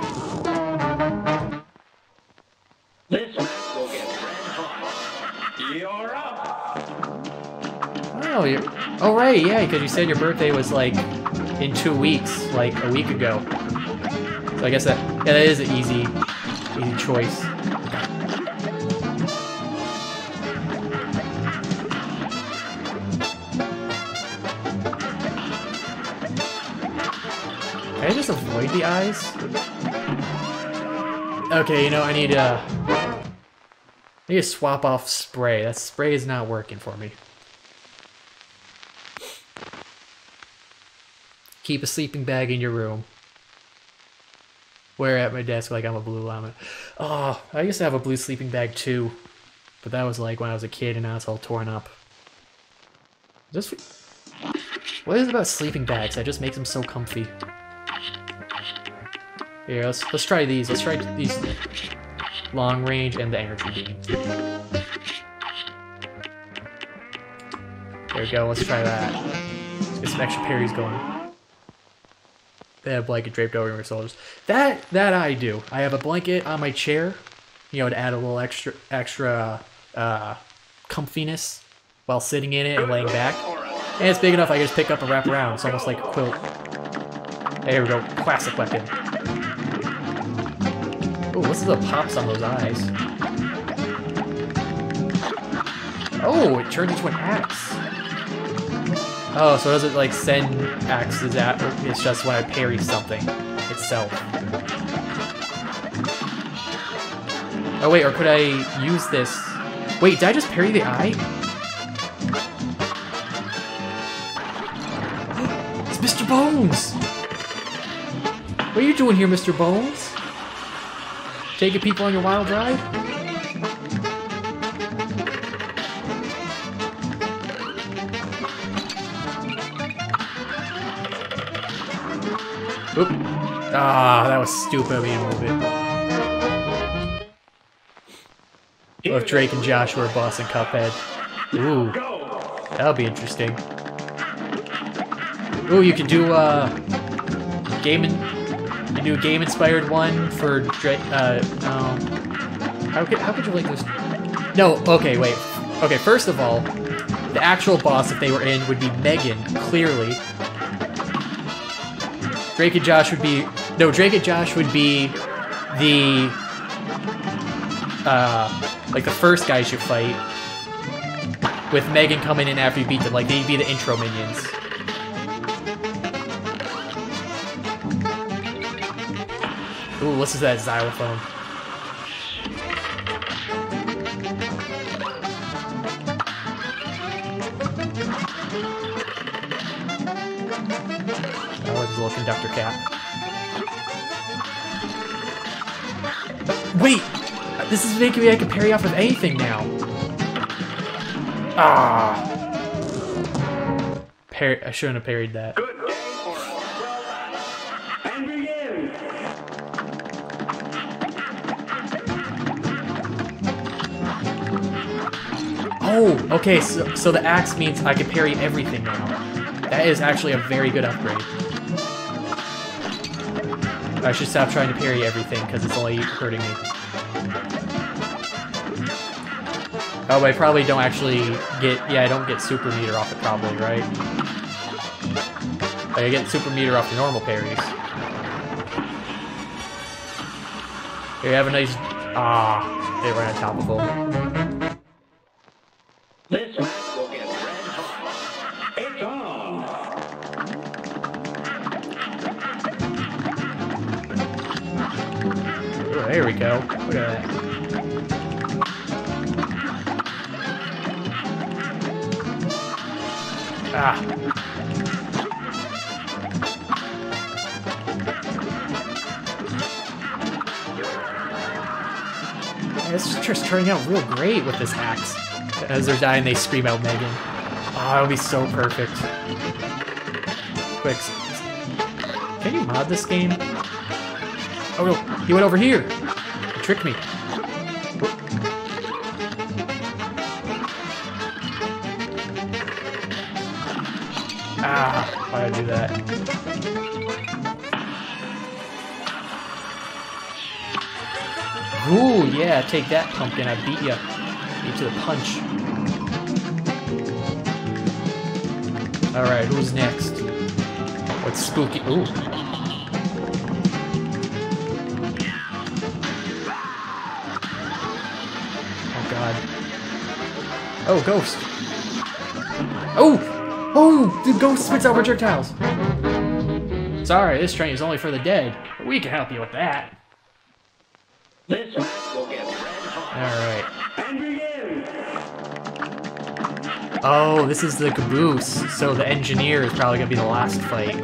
This match will get red hot. You're up. Oh, right, yeah, because you said your birthday was like in 2 weeks, like a week ago. So I guess that is an easy choice. Can I just avoid the eyes? Okay, you know, I need to swap off spray. That spray is not working for me. Keep a sleeping bag in your room. Wear at my desk like I'm a blue llama. Oh, I used to have a blue sleeping bag too. But that was like when I was a kid and now it's all torn up. What is it about sleeping bags that just makes them so comfy? Here, let's try these. Let's try these long range and the energy beam. There we go, let's try that. Let's get some extra parries going. They have a blanket draped over my shoulders. That I do. I have a blanket on my chair, you know, to add a little extra comfiness while sitting in it and laying back. And it's big enough I can just pick up and wrap around. It's almost like a quilt. There we go, classic weapon. Oh, what's the pops on those eyes? Oh, it turned into an axe. Oh, so does it like send axes at? It's just when I parry something itself. Oh wait, or could I use this? Wait, did I just parry the eye? It's Mr. Bones! What are you doing here, Mr. Bones? Taking people on your wild ride? Oop. Ah, that was stupid of me to move it. What if Drake and Josh were boss in Cuphead? Ooh. That'll be interesting. Ooh, you can do a game-inspired one for Drake. No. How could you link this? No. Okay, wait. Okay, first of all, the actual boss, if they were in, would be Megan. Clearly. Drake and Josh would be the like the first guys you fight, with Megan coming in after you beat them. Like they'd be the intro minions. Ooh, what's that xylophone? Little conductor cap. Wait! This is making me I can parry off of anything now. Ah! I shouldn't have parried that. Good day for us. And begin. Oh, okay, so the axe means I can parry everything now. That is actually a very good upgrade. I should stop trying to parry everything, because it's only hurting me. Oh, I probably don't actually get... Yeah, I don't get super meter off it probably, right? I get super meter off the normal parries. Here, have a nice... Ah, they ran on top of him. This match will get red hot. It's on. Oh, there we go. Look at that. Ah. It's just turning out real great with this axe. As they're dying, they scream out Megan. Oh, it'll be so perfect. Quick. Can you mod this game? Oh no, he went over here. He tricked me. Ah, why'd I do that? Ooh, yeah, take that, pumpkin. I beat you. Beat you to the punch. Alright, who's next? What's spooky? Ooh. Oh, God. Oh, ghost. Oh! Oh! The ghost spits out projectiles! Sorry, this train is only for the dead. But we can help you with that. This match will get red hot. Alright. And begin. Oh, this is the caboose, so the engineer is probably gonna be the last fight.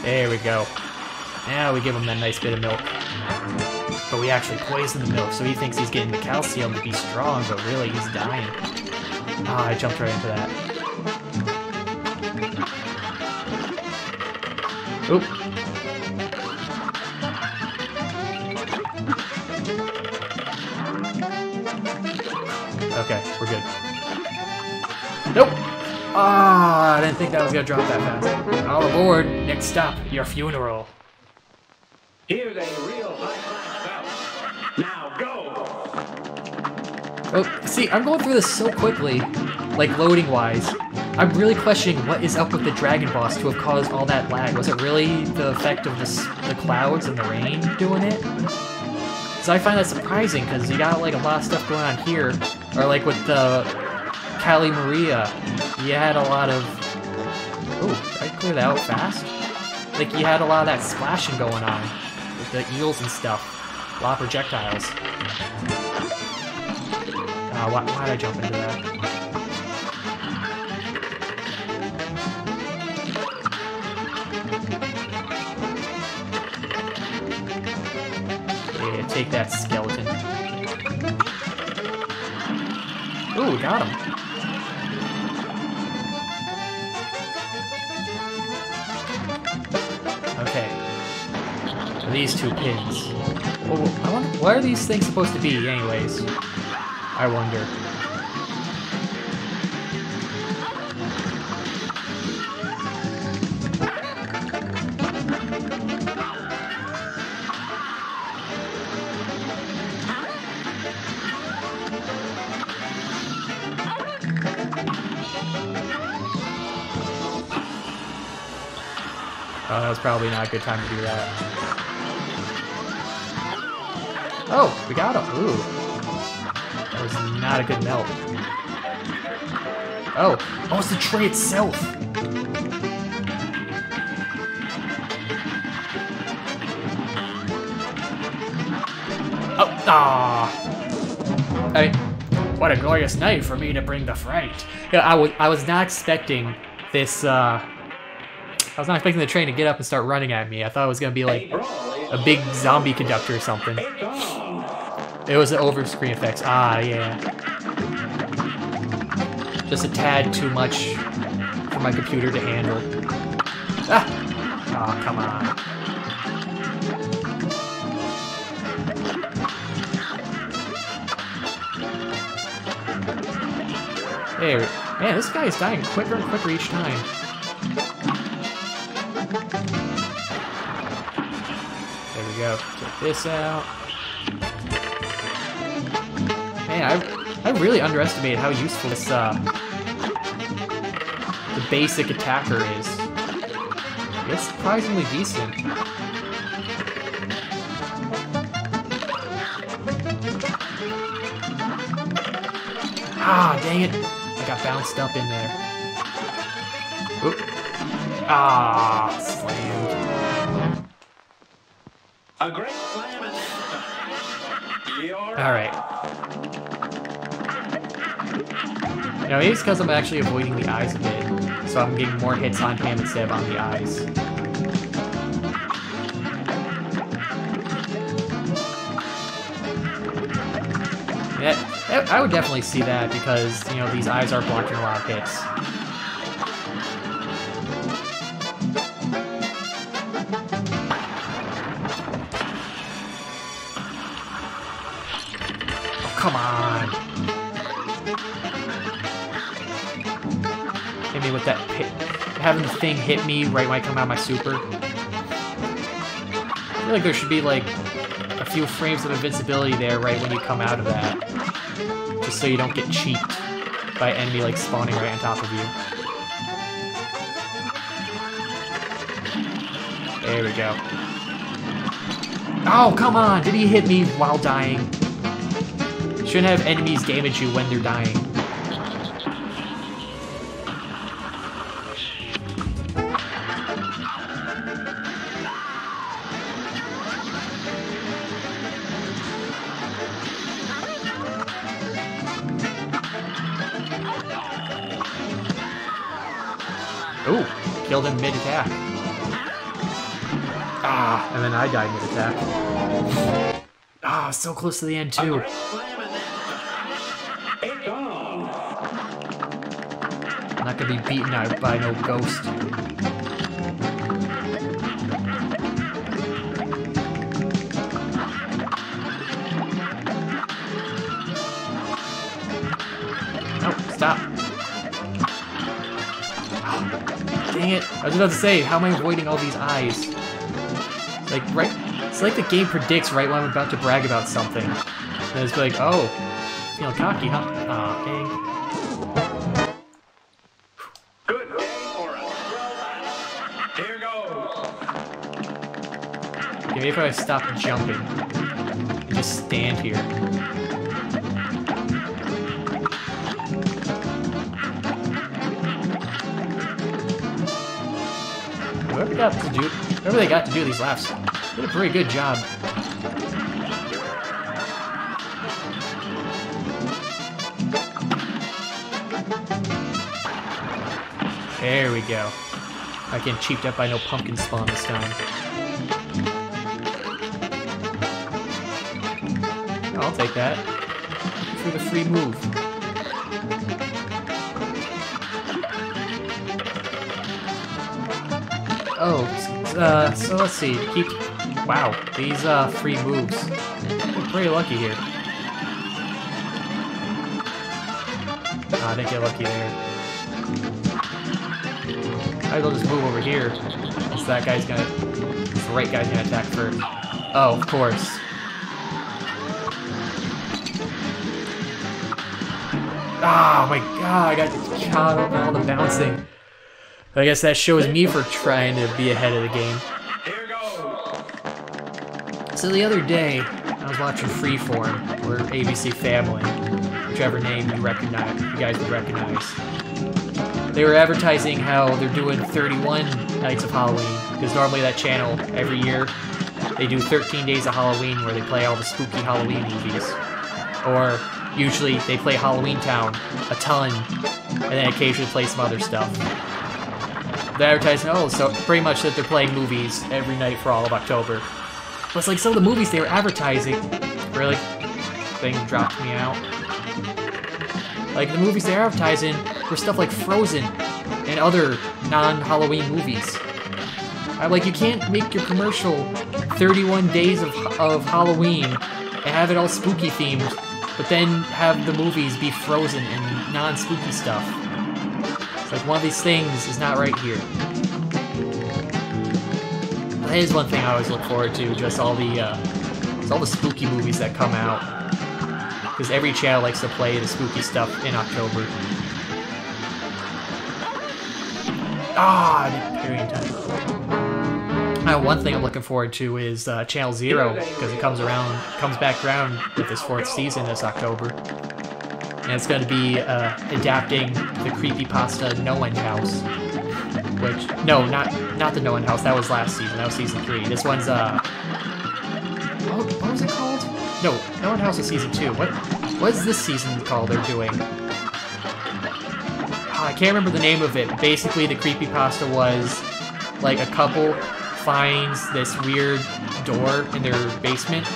There we go. Now we give him that nice bit of milk. But we actually poison the milk, so he thinks he's getting the calcium to be strong, but really he's dying. Ah, I jumped right into that. Oop. Okay, we're good. Nope! Ah, I didn't think that was gonna drop that fast. All aboard. Next stop, your funeral. Here's a real high-class bout. Now go. Oh, see, I'm going through this so quickly, like loading-wise. I'm really questioning what is up with the dragon boss to have caused all that lag. Was it really the effect of the clouds and the rain doing it? So I find that surprising, because you got like a lot of stuff going on here. Or like with the Kali Maria, you had a lot of... Oh, did I clear that out fast? Like you had a lot of that splashing going on. With the eels and stuff. A lot of projectiles. Why did I jump into that? Yeah, take that, skeleton. Ooh, got him. Okay. So these two pins. Oh, I wonder, what are these things supposed to be, anyways? I wonder. Oh, that was probably not a good time to do that. Oh, we got him. Ooh. That was not a good melt. Oh, it's the tray itself. Oh, ah. I mean, what a glorious night for me to bring the fright. Yeah, I was not expecting this, I was not expecting the train to get up and start running at me. I thought it was going to be like a big zombie conductor or something. It was the over-screen effects. Ah, yeah. Just a tad too much for my computer to handle. Ah! Oh, come on. Hey, man, this guy is dying quicker and quicker each time. There we go. Take this out. Man, I really underestimated how useful this, the basic attacker is. It's surprisingly decent. Ah, dang it. I got bounced up in there. Oop. Ah, slammed. A great slam and Alright. Now, maybe it's because I'm actually avoiding the eyes a bit, so I'm getting more hits on him instead of on the eyes. Yeah, I would definitely see that because, you know, these eyes are blocking a lot of hits. Oh, come on. Hit me with that pit. Having the thing hit me right when I come out of my super. I feel like there should be, like, a few frames of invincibility there right when you come out of that. Just so you don't get cheeked by an enemy, like, spawning right on top of you. There we go. Oh, come on! Did he hit me while dying? Shouldn't have enemies damage you when they're dying. Ooh, killed him mid-attack. Ah, and then I died mid-attack. Ah, so close to the end, too. I'm not gonna be beaten out by no ghost. No, stop. Dang it. I was about to say, how am I avoiding all these eyes? Like, right... It's like the game predicts right when I'm about to brag about something. And it's like, oh, feeling cocky, huh? Aw, dang. Good day for us. Here goes. Okay, maybe if I stop jumping and just stand here. Whoever they got to do these laps did a pretty good job. There we go. Not getting cheaped up by no pumpkin spawn this time. I'll take that. For the free move. Oh, so let's see. Wow, these free moves. I'm pretty lucky here. I didn't get lucky there. I'll just move over here. So that guy's gonna... The right guy's gonna attack first. Oh, of course. Oh my god, I got caught up in all the bouncing. I guess that shows me for trying to be ahead of the game. Here goes. So the other day, I was watching Freeform, or ABC Family, whichever name you guys would recognize. They were advertising how they're doing 31 nights of Halloween, because normally that channel, every year, they do 13 days of Halloween where they play all the spooky Halloween movies. Or, usually, they play Halloween Town a ton, and then occasionally play some other stuff. They're advertising, oh, so pretty much that they're playing movies every night for all of October. But it's like some of the movies they were advertising, really, thing dropped me out. Like, the movies they're advertising were stuff like Frozen and other non-Halloween movies. I'm like, you can't make your commercial 31 days of Halloween and have it all spooky themed, but then have the movies be Frozen and non-spooky stuff. It's like one of these things is not right here. That is one thing I always look forward to, just all the spooky movies that come out. Because every channel likes to play the spooky stuff in October. Ah, I didn't parry in time. One thing I'm looking forward to is Channel Zero, because it comes back around with this 4th season this October. And it's going to be adapting the creepypasta No End House. Which, no, not the No End House, that was last season, that was season 3. This one's, what was it called? No End House is season 2. What is this season called they're doing? I can't remember the name of it. Basically, the creepypasta was, like, a couple finds this weird door in their basement.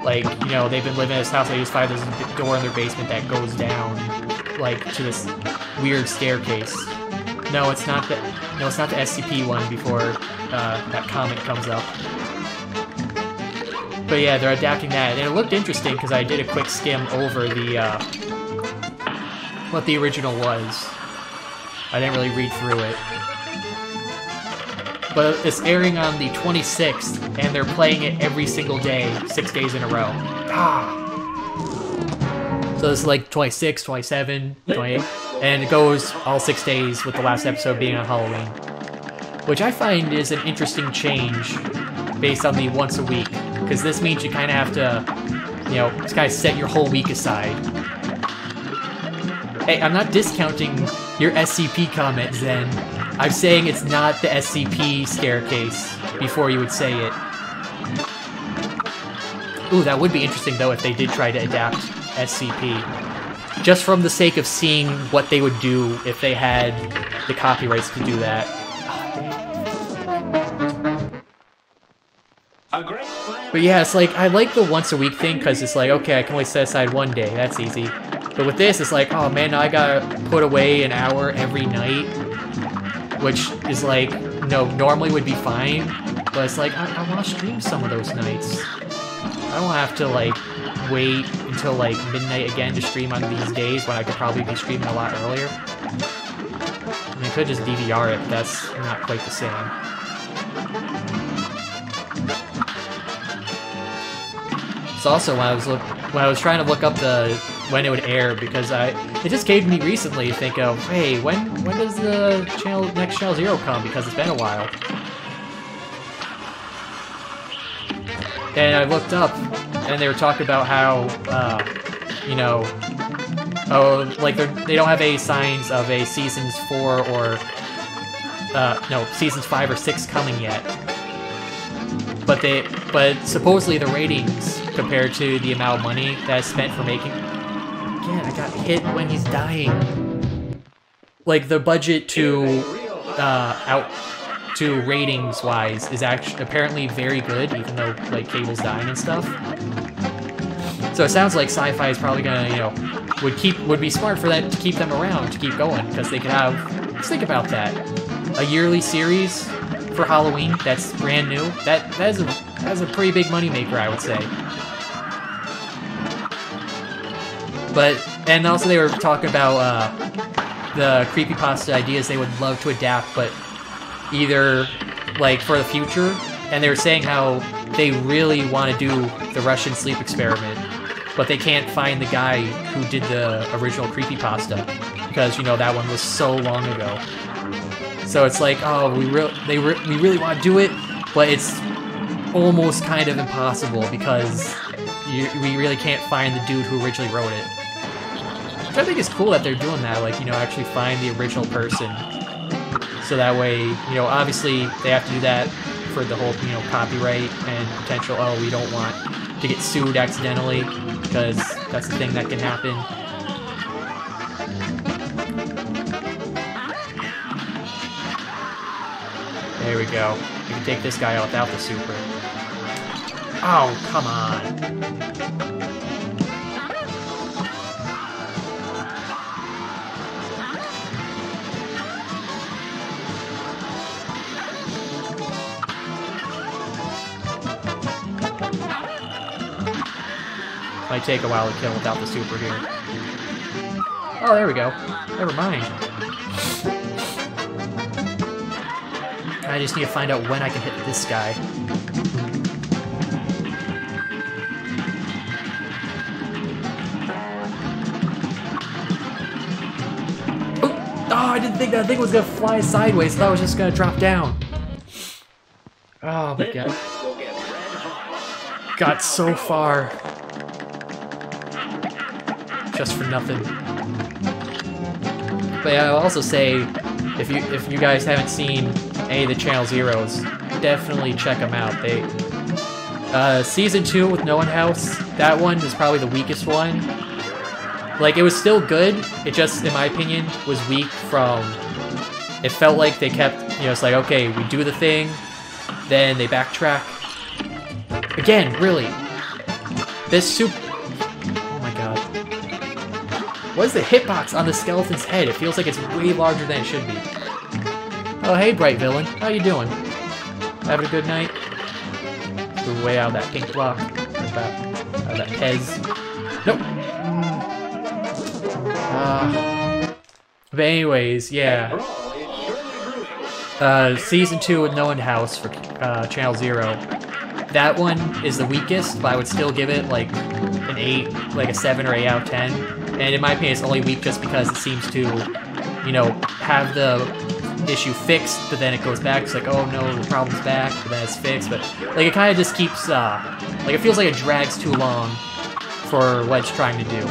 Like, you know, they've been living in this house, they just find this door in their basement that goes down, like, to this weird staircase. No, it's not the SCP one before that comic comes up. But yeah, they're adapting that, and it looked interesting because I did a quick skim over the what the original was. I didn't really read through it. But it's airing on the 26th, and they're playing it every single day, 6 days in a row. Ah! So it's like 26, 27, 28, and it goes all 6 days, with the last episode being on Halloween. Which I find is an interesting change based on the once a week, because this means you kind of have to, you know, just kind of set your whole week aside. Hey, I'm not discounting your SCP comment, Zen. I'm saying it's not the SCP staircase before you would say it. Ooh, that would be interesting, though, if they did try to adapt SCP. Just from the sake of seeing what they would do if they had the copyrights to do that. But yeah, it's like, I like the once a week thing, because it's like, okay, I can only set aside one day, that's easy. But with this, it's like, oh man, now I gotta put away an hour every night. Which is like, no, normally would be fine, but it's like, I want to stream some of those nights. I don't have to, like, wait until, like, midnight again to stream on these days when I could probably be streaming a lot earlier. I mean, I could just DVR it, but that's not quite the same. It's also when I was trying to look up when it would air, because it just came to me recently to think of, hey, when does the next Channel Zero come, because it's been a while. And I looked up, and they were talking about how, you know, oh, like they don't have any signs of a seasons 4 or no, seasons 5 or 6 coming yet. But supposedly the ratings compared to the amount of money that's spent for making. Again, I got hit when he's dying. Like the budget to ratings wise is actually apparently very good, even though like cable's dying and stuff. So it sounds like Sci-Fi is probably gonna, you know, would be smart for that to keep them around, to keep going, because they could have. Let's think about that. A yearly series for Halloween that's brand new. That's a pretty big moneymaker, I would say. And also they were talking about the creepypasta ideas they would love to adapt, but either like for the future, and they were saying how they really want to do the Russian sleep experiment, but they can't find the guy who did the original creepypasta, because, you know, that one was so long ago. So it's like, oh, we really want to do it, but it's almost kind of impossible because we really can't find the dude who originally wrote it. Which I think is cool that they're doing that, like, you know, actually find the original person. So that way, you know, obviously they have to do that for the whole, you know, copyright and potential, oh, we don't want to get sued accidentally, because that's the thing that can happen. There we go. We can take this guy out without the super. Oh, come on. Might take a while to kill without the super here. Oh, there we go. Never mind. I just need to find out when I can hit this guy. Oh, I didn't think that thing was gonna fly sideways. I thought it was just gonna drop down. Oh my god. Got so far. Just for nothing. But yeah, I'll also say, if you guys haven't seen any of the Channel Zeros, definitely check them out. Season 2 with No One House, that one is probably the weakest one. Like, it was still good, it just, in my opinion, was weak from... It felt like they kept, it's like, okay, we do the thing, then they backtrack. Again, really. This super... Oh my god. What is the hitbox on the skeleton's head? It feels like it's way larger than it should be. Oh, hey, Bright Villain. How you doing? Having a good night? Move away out of that pink block. Out of that Pez. Nope. But anyways, yeah. Season 2 with No One House for Channel Zero. That one is the weakest, but I would still give it like an 8, like a 7 or 8 out of 10. And in my opinion, it's only weak just because it seems to, have the issue fixed, but then it goes back. It's like, oh no, the problem's back, but then it's fixed. But like, it kind of just keeps, like, it feels like it drags too long for what it's trying to do.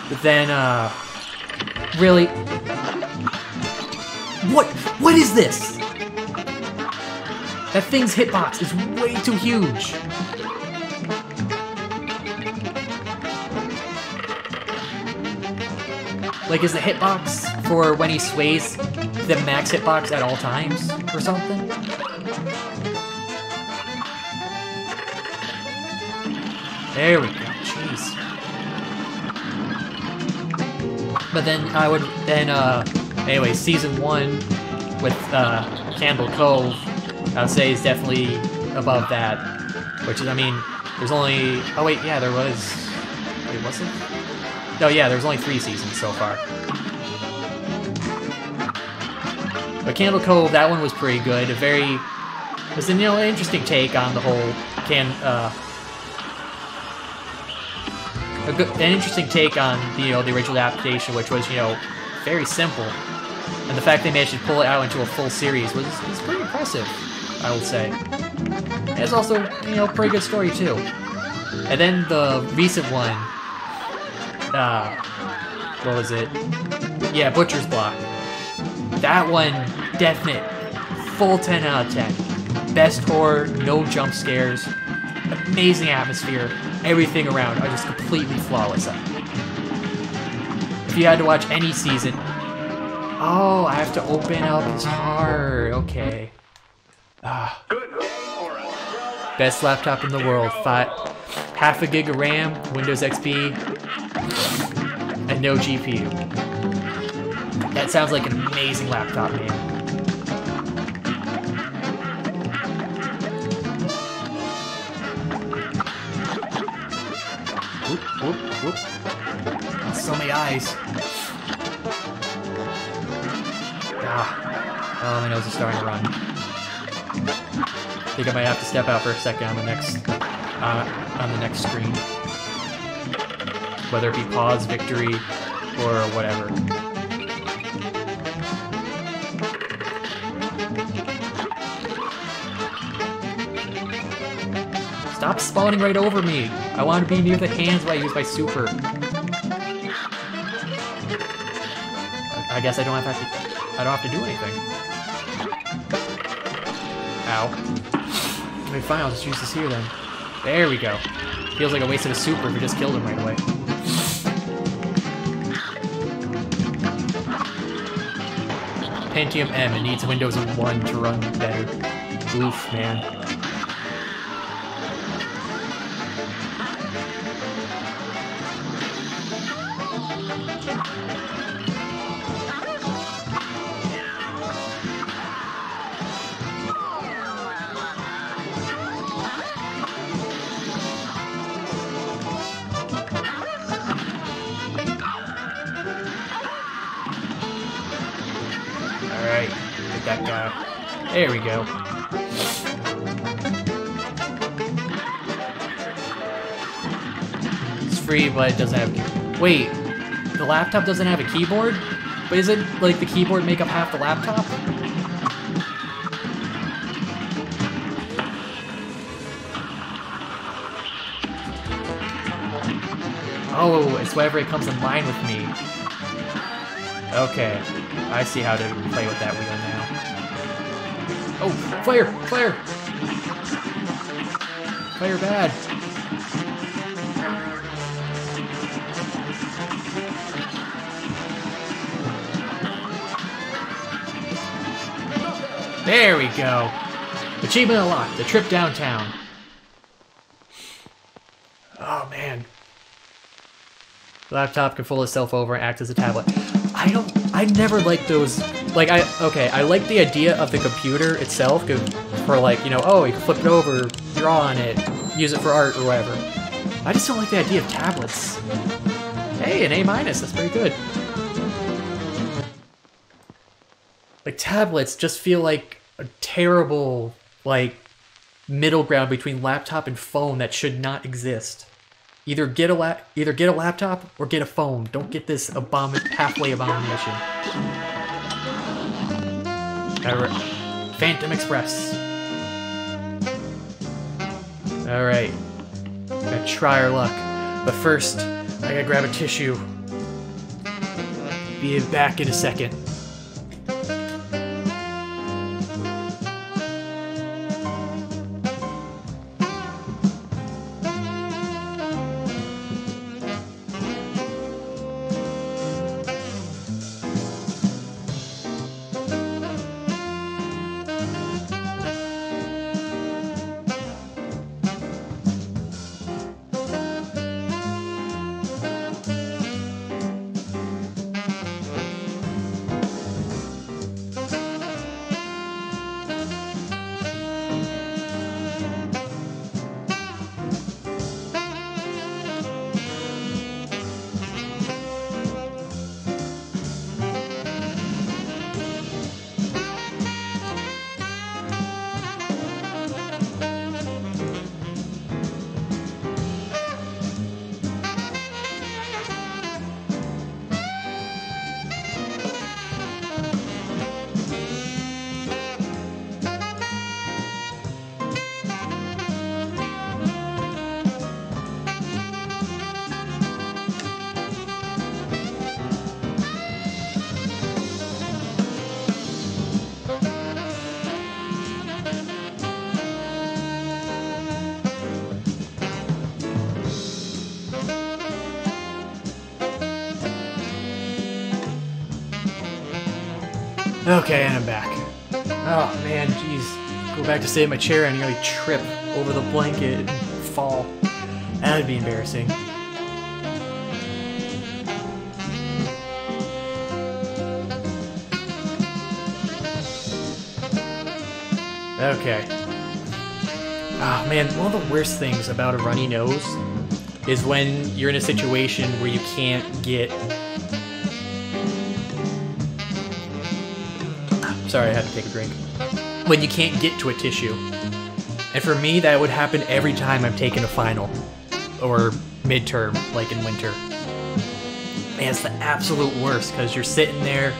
But then, really, what is this? That thing's hitbox is way too huge. Like, is the hitbox for when he sways the max hitbox at all times or something? There we go, jeez. But then anyway, Season 1 with Candle Cove, I would say is definitely above that. Which is, I mean, there's only... Oh wait, yeah, there was... Wait, was it? Oh yeah, there was only 3 seasons so far. But Candle Cove, that one was pretty good. It was an interesting take on the whole an interesting take on the original adaptation, which was very simple, and the fact they managed to pull it out into a full series was pretty impressive, I would say. And it's also pretty good story too. And then the recent one, what was it? Yeah, Butcher's Block. That one, definite, full 10 out of 10. Best horror, no jump scares, amazing atmosphere, everything around are just completely flawless. If you had to watch any season... Oh, I have to open up his heart, okay. Best laptop in the world, half a gig of RAM, Windows XP, and no GPU. That sounds like an amazing laptop, man. Whoop, whoop, whoop. So many eyes. Oh, my nose is starting to run. I think I might have to step out for a second on the next screen. Whether it be pause, victory, or whatever. Stop spawning right over me! I want to be near the hands while I use my super. I guess I don't have to do anything. Ow. Okay, fine, I'll just use this here then. There we go. Feels like a waste of a super if we just killed him right away. Pentium M, it needs Windows 1 to run better. Oof, man. hit that guy. There we go. It's free, but it doesn't have... Wait, the laptop doesn't have a keyboard? But isn't, like, the keyboard make up half the laptop? Oh, it's whenever it comes in line with me. Okay, I see how to play with that wheel now. Oh, flare! Flare! Flare bad. There we go. Achievement unlocked, the trip downtown. Oh, man. Laptop can fold itself over and act as a tablet. I never liked those, like, I like the idea of the computer itself, for like, you know, oh, you can flip it over, draw on it, use it for art or whatever. I just don't like the idea of tablets. Hey, an A-, that's pretty good. Like, tablets just feel like a terrible, like, middle ground between laptop and phone that should not exist. Either get a laptop or get a phone. Don't get this halfway abomination. Alright. Phantom Express. Alright. Gotta try our luck. But first, I gotta grab a tissue. Be back in a second. Okay, and I'm back. Oh man, jeez. Go back to stay in my chair and nearly trip over the blanket and fall. That would be embarrassing. Okay. Oh man, one of the worst things about a runny nose is when you're in a situation where you can't get... Sorry, I had to take a drink. When you can't get to a tissue. And for me, that would happen every time I'm taking a final. Or midterm, like in winter. Man, it's the absolute worst, because you're sitting there,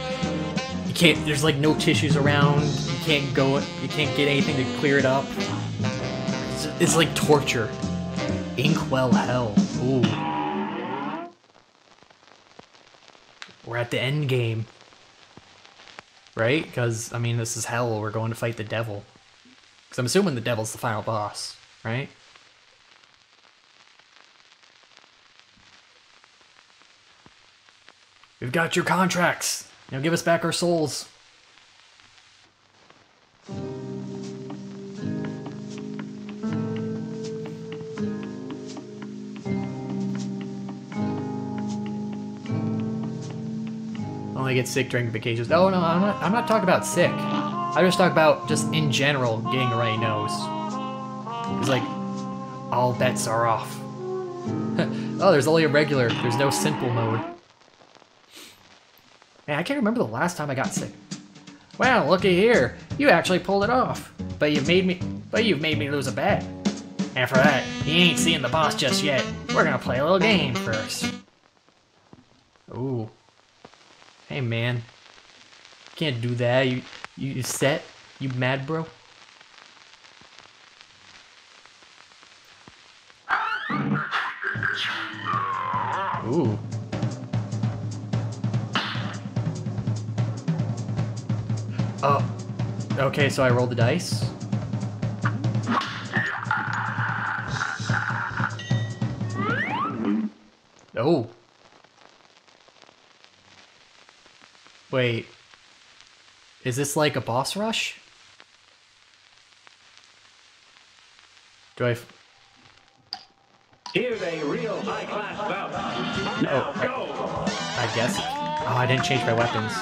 you can't, there's like no tissues around, you can't get anything to clear it up. It's like torture. Inkwell hell. Ooh. We're at the end game. Right? Because, I mean, this is hell. We're going to fight the devil. Because I'm assuming the devil's the final boss, right? We've got your contracts. Now give us back our souls. Only get sick during vacations. Oh no, I'm not talking about sick. I just talk about just in general getting a runny nose. It's like all bets are off. Oh, there's only a regular. There's no simple mode. Man, I can't remember the last time I got sick. Well, looky here. You actually pulled it off. But you've made me lose a bet. And for that, you ain't seeing the boss just yet. We're gonna play a little game first. Ooh. Hey, man. Can't do that. You set? You mad, bro? Ooh. Oh. Okay, so I rolled the dice. Oh. Wait. Is this like a boss rush? Do I... Here's a real high-class bout. Now go! I guess. Oh, I didn't change my weapons.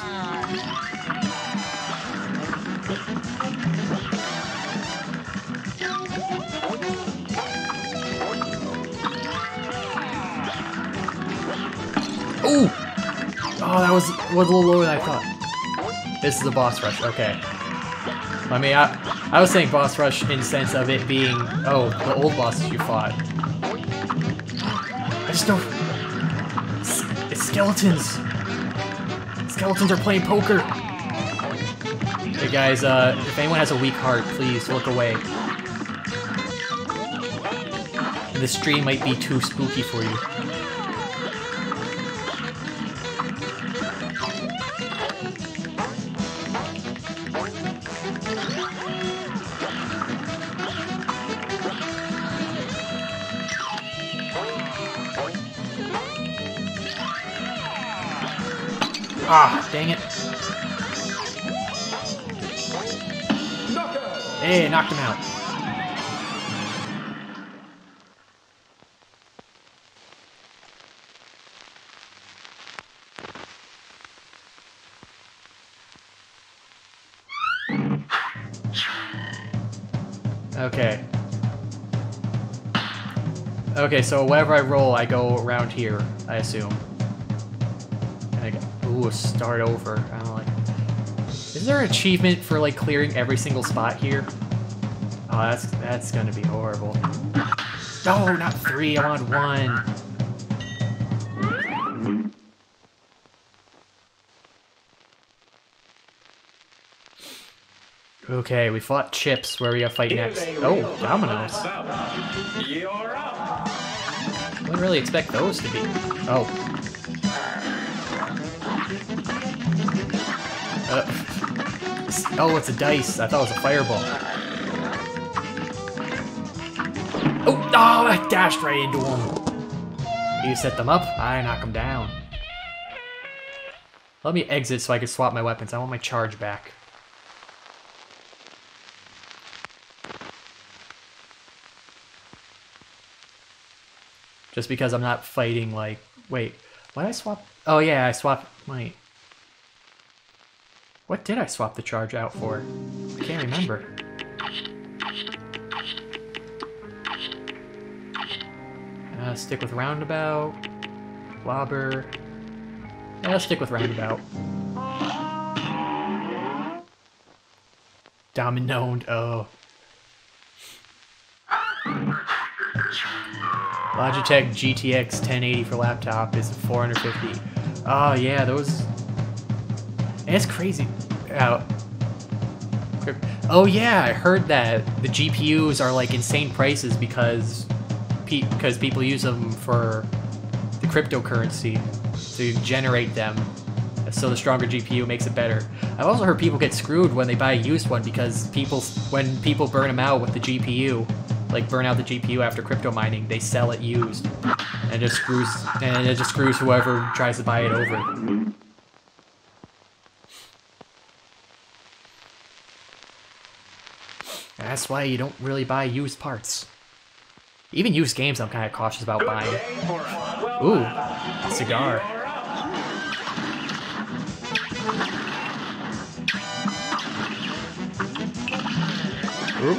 Ooh! Oh, that was a little lower than I thought. This is a boss rush, okay. I mean, I was saying boss rush in the sense of it being, oh, the old bosses you fought. I just don't... It's skeletons! Skeletons are playing poker! Hey guys, if anyone has a weak heart, please look away. This stream might be too spooky for you. Ah, dang it. Hey, knocked him out. Okay. Okay, so wherever I roll, I go around here, I assume. And I go, ooh, start over. I don't like... Is there an achievement for, like, clearing every single spot here? Oh, that's gonna be horrible. No, not 3, I want 1. Okay, we fought Chips. Where we gotta fight next? Oh, dominoes. You're up. Wouldn't really expect those to be. Oh. Oh, it's a dice. I thought it was a fireball. Oh, I dashed right into him. You set them up, I knock them down. Let me exit so I can swap my weapons. I want my charge back. Just because I'm not fighting, like... Wait, why did I swap... Oh yeah, I swapped my... What did I swap the charge out for? I can't remember. Stick with roundabout. Blobber. Yeah, let's stick with roundabout. Dominoned, oh. Logitech GTX 1080 for laptop is 450. Oh yeah, those... And it's crazy. Oh yeah, I heard that the GPUs are like insane prices because people use them for the cryptocurrency to generate them. So the stronger GPU makes it better. I've also heard people get screwed when they buy a used one because when people burn them out with the GPU, like burn out the GPU after crypto mining, they sell it used, and it just screws whoever tries to buy it over. That's why you don't really buy used parts. Even used games I'm kind of cautious about buying. Ooh, cigar. Ooh.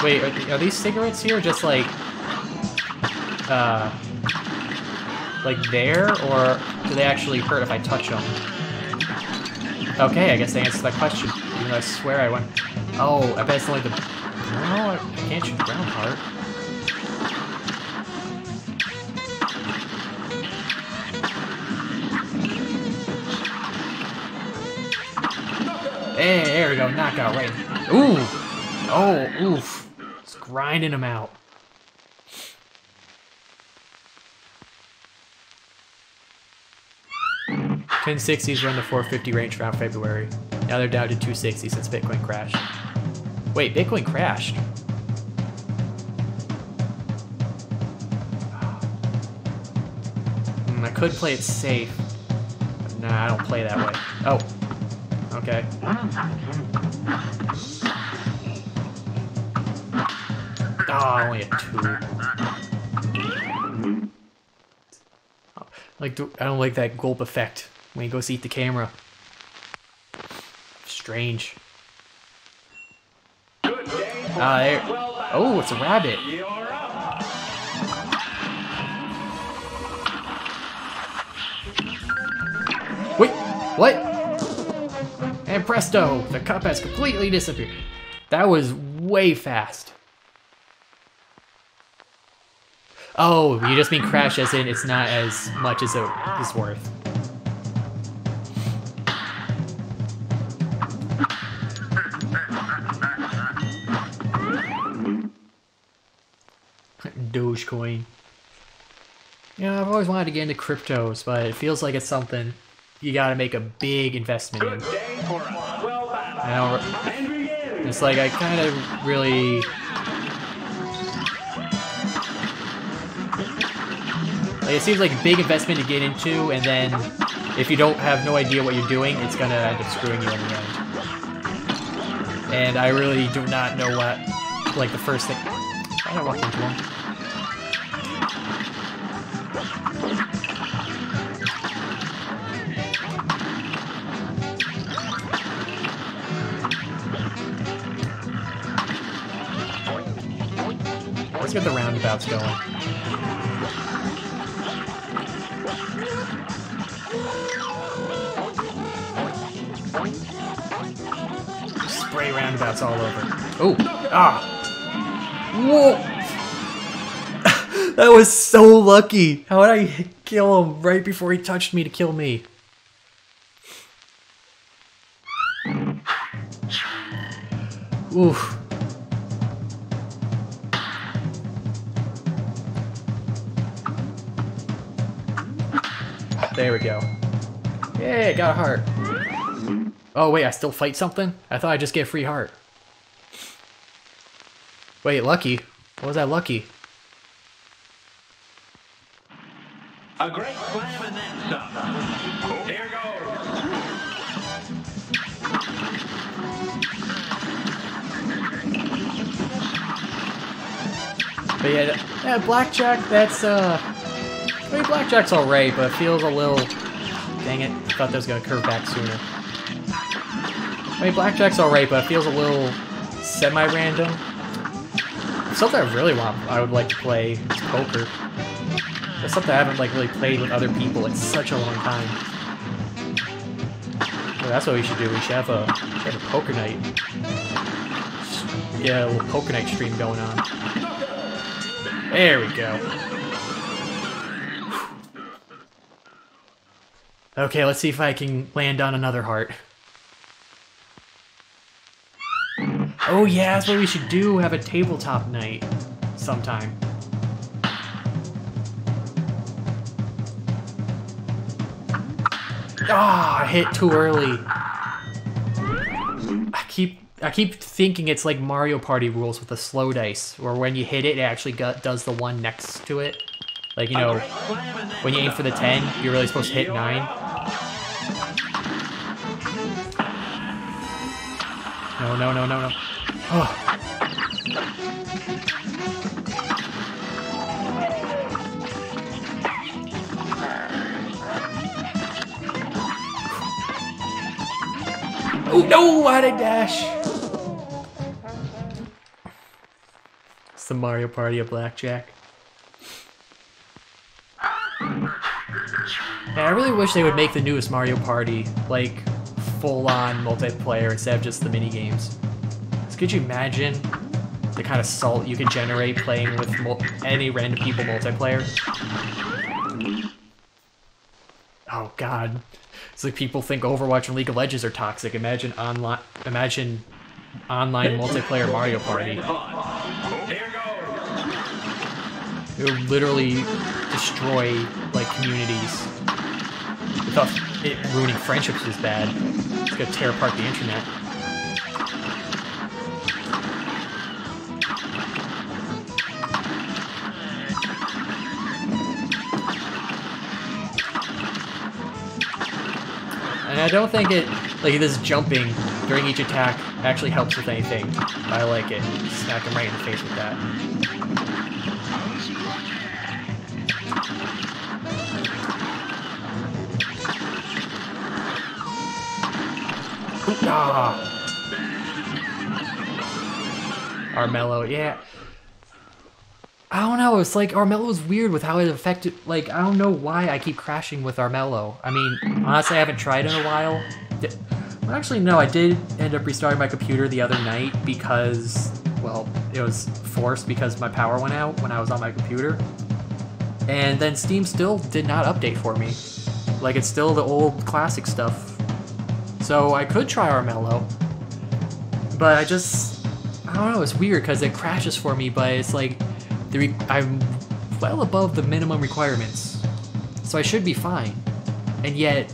Wait, are these cigarettes here just like there, or do they actually hurt if I touch them? Okay, I guess they answered that question. Even though I swear I went... Oh, I bet it's only the... No, I can't shoot the ground part. Hey, there we go, knockout, right. Ooh! Oh, oof. It's grinding him out. $1060s run the 450 range around February. Now they're down to 260 since Bitcoin crashed. Wait, Bitcoin crashed? I could play it safe. But nah, I don't play that way. Oh. Okay. Oh, only a 2. Like, I don't like that gulp effect when he goes to eat the camera. Strange. There. Oh, it's a rabbit. Wait, what? And presto, the cup has completely disappeared. That was way fast. Oh, you just mean crash as in it's not as much as it is worth. Dogecoin. Yeah, I've always wanted to get into cryptos, but it feels like it's something you gotta make a big investment in. It's like I kind of really... Like, it seems like a big investment to get into, and then if you don't have no idea what you're doing, it's gonna end up screwing you in the end. And I really do not know what, like, the first thing... Why did I walk into him? Let's get the roundabouts going. Spray roundabouts all over. Oh! Ah! Whoa! That was so lucky! How did I kill him right before he touched me to kill me? Oof. There we go. Yeah, got a heart. Oh wait, I still fight something? I thought I'd just get a free heart. Wait, lucky? What was that lucky? A great slam and then some. Here goes. But yeah, blackjack, that's, I mean, blackjack's alright, but it feels a little... Dang it, I thought that was gonna curve back sooner. I mean, blackjack's alright, but it feels a little semi-random. Something I really want, I would like to play, is poker. That's something I haven't, like, really played with other people in such a long time. So that's what we should do, we should have a poker night. Just get a little poker night stream going on. There we go. Okay, let's see if I can land on another heart. Oh yeah, that's what we should do, have a tabletop night sometime. Ah, I hit too early. I keep thinking it's like Mario Party rules with the slow dice, where when you hit it, it actually does the one next to it. Like, you know, when you aim for the 10, you're really supposed to hit 9. No, no, no, no, no. Oh. Oh no, why did I dash? It's the Mario Party of Blackjack. Yeah, I really wish they would make the newest Mario Party like full-on multiplayer instead of just the mini games. Could you imagine the kind of salt you could generate playing with any random people multiplayer? Oh god, it's like people think Overwatch and League of Legends are toxic. Imagine online multiplayer Mario Party. It would literally destroy like communities. Without it ruining friendships was bad. It's gonna tear apart the internet. And I don't think like this jumping during each attack actually helps with anything. I like it. Smack him right in the face with that. Ah. Armello, yeah. I don't know, it's like Armello's weird with how it affected, like, I don't know why I keep crashing with Armello. I mean, honestly, I haven't tried in a while. Well, actually, no, I did end up restarting my computer the other night because, well, it was forced because my power went out when I was on my computer. And then Steam still did not update for me. Like, it's still the old classic stuff. So I could try Armello, but I don't know, it's weird because it crashes for me, but it's like, I'm well above the minimum requirements, so I should be fine, and yet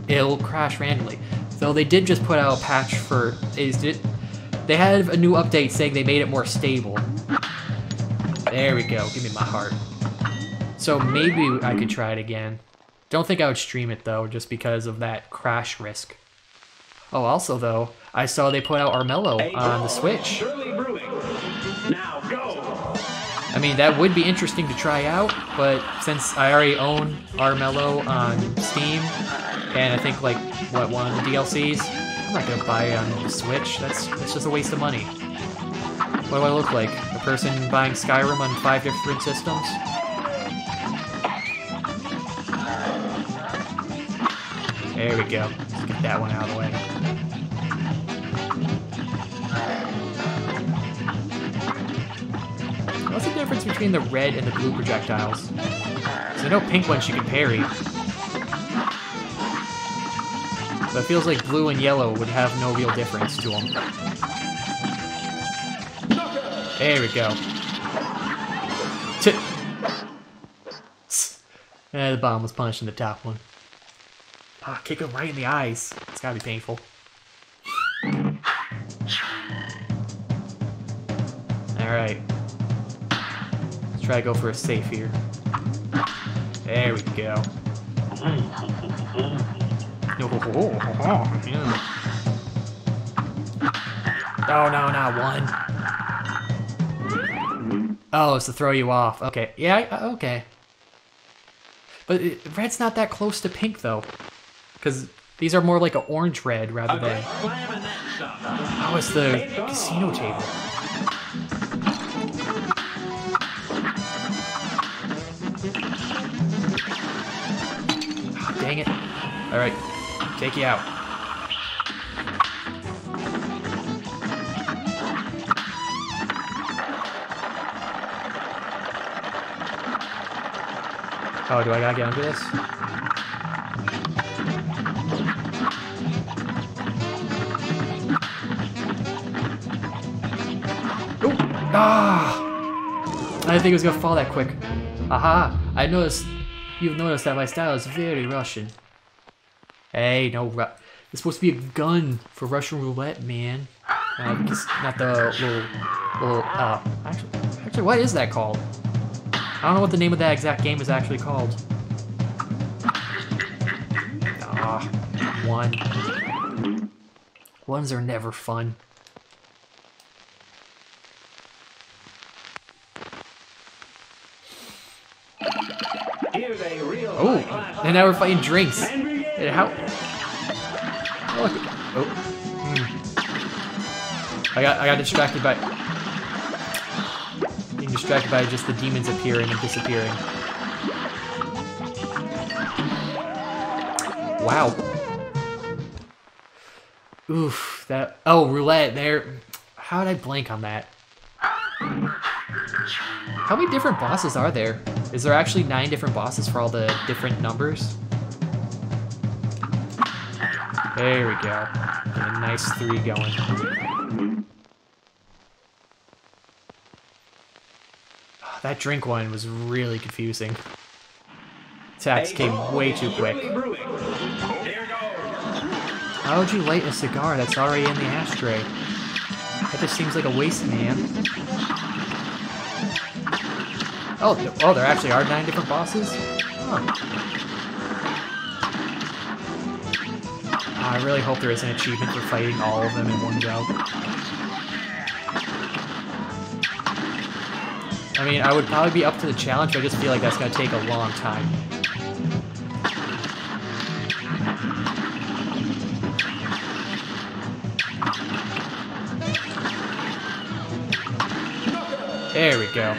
it'll crash randomly. So they did just put out a patch for, they had a new update saying they made it more stable. There we go, give me my heart. So maybe I could try it again. Don't think I would stream it though, just because of that crash risk. Oh, also though, I saw they put out Armello on the Switch. Now go. I mean, that would be interesting to try out, but since I already own Armello on Steam, and I think like, what, one of the DLCs, I'm not gonna buy it on the Switch. That's just a waste of money. What do I look like? A person buying Skyrim on 5 different systems? There we go. Let's get that one out of the way. What's the difference between the red and the blue projectiles? Because I know pink ones you can parry. But it feels like blue and yellow would have no real difference to them. There we go. The bomb was punishing the top one. Ah, kick him right in the eyes. It's gotta be painful. Alright. Let's try to go for a safe here. There we go. Oh no, not one. Oh, it's to throw you off. Okay, yeah, okay. But red's not that close to pink though. Because these are more like an orange-red rather than... Oh, it's the casino table. Oh, dang it. Alright, take you out. Oh, do I gotta get under this? Ah! I didn't think it was gonna fall that quick. Aha! You've noticed that my style is very Russian. Hey, no, it's supposed to be a gun for Russian roulette, man. Not the little, actually, what is that called? I don't know what the name of that exact game is actually called. Ah, one. Ones are never fun. Oh, and now we're fighting drinks. How? Look. Oh. I got distracted by. getting distracted by just the demons appearing and disappearing. Wow. Oof, that... Oh, roulette, there... How did I blank on that? How many different bosses are there? Is there actually 9 different bosses for all the different numbers? There we go. And a nice 3 going. Oh, that drink one was really confusing. Attacks came way too quick. How would you light a cigar that's already in the ashtray? That just seems like a waste, man. Oh, there actually are 9 different bosses? Huh. I really hope there is an achievement for fighting all of them in one go. I mean, I would probably be up to the challenge, but I just feel like that's going to take a long time. There we go.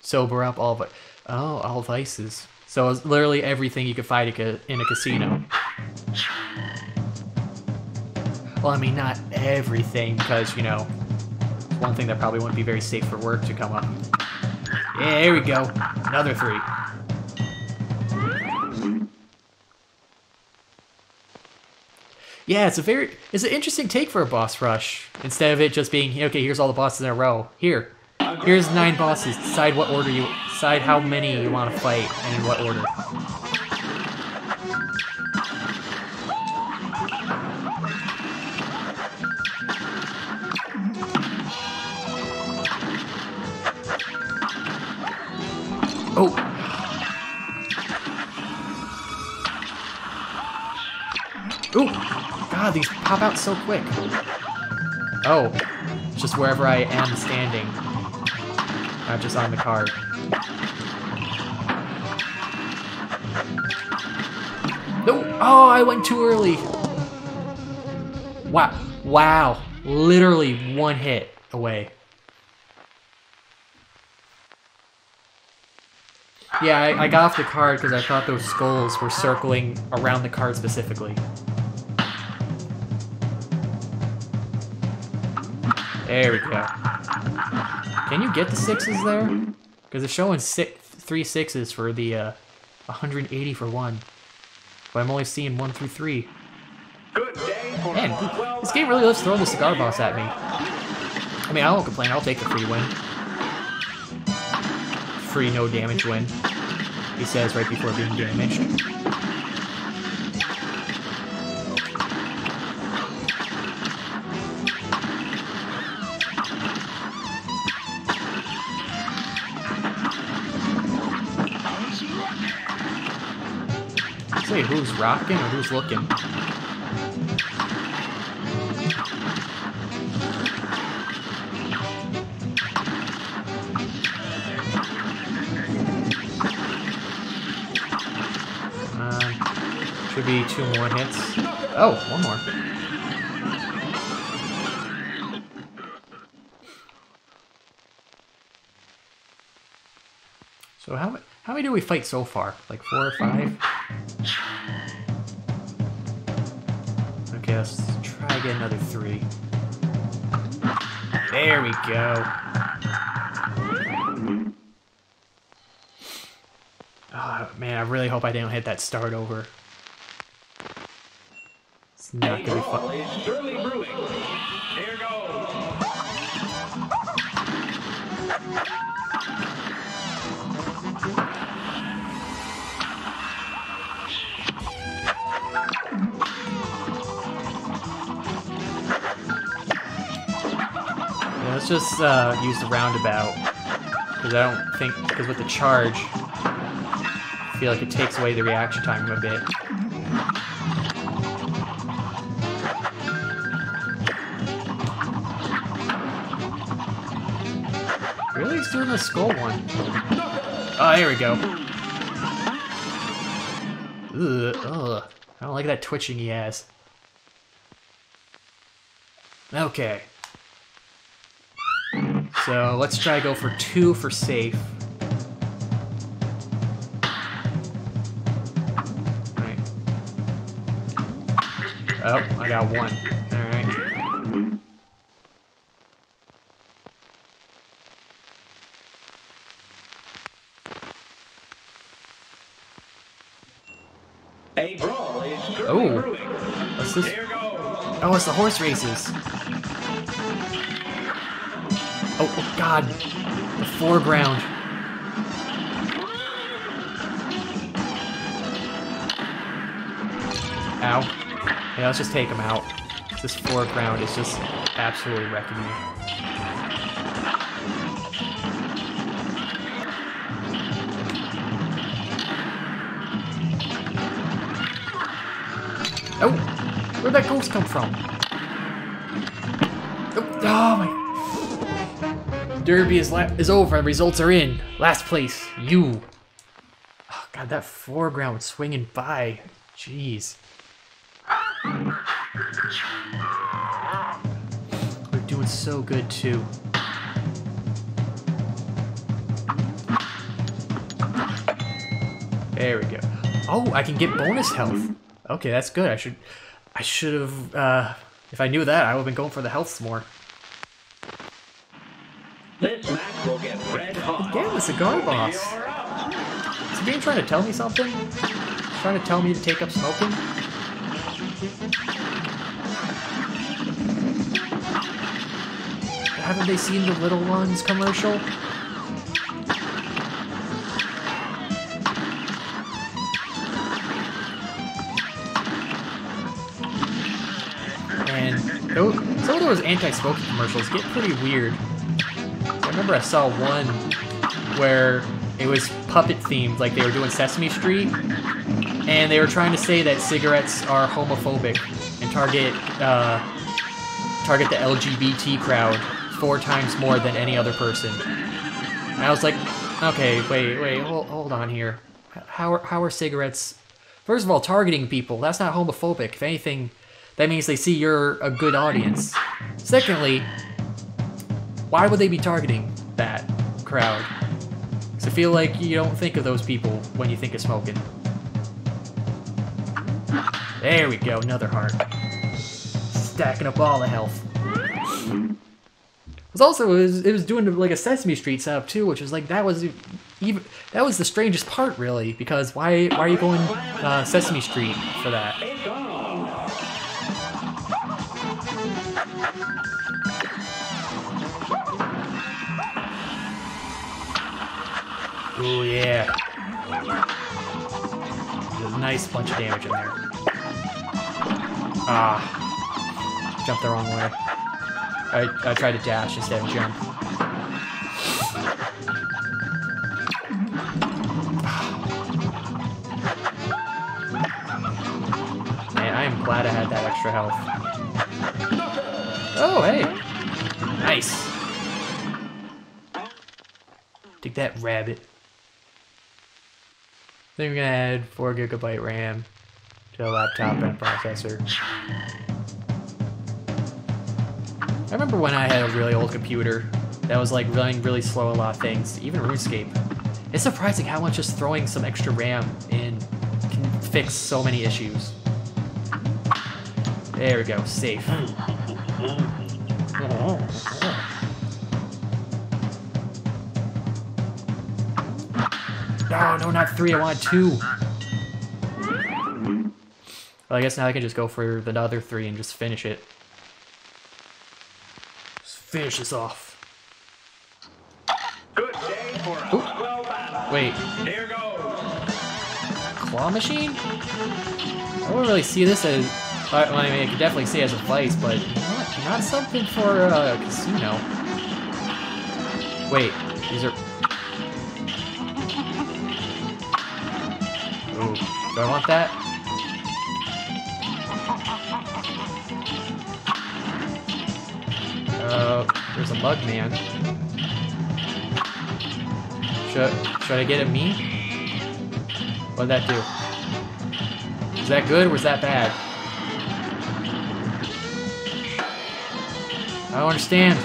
Sober up all all vices. So it's literally everything you could find in a casino. Well, I mean, not everything, because, you know, one thing that probably wouldn't be very safe for work to come up. Yeah, there we go. Another 3. Yeah, it's an interesting take for a boss rush. Instead of it just being, okay, here's all the bosses in a row. Here's 9 bosses. Decide how many you want to fight and in what order. Oh. Ooh. God, these pop out so quick. Oh. Just wherever I am standing. Not just on the card. No! Oh, I went too early! Wow. Wow. Literally 1 hit away. Yeah, I got off the card because I thought those skulls were circling around the card specifically. There we go. Can you get the 6s there? Because it's showing 3 6s for the 180 for 1. But I'm only seeing 1 through 3. Man, this game really loves throwing the cigar boss at me. I mean, I won't complain. I'll take the free win. Free no damage win, he says right before being damaged. Say who's rocking or who's looking? Should be 2 more hits. Oh, 1 more. So how many do we fight so far? Like 4 or 5? Okay, let's try get another 3. There we go. Oh, man, I really hope I didn't hit that start over. It's not gonna be fun. Here goes. Yeah, let's just use the roundabout. Because I don't think, because with the charge, I feel like it takes away the reaction time a bit. Really? He's doing the skull one. Oh, here we go. Ugh. I don't like that twitching he has. Okay. So let's try to go for 2 for safe. Alright. Oh, I got 1. Alright. A brawl is surely Oh. brewing. What's this? Here goes. Oh, it's the horse races. Oh God. The foreground. Ow. Yeah, let's just take him out. This foreground is just absolutely wrecking me. Oh! Where'd that ghost come from? Oh my... Derby is over. The results are in. Last place, you. Oh God, that foreground swinging by. Jeez. We're doing so good too. There we go. Oh, I can get bonus health. Okay, that's good. I should have, if I knew that, I would have been going for the healths more. This match will get red hot. Again, the cigar boss. You're up. Is he being trying to tell me something? Trying to tell me to take up smoking? Haven't they seen the Little Ones commercial? And some of those anti-smoking commercials get pretty weird. I remember I saw one where it was puppet themed, like they were doing Sesame Street, and they were trying to say that cigarettes are homophobic and target the LGBT crowd 4 times more than any other person. And I was like, okay, wait, hold on here. How are cigarettes? First of all, targeting people, that's not homophobic. If anything, that means they see you're a good audience. Secondly, why would they be targeting that crowd? Because I feel like you don't think of those people when you think of smoking. There we go, another heart. Stacking up all the health. It was doing like a Sesame Street setup too, which was like that was the strangest part really, because why are you going Sesame Street for that? Oh yeah. There's a nice bunch of damage in there. Ah. Jumped the wrong way. I tried to dash instead of jump. Man, I am glad I had that extra health. Oh, hey! Nice! Take that, rabbit. Then we're gonna add 4GB RAM to the laptop and processor. I remember when I had a really old computer that was like running really slow a lot of things, even RuneScape. It's surprising how much just throwing some extra RAM in can fix so many issues. There we go, safe. No, not 3, I want 2. Well, I guess now I can just go for the other 3 and just finish it. Finish this off. Good day for a well battle. Wait. Here goes. Claw machine? I wouldn't really see this as... I mean, I could definitely see it as a vice, but not something for a casino. Wait, these are... Ooh, do I want that? There's a mug man. Should I get a me? What'd that do? Is that good or was that bad? I don't understand.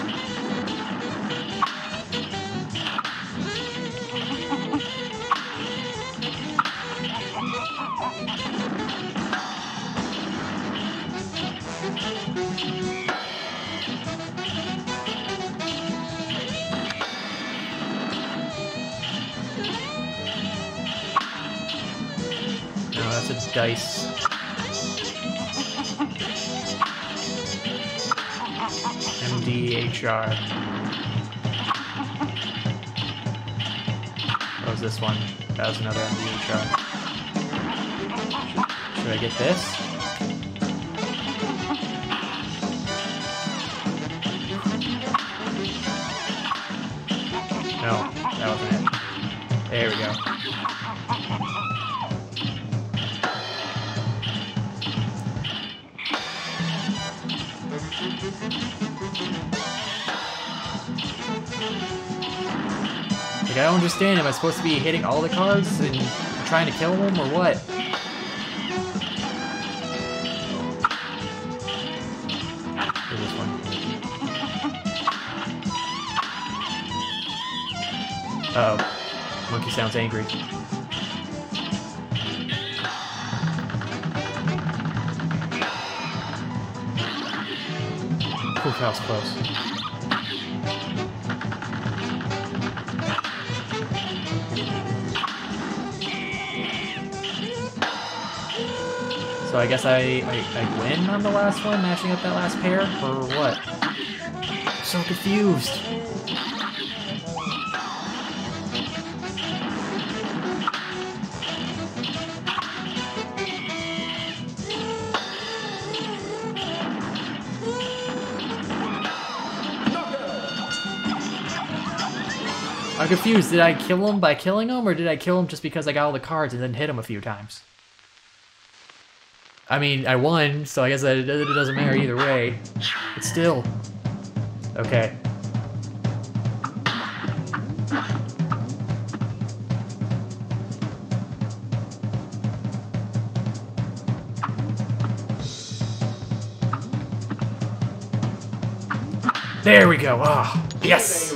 No, that's a dice. MDHR. What was this one? That was another MDHR. Should I get this? No, that wasn't it. There we go. Like, I don't understand. Am I supposed to be hitting all the cards and trying to kill them, or what? Here's this one. Uh-oh. Monkey sounds angry. Ooh, that was close. So I guess I win on the last one, matching up that last pair, or what? I'm so confused. I'm confused. Did I kill him by killing him, or did I kill him just because I got all the cards and then hit him a few times? I mean, I won, so I guess it doesn't matter either way. But still. Okay. There we go. Ah, oh, yes.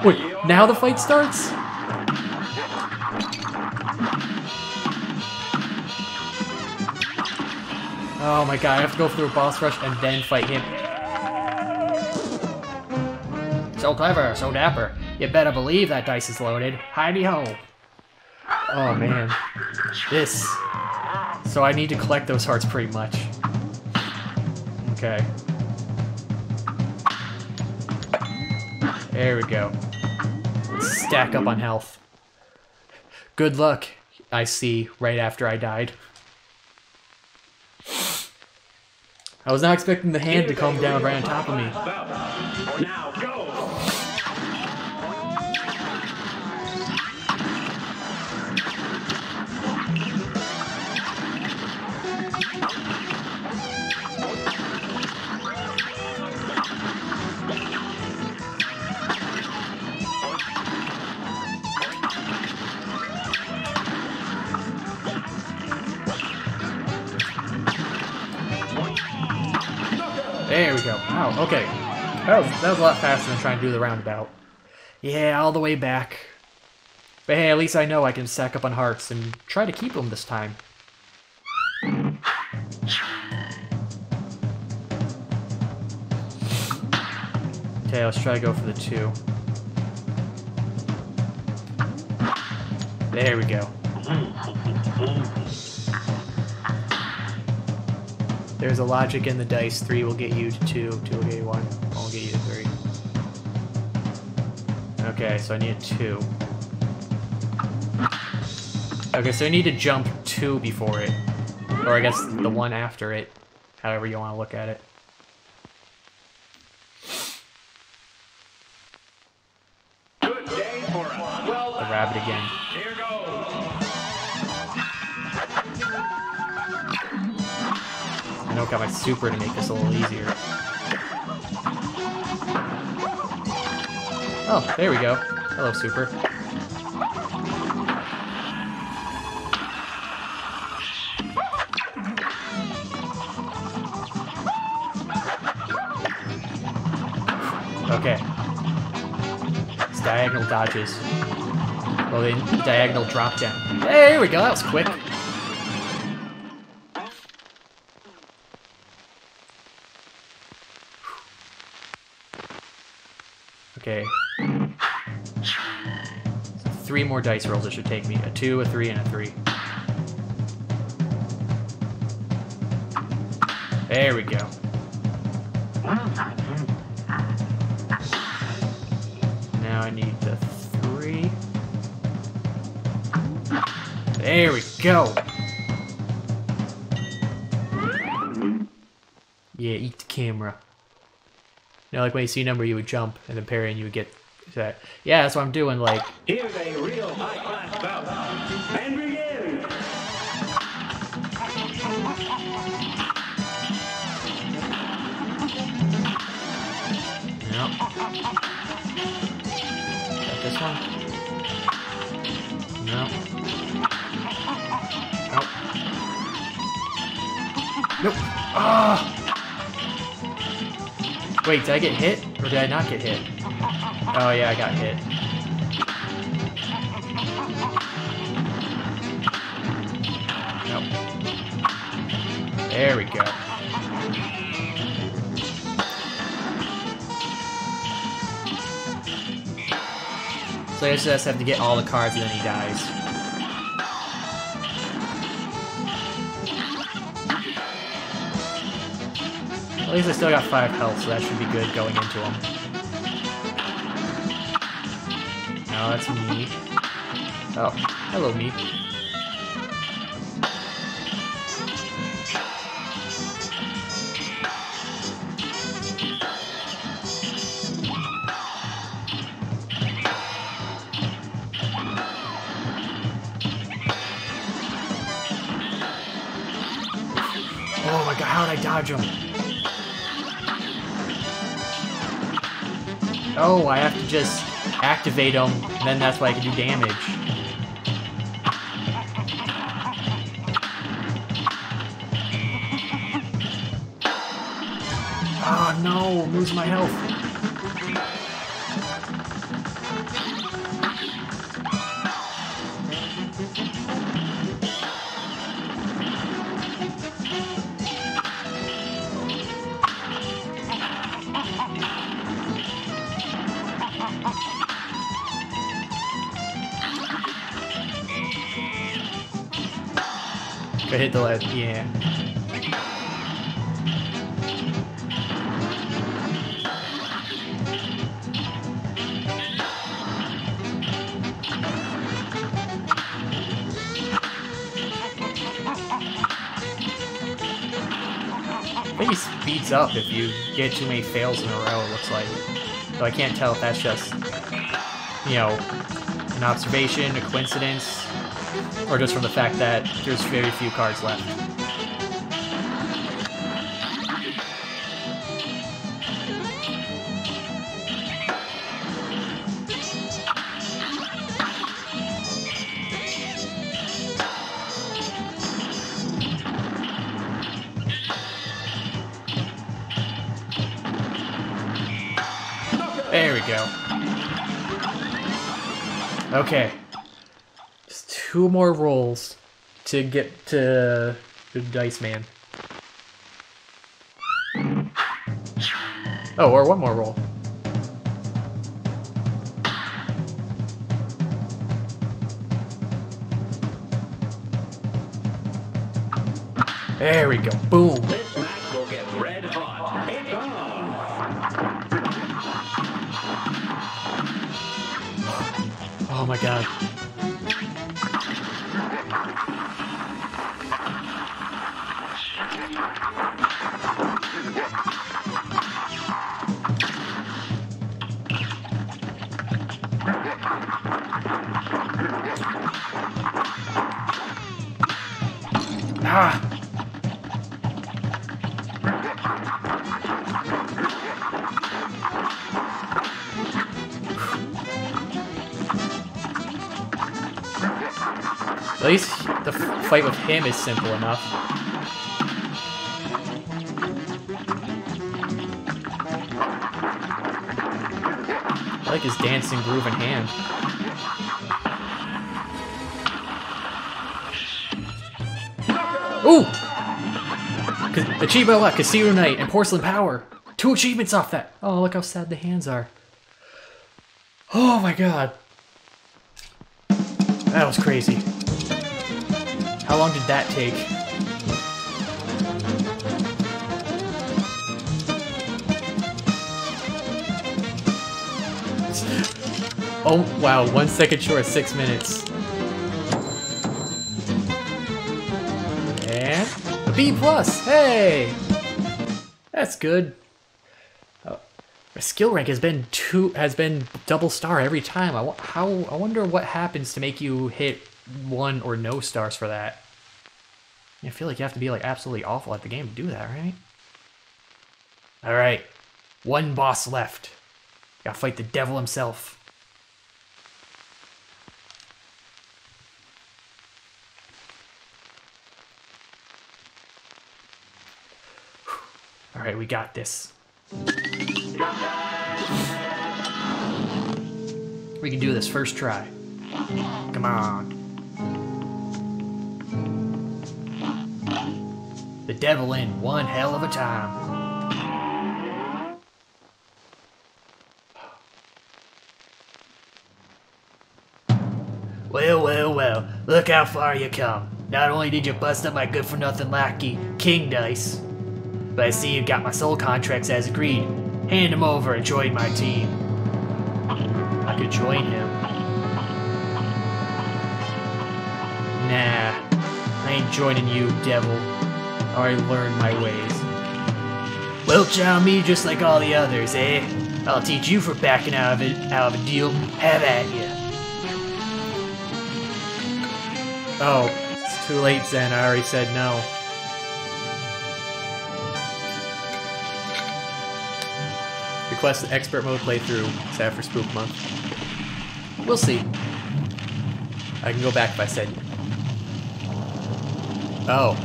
Wait, now the fight starts? Oh my god, I have to go through a boss rush and then fight him. So clever, so dapper. You better believe that dice is loaded. Hidey-ho. Oh man. This. So I need to collect those hearts pretty much. Okay. There we go. Let's stack up on health. Good luck, I see, right after I died. I was not expecting the hand to come down right on top of me. Now go. There we go. Wow, okay. That was a lot faster than trying to do the roundabout. Yeah, all the way back. But hey, at least I know I can stack up on hearts and try to keep them this time. Okay, let's try to go for the 2. There we go. There's a logic in the dice. 3 will get you to 2, 2 will get you 1, 1 will get you to 3. Okay, so I need a 2. Okay, so I need to jump 2 before it. Or I guess the 1 after it. However you want to look at it. Good day for us. Well, The rabbit again. here goes. I know I got my super to make this a little easier. Oh, there we go. Hello, super. Okay. It's diagonal dodges. Well, then diagonal drop down. Hey, here we go. That was quick. Okay. So 3 more dice rolls it should take me. A 2, a 3, and a 3. There we go. Now I need the 3. There we go. Yeah, eat the camera. You know, like when you see a number, you would jump, and then parry, and you would get that. Yeah, that's what I'm doing. Like, Here's a real high-class bout. And begin! no. Got this one. No. Nope. Nope. Ah! Wait, did I get hit? Or did I not get hit? Oh yeah, I got hit. Nope. There we go. So I guess I just have to get all the cards and then he dies. At least I still got 5 health, so that should be good going into him. No, that's me. Oh, hello, me. Oh my god, how did I dodge him? Oh, I have to just activate him, and then that's why I can do damage. Oh no, I'm losing my health. I hit the left, yeah. I think he speeds up if you get too many fails in a row, it looks like. So I can't tell if that's just, you know, an observation, a coincidence, or just from the fact that there's very few cards left. There we go. Okay. Just 2 more rolls to get to the Dice Man. Oh, or 1 more roll. There we go. Boom. This match will get red hot. It's on! Oh my god. Ah! At least the fight with him is simple enough. like his dancing groove in hand. Ooh! Achievement unlocked, Casino Night and Porcelain Power. 2 achievements off that. Oh, look how sad the hands are. Oh my god. That was crazy. How long did that take? Oh, wow, 1 second short, 6 minutes. And a B+, hey! That's good. My skill rank has been double star every time. I wonder what happens to make you hit 1 or no stars for that. I feel like you have to be like absolutely awful at the game to do that, right? All right, 1 boss left. Gotta fight the devil himself. All right, we got this. We can do this first try. Come on. The devil in one hell of a time. Well, well, well. Look how far you come. Not only did you bust up my good-for-nothing lackey, King Dice, but I see you got my soul contracts as agreed. Hand him over and join my team. I could join him. Nah, I ain't joining you, devil. I already learned my ways. Well, chow me just like all the others, eh? I'll teach you for backing out of a deal. Have at ya. Oh, it's too late, Zen. I already said no. Request an expert mode playthrough, sad for Spook Month. We'll see. I can go back if I said. Oh.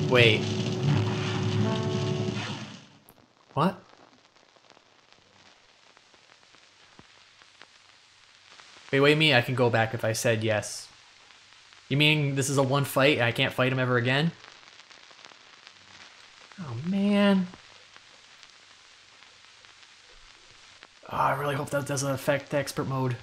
Wait. What? Wait, wait, me? I can go back if I said yes. You mean this is a 1 fight and I can't fight him ever again? Oh, man. Oh, I really hope that doesn't affect the expert mode.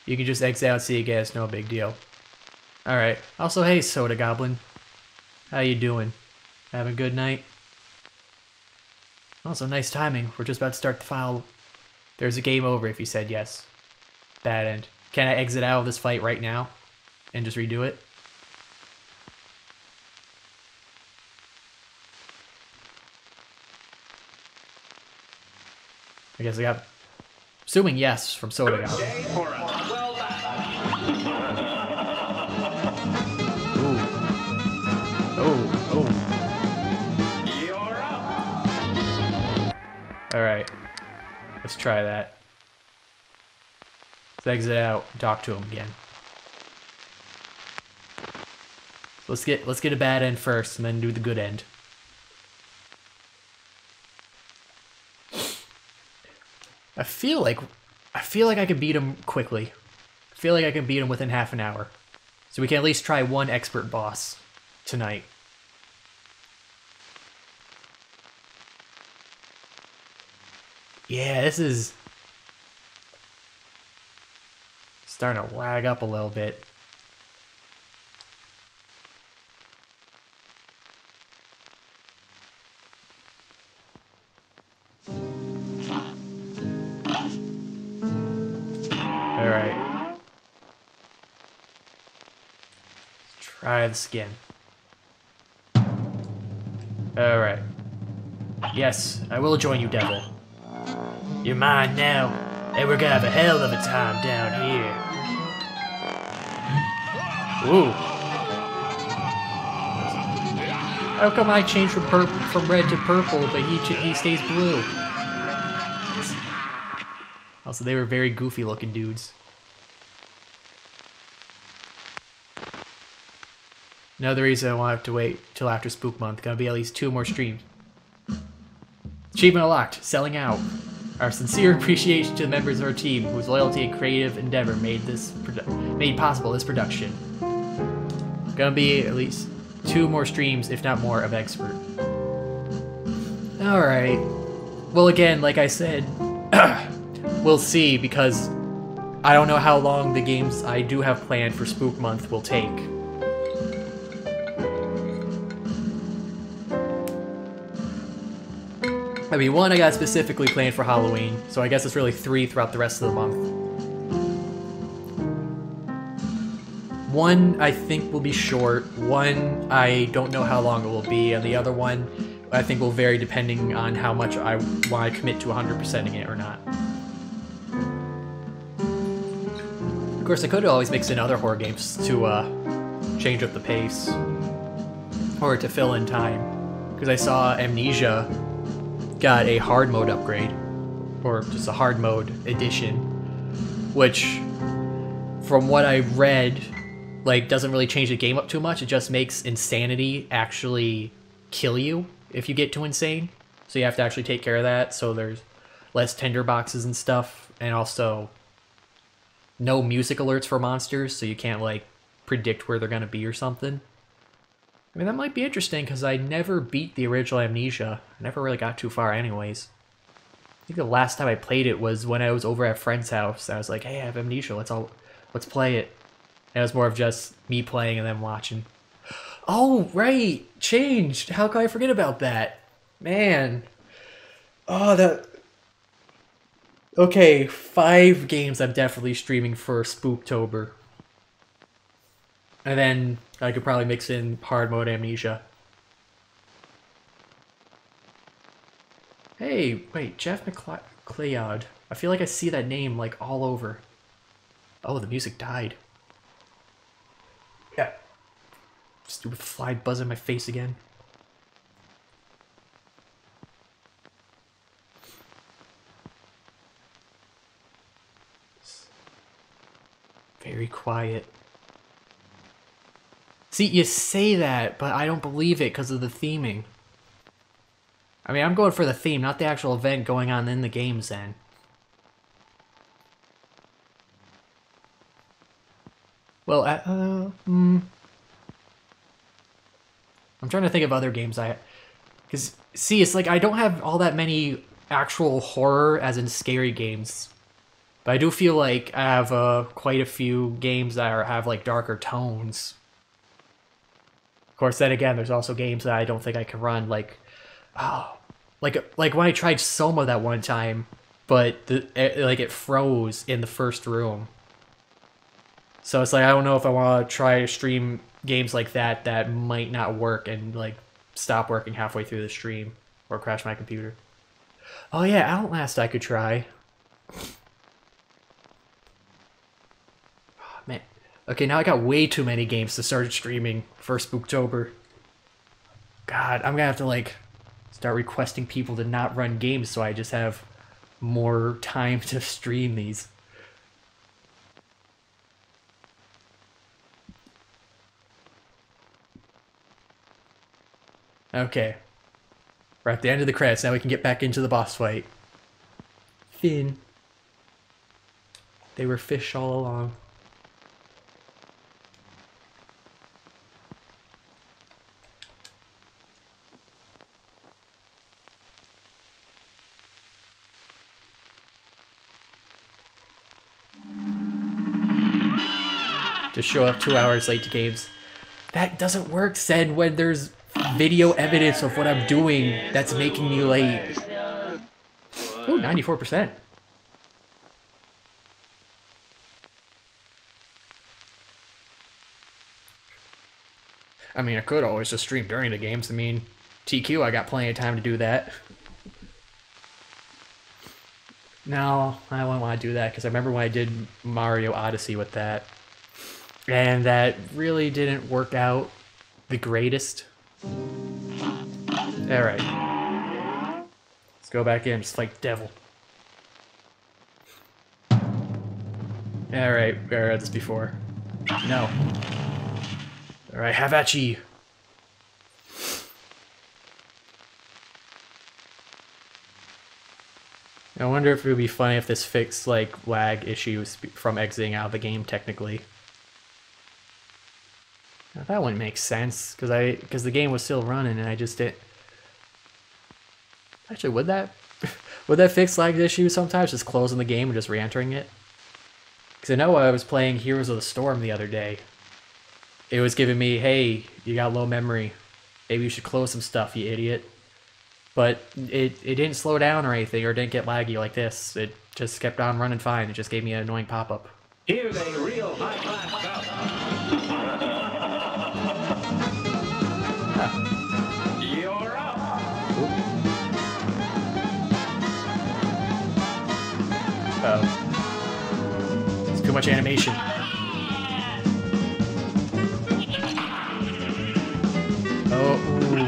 You can just exit out, see you guys, no big deal. Alright. Also, hey, Soda Goblin. How you doing? Having a good night? Also, nice timing. We're just about to start the file. There's a game over if you said yes. Bad end. Can I exit out of this fight right now? And just redo it? I guess I got... Assuming yes from Soda Goblin. Alright. Let's try that. Let's exit out and talk to him again. Let's get a bad end first and then do the good end. I feel like I could beat him quickly. I feel like I can beat him within half an hour. So we can at least try 1 expert boss tonight. Yeah, this is starting to lag up a little bit. Alright. Let's try the skin. Alright. Yes, I will join you, devil. You're mine now, and we're gonna have a hell of a time down here. Ooh. How come I changed from red to purple, but he stays blue? Also, they were very goofy looking dudes. Another reason I won't have to wait till after Spook Month. Gonna be at least 2 more streams. Achievement unlocked. Selling out. Our sincere appreciation to the members of our team whose loyalty and creative endeavor made possible this production. Gonna be at least 2 more streams, if not more, of Expert. Alright. Well, again, like I said, we'll see, because I don't know how long the games I do have planned for Spook Month will take. I mean, 1 I got specifically planned for Halloween, so I guess it's really 3 throughout the rest of the month. 1 I think will be short, 1 I don't know how long it will be, and the other one I think will vary depending on how much I want to commit to 100%ing it or not. Of course, I could always mix in other horror games to change up the pace, or to fill in time, because I saw Amnesia got a hard mode upgrade, or just a hard mode edition, which, from what I read, like, doesn't really change the game up too much. It just makes insanity actually kill you if you get too insane. So you have to actually take care of that, so there's less tinderboxes and stuff, and also no music alerts for monsters, so you can't, like, predict where they're gonna be or something. I mean, that might be interesting, because I never beat the original Amnesia. I never really got too far anyways. I think the last time I played it was when I was over at a friend's house. I was like, hey, I have Amnesia, let's play it. And it was more of just me playing and them watching. Oh, right! Changed! How could I forget about that? Man. Oh, that... Okay, 5 games I'm definitely streaming for Spooktober. And then I could probably mix in hard mode Amnesia. Hey, wait, Jeff McLeod. I feel like I see that name, like, all over. Oh, the music died. Yeah. Stupid fly buzzing my face again. Very quiet. See, you say that, but I don't believe it because of the theming. I mean, I'm going for the theme, not the actual event going on in the games then. Well, I'm trying to think of other games because, see, it's like I don't have all that many actual horror, as in scary games. But I do feel like I have quite a few games that have, like, darker tones. Of course, then again, there's also games that I don't think I can run, like, like when I tried Soma that one time, but it froze in the first room. So it's like I don't know if I want to try to stream games like that that might not work and, like, stop working halfway through the stream or crash my computer. Oh yeah, Outlast I could try. Man. Okay, now I got way too many games to start streaming for Spooktober. God, I'm gonna have to, like, start requesting people to not run games so I just have more time to stream these. Okay. We're at the end of the credits, now we can get back into the boss fight. Finn. They were fish all along. To show up 2 hours late to games. That doesn't work, Sen, when there's video evidence of what I'm doing that's making me late. Ooh, 94%. I mean, I could always just stream during the games. I mean, TQ, I got plenty of time to do that. No, I wouldn't want to do that, because I remember when I did Mario Odyssey with that. And that really didn't work out the greatest. Alright. Let's go back in, just fight Devil. Alright, I read this before. No. Alright, have at ye. I wonder if it would be funny if this fixed, like, lag issues from exiting out of the game, technically. Now, that wouldn't make sense, because the game was still running and I just didn't... Actually, would that fix lag issues sometimes, just closing the game and just re-entering it? Because I know I was playing Heroes of the Storm the other day. It was giving me, hey, you got low memory. Maybe you should close some stuff, you idiot. But it didn't slow down or anything, or didn't get laggy like this. It just kept on running fine. It just gave me an annoying pop-up. Here's a real high-class bout. You're up. Uh-oh. It's too much animation. Oh, ooh.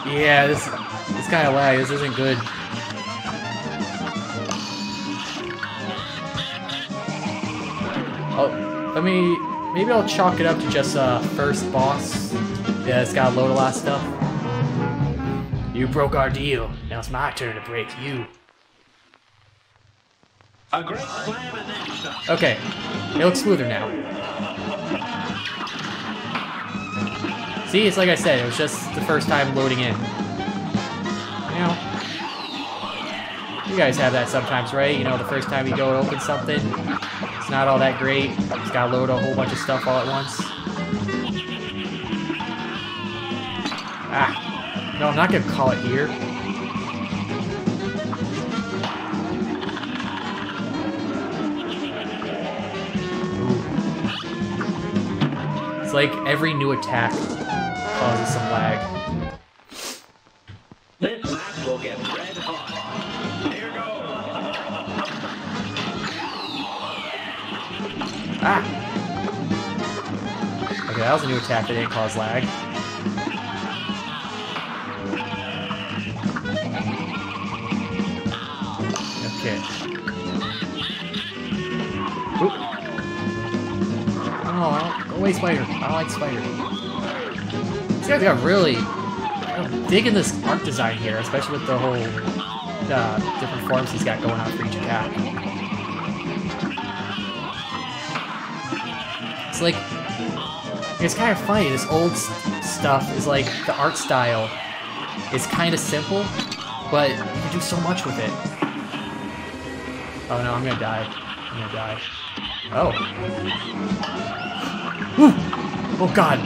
Yeah, this kind of lag. This isn't good. Oh, maybe I'll chalk it up to just first boss. Yeah, it's gotta load a lot of stuff. You broke our deal. Now it's my turn to break you. A great slam and then stuff. Okay, it looks smoother now. See, it's like I said, it was just the first time loading in. You know, you guys have that sometimes, right? You know, the first time you go to open something, it's not all that great. It's gotta load a whole bunch of stuff all at once. Ah, no, I'm not gonna call it here. It's like every new attack causes some lag. This match will get red hot. Here goes. Ah! Okay, that was a new attack that didn't cause lag. Okay. Oop. Oh, go away, spider. I don't like spider. These guys got really... I'm digging this art design here, especially with the whole different forms he's got going on for each attack. It's like... It's kind of funny, this old stuff is like, the art style is kind of simple, but you can do so much with it. Oh no, I'm gonna die. I'm gonna die. Oh. Whew. Oh god.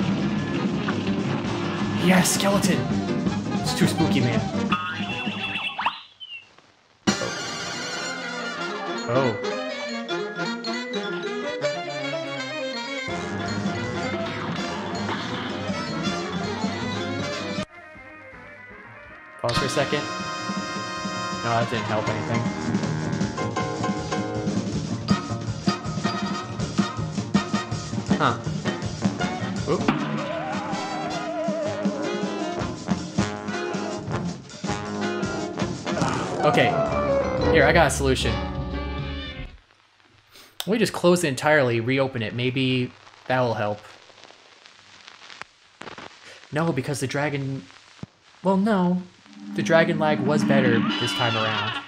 Yeah, skeleton. It's too spooky, man. Oh. Pause for a second. No, that didn't help anything. Huh. Oop. Okay. Here, I got a solution. We just close it entirely, reopen it. Maybe that'll help. No, because the dragon... Well, no. The dragon lag was better this time around.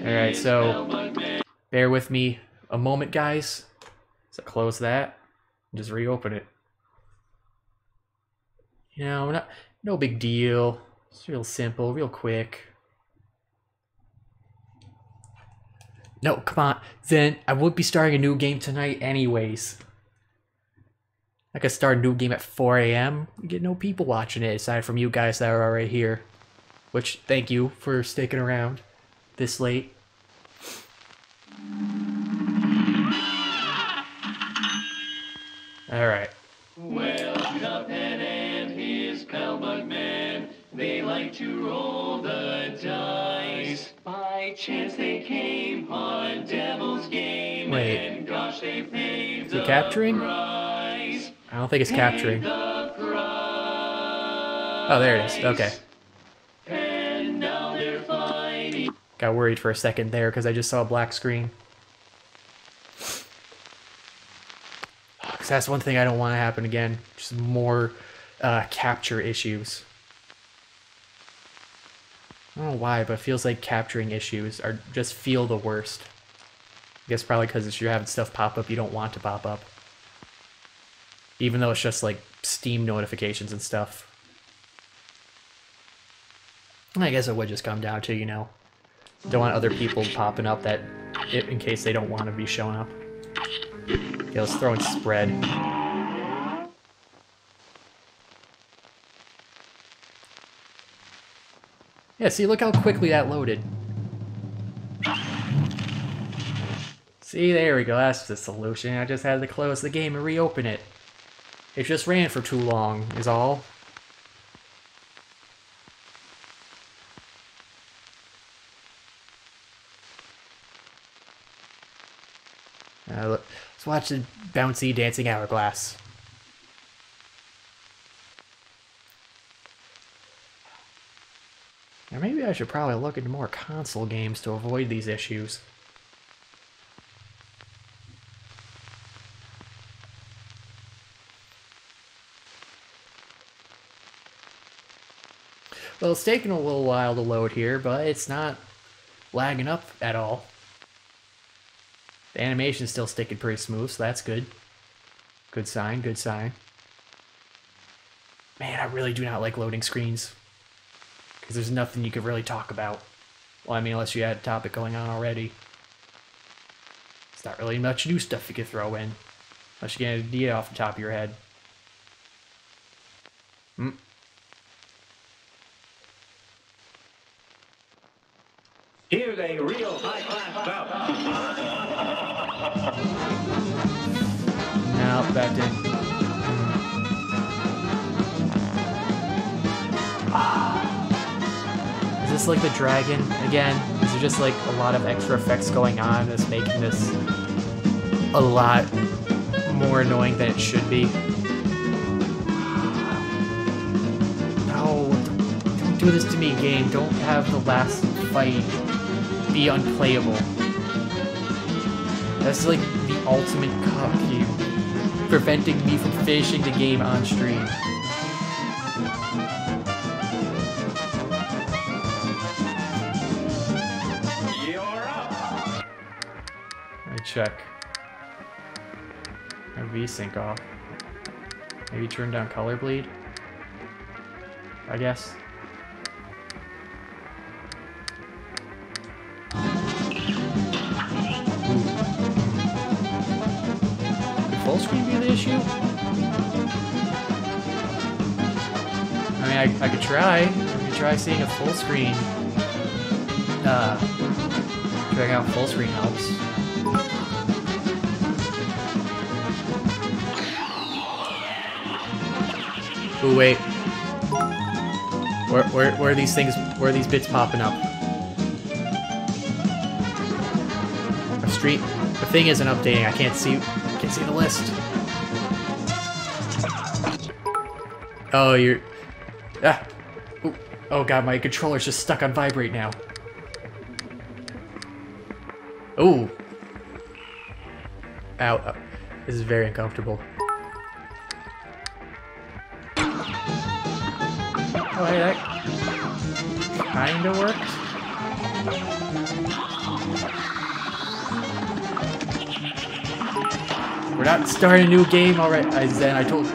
Alright, so... Bear with me a moment, guys. So close that. And just reopen it. You know, no big deal. It's real simple, real quick. No, come on. Then I would be starting a new game tonight anyways. I could start a new game at 4 a.m. You get no people watching it aside from you guys that are already here. Which, thank you for sticking around this late. Alright. Well, Cuphead and his pal Bugman, they like to roll the dice by chance they came on a devil's game. Wait. And gosh, they paid Is it capturing? price. I don't think it's capturing. The price. Oh, there it is. Okay. And now they're fighting. Got worried for a second there because I just saw a black screen. Because that's one thing I don't want to happen again. Just more capture issues. I don't know why, but it feels like capturing issues are just feel the worst. I guess probably because if you're having stuff pop up you don't want to pop up. Even though it's just like Steam notifications and stuff. I guess it would just come down to, you know, don't want other people popping up that in case they don't want to be showing up. Okay, let's throw in spread. Yeah, see, look how quickly that loaded. See, there we go, that's the solution. I just had to close the game and reopen it. It just ran for too long, is all. Let's watch the bouncy dancing hourglass. Now maybe I should probably look into more console games to avoid these issues. Well, it's taking a little while to load here, but it's not lagging up at all. The animation's still sticking pretty smooth, so that's good. Good sign, good sign. Man, I really do not like loading screens. Because there's nothing you could really talk about. Well, I mean, unless you had a topic going on already. It's not really much new stuff you could throw in. Unless you get an idea off the top of your head. Here's a real high-class bout. No, that didn't. Is this like the dragon again? Is there just like a lot of extra effects going on that's making this a lot more annoying than it should be? No, don't do this to me, game. Don't have the last fight be unplayable. That's like the ultimate cock you, preventing me from finishing the game on stream. You're up. Let me check. My V-Sync off. Maybe turn down color bleed? I guess. Could full screen be the issue? I mean, I could try. I could try seeing a full screen. Check out full screen helps. Ooh, wait. Where are these things? Where are these bits popping up? A street. The thing isn't updating. I can't see the list. Oh, you're. Ah. Ooh. Oh god, my controller's just stuck on vibrate now. Ooh. Ow. This is very uncomfortable. Oh, hey, that kinda worked. We're not starting a new game already, Zen. I told.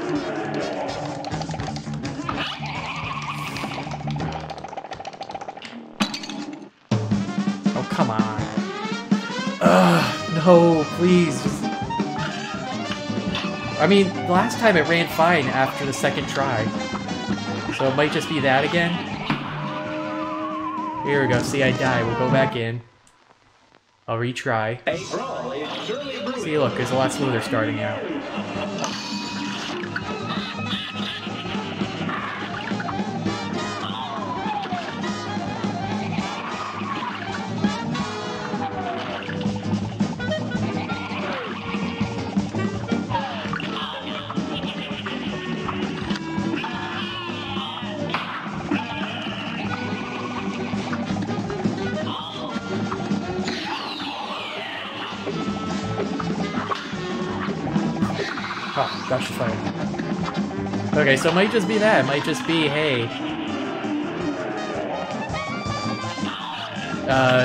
Oh, come on. Ugh, no, please. Just... I mean, last time it ran fine after the second try. So it might just be that again. Here we go. See, I die. We'll go back in. I'll retry. A brawl is surely brewing. See, look, it's a lot smoother starting out. Gosh, fire. Okay, so it might just be that. It might just be, hey.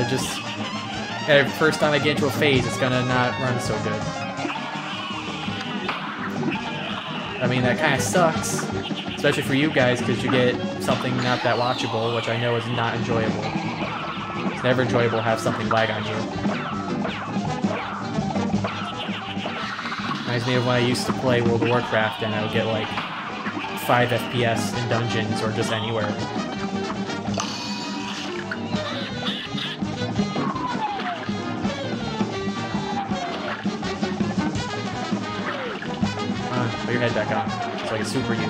Just... first time I get into a phase, it's gonna not run so good. I mean, that kind of sucks. Especially for you guys, because you get something not that watchable, which I know is not enjoyable. It's never enjoyable to have something lag on you. Reminds me of when I used to play World of Warcraft and I would get like 5 FPS in dungeons or just anywhere. Come on, put your head back on. It's like a super you.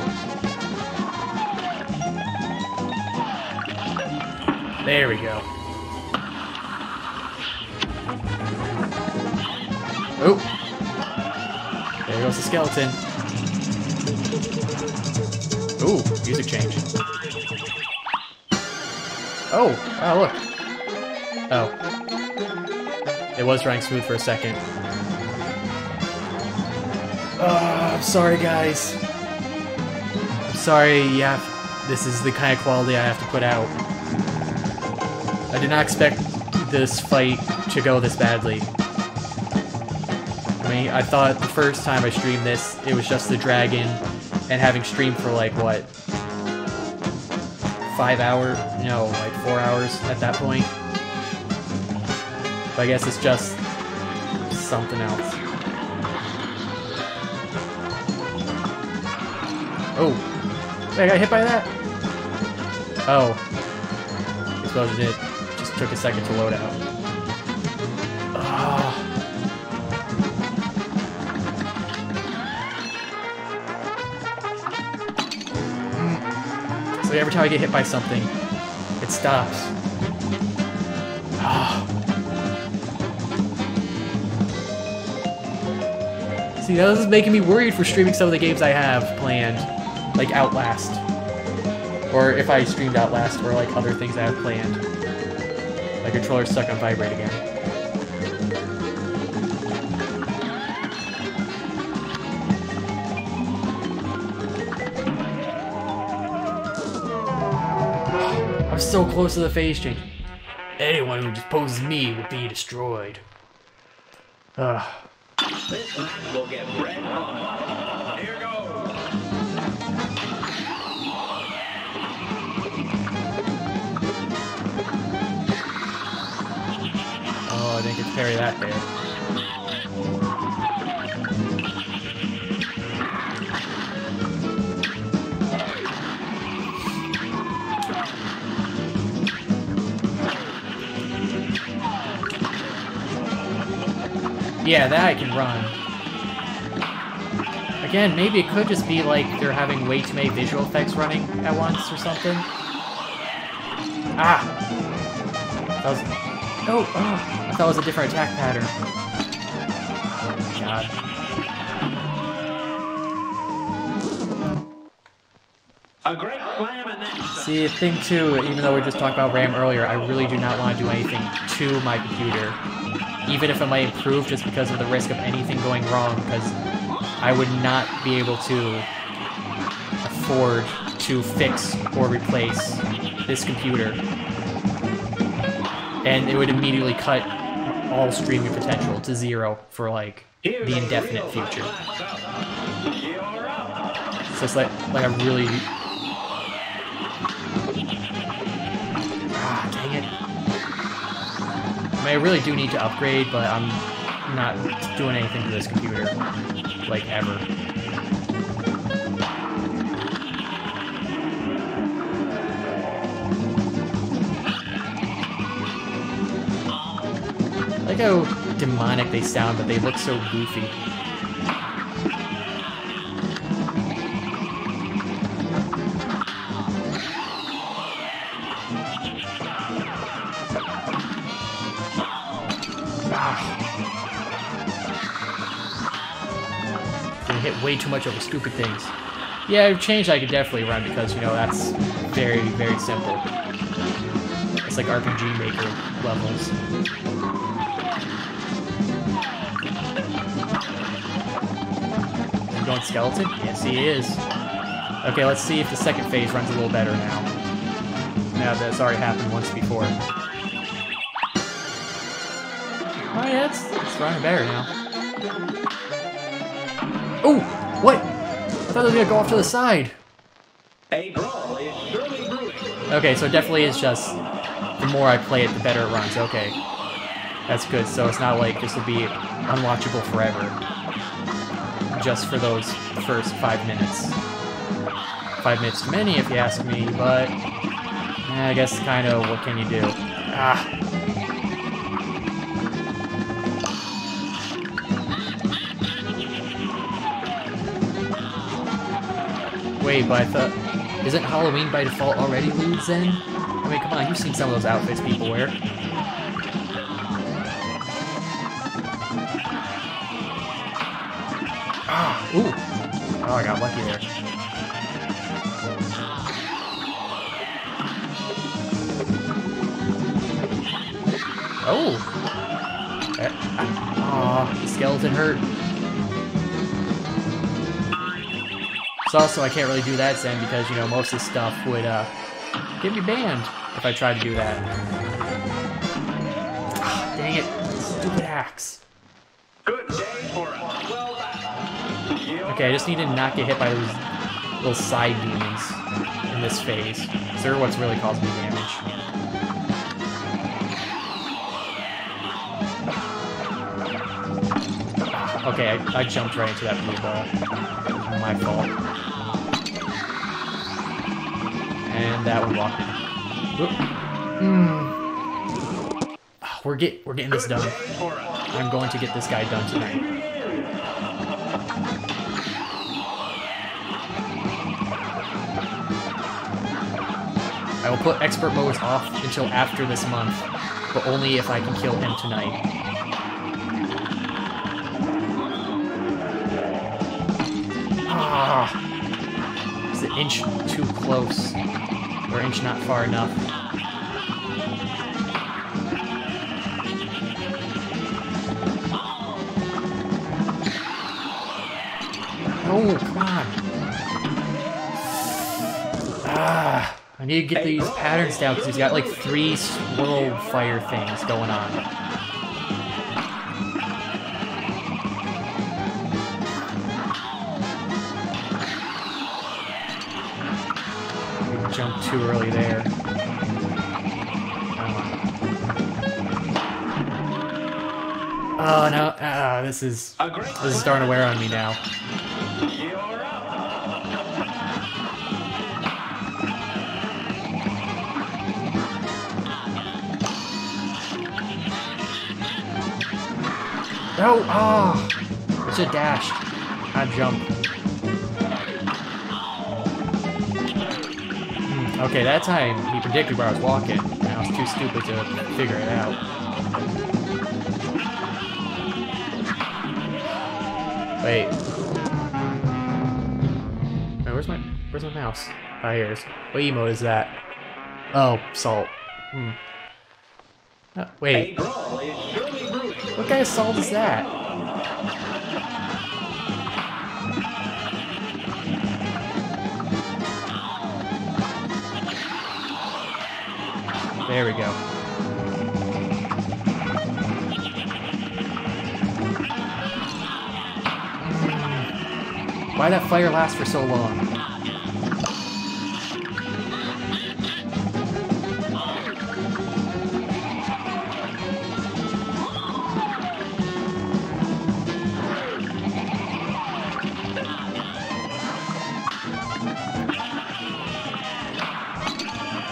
There we go. Oh! There goes the skeleton. Ooh, music change. Oh! Oh, look. Oh. It was running smooth for a second. I'm sorry, guys. I'm sorry, yeah. This is the kind of quality I have to put out. I did not expect this fight to go this badly. I mean, I thought the first time I streamed this, it was just the dragon, and having streamed for like, what? 5 hours? No, like 4 hours at that point. But I guess it's just something else. Oh! Wait, I got hit by that? Oh. I suppose it did. Just took a second to load out. Oh. So every time I get hit by something, it stops. Oh. See, now this is making me worried for streaming some of the games I have planned. Like Outlast. Or if I streamed Outlast, or like other things I have planned. My controller's stuck on vibrate again. I'm so close to the phase change. Anyone who opposes me will be destroyed. Ugh. This match will get red hot. Here goes. Oh, I didn't get to parry that there. Yeah, that I can run. Again, maybe it could just be like they're having way too many visual effects running at once or something. Ah! That was... Oh! I thought it was a different attack pattern. God. A great slam and then... See, the thing too, even though we just talked about RAM earlier, I really do not want to do anything to my computer. Even if it might improve, just because of the risk of anything going wrong, because I would not be able to afford to fix or replace this computer. And it would immediately cut all streaming potential to 0 for, like, the indefinite future. So it's like I really... Ah, dang it. I mean, I really do need to upgrade, but I'm not doing anything to this computer, like, ever. I like how demonic they sound, but they look so goofy. Hit way too much over stupid things. Yeah, change I could definitely run because, you know, that's very, very simple. It's like RPG Maker levels. I'm going skeleton? Yes, he is. Okay, let's see if the second phase runs a little better now. Now that's already happened once before. Oh yeah, it's running better now. Oh! What? I thought it was gonna go off to the side. A brawl is surely brewing. Okay, so it definitely is just the more I play it, the better it runs. Okay. That's good, so it's not like this will be unwatchable forever. Just for those first 5 minutes. 5 minutes too many if you ask me, but I guess kind of what can you do? Ah. Wait, but I thought... Isn't Halloween by default already lewd then? I mean, come on, you've seen some of those outfits people wear. Ah, ooh. Oh, I got lucky there. Oh! Aw, the skeleton hurt. So also, I can't really do that then because, you know, most of this stuff would get me banned if I tried to do that. Ah, dang it. Stupid axe. Good day for us. Well done. Okay, I just need to not get hit by those little side demons in this phase. They're what's really causing me damage. Okay, I jumped right into that blue ball. My fault. And that one walked in. We're getting this done. I'm going to get this guy done tonight. I will put expert modes off until after this month, but only if I can kill him tonight. Ah, it's an inch too close, or an inch not far enough. Oh, come on. Ah, I need to get these patterns down because he's got like 3 swirl fire things going on. Jumped too early there. Oh no! This is starting to wear on me now. No! Oh! I should have dashed. Not jump. Okay, that time he predicted where I was walking, and I was too stupid to figure it out. Wait. Wait, where's my mouse? Oh, here it is. What emote is that? Oh, salt. Wait. What kind of salt is that? There we go. Why'd that fire last for so long?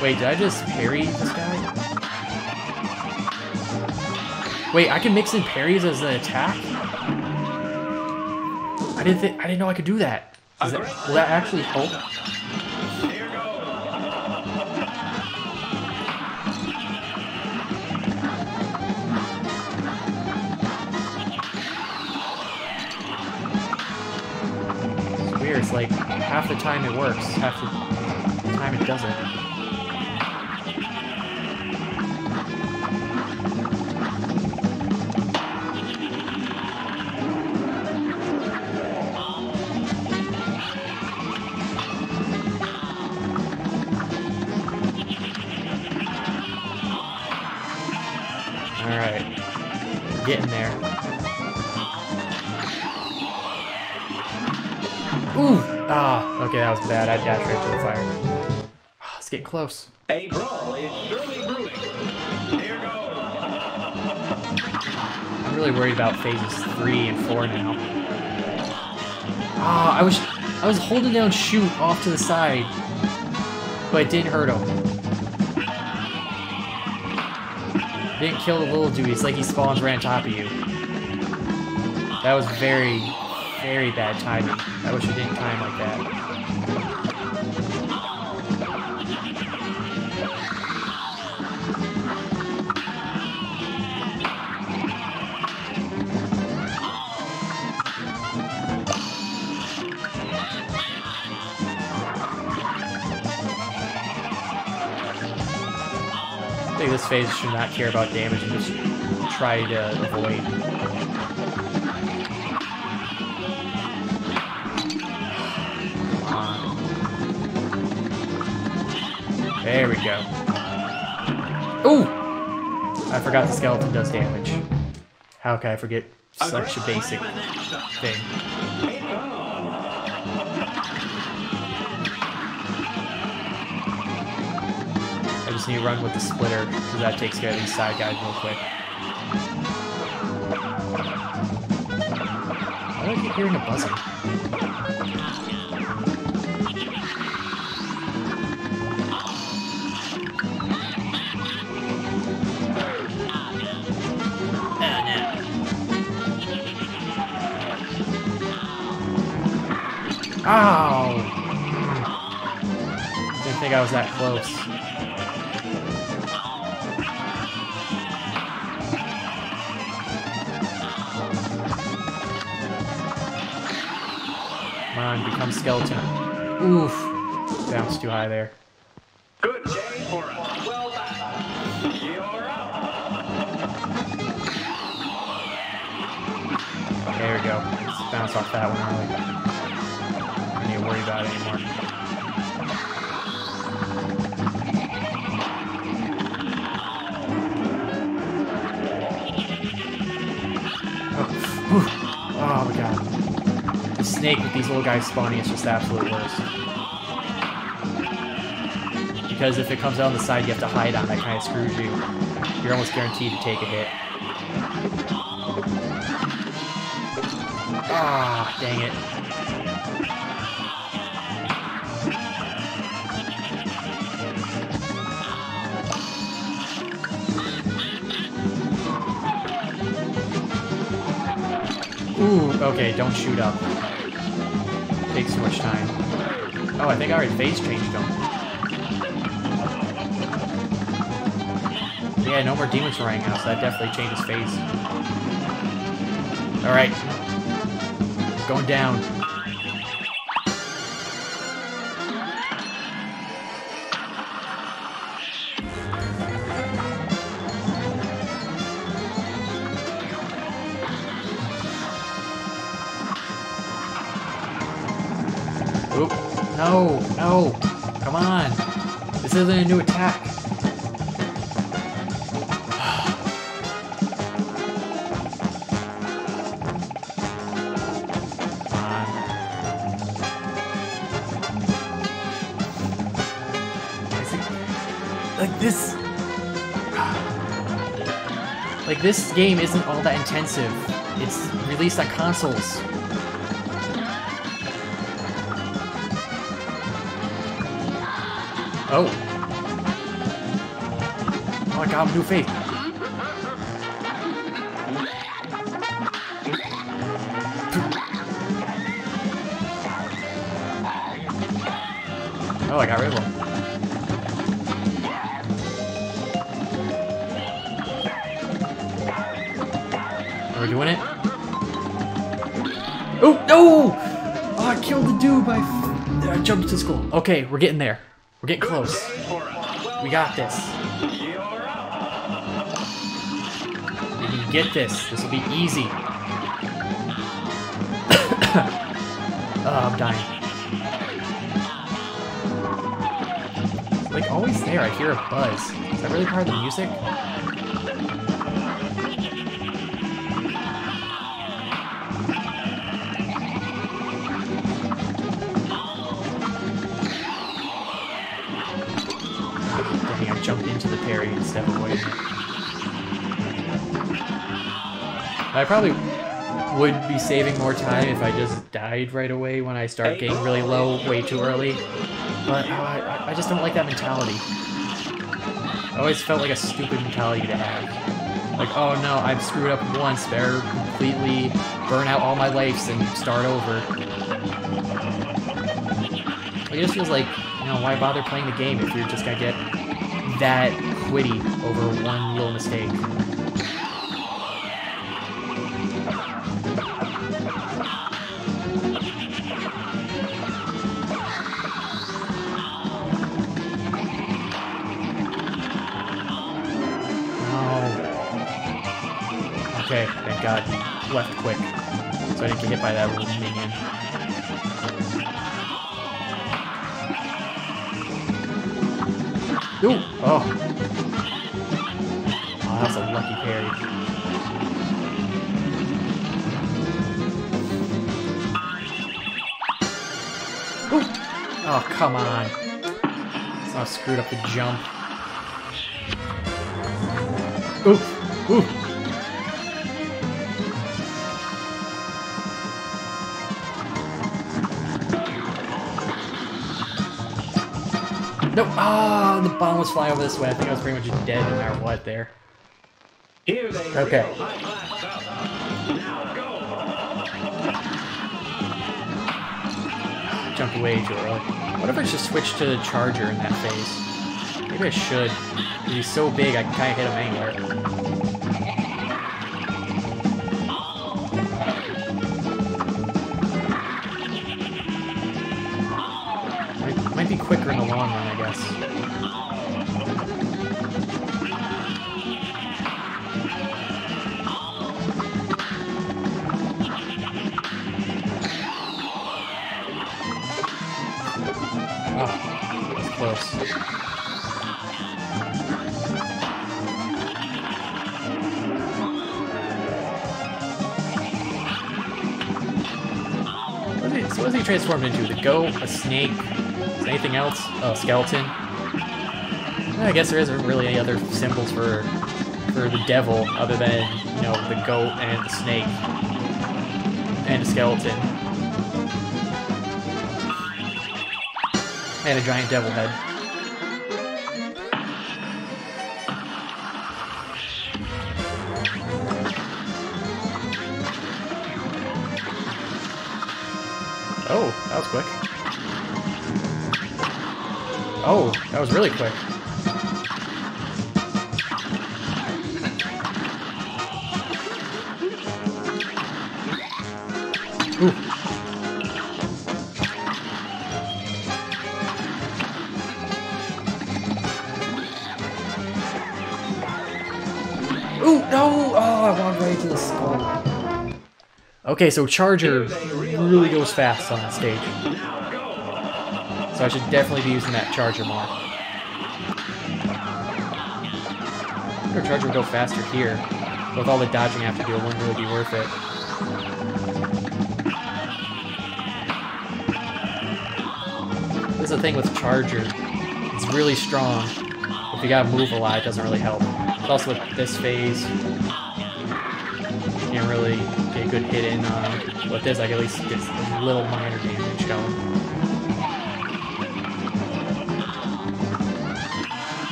Wait, did I just parry this guy? Wait, I can mix in parries as an attack? I didn't know I could do that. Will that actually help? It's weird, it's like half the time it works, half the time it doesn't. getting there. Ooh! Ah, okay, that was bad. I dashed right to the fire. Oh, it's getting close. A brawl is surely brewing. Here goes. I'm really worried about phases 3 and 4 now. Ah, I was holding down shoot off to the side, but it didn't hurt him. Didn't kill the little dude. It's like he spawns right on top of you. That was very, very bad timing. I wish it didn't time like that. I think this phase should not care about damage and just try to avoid. Come on. There we go. Ooh! I forgot the skeleton does damage. How can I forget such a basic thing? I just need to run with the splitter, because that takes care of these side guys real quick. Why do I keep hearing a buzzing? Ow! Didn't think I was that close. Come on, become skeleton. Oof. Bounced too high there. Good day for us. Well done. You're up. There we go. Let's bounce off that one early. I don't need to worry about it anymore. Oh my god. The snake with these little guys spawning is just the absolute worst. Because if it comes out on the side, you have to hide on. That kind of screws you. You're almost guaranteed to take a hit. Ah, dang it. Ooh, okay, don't shoot up. Takes too much time. Oh, I think I already phase changed them. Yeah, no more demons running out, so that definitely changes phase. Alright. Going down. Oop. No, no. Come on. This isn't a new attack. Come on. Like this game isn't all that intensive. It's released on consoles. Oh. Oh, I got new faith. Oh, I got rid of him. Are we doing it? Oh, no! Oh, I killed the dude by... I jumped into school. Okay, we're getting there. We're getting close. We got this. We can get this. This will be easy. I'm dying. Like, always there, I hear a buzz. Is that really part of the music? into the parry instead of avoiding it. I probably would be saving more time if I just died right away when I start getting really low way too early. But I just don't like that mentality. I always felt like a stupid mentality to have. Like, oh no, I've screwed up once, better completely burn out all my lives and start over. It just feels like, you know, why bother playing the game if you're just gonna get that quitty over one little mistake? Okay, thank God he left quick, so I didn't get hit by that little minion. Ooh! Oh! Oh, that's a lucky parry. Ooh! Oh, come on. So I screwed up the jump. Ooh! Ooh! Nope. Ah, the bomb was flying over this way. I think I was pretty much dead no matter what there. Okay. Jumped way too early. What if I just switch to the charger in that phase? Maybe I should. He's so big, I can kind of hit him anywhere. Might be quicker in the long run, I guess. Oh, that's close. What is he transformed into? The goat? A snake? Anything else? Oh, skeleton. I guess there isn't really any other symbols for the devil other than, you know, the goat and the snake and a skeleton and a giant devil head. Oh, that was quick. Oh, that was really quick. Ooh. Ooh, no! Oh, I walked right into the skull. Okay, so Charger really goes fast on that stage. So I should definitely be using that Charger more. Our Charger would go faster here. But with all the dodging I have to do, it wouldn't really be worth it. This is the thing with Charger. It's really strong. If you gotta move a lot, it doesn't really help. But also with this phase, you can't really get a good hit in on it. With this, I can at least get a little minor damage going.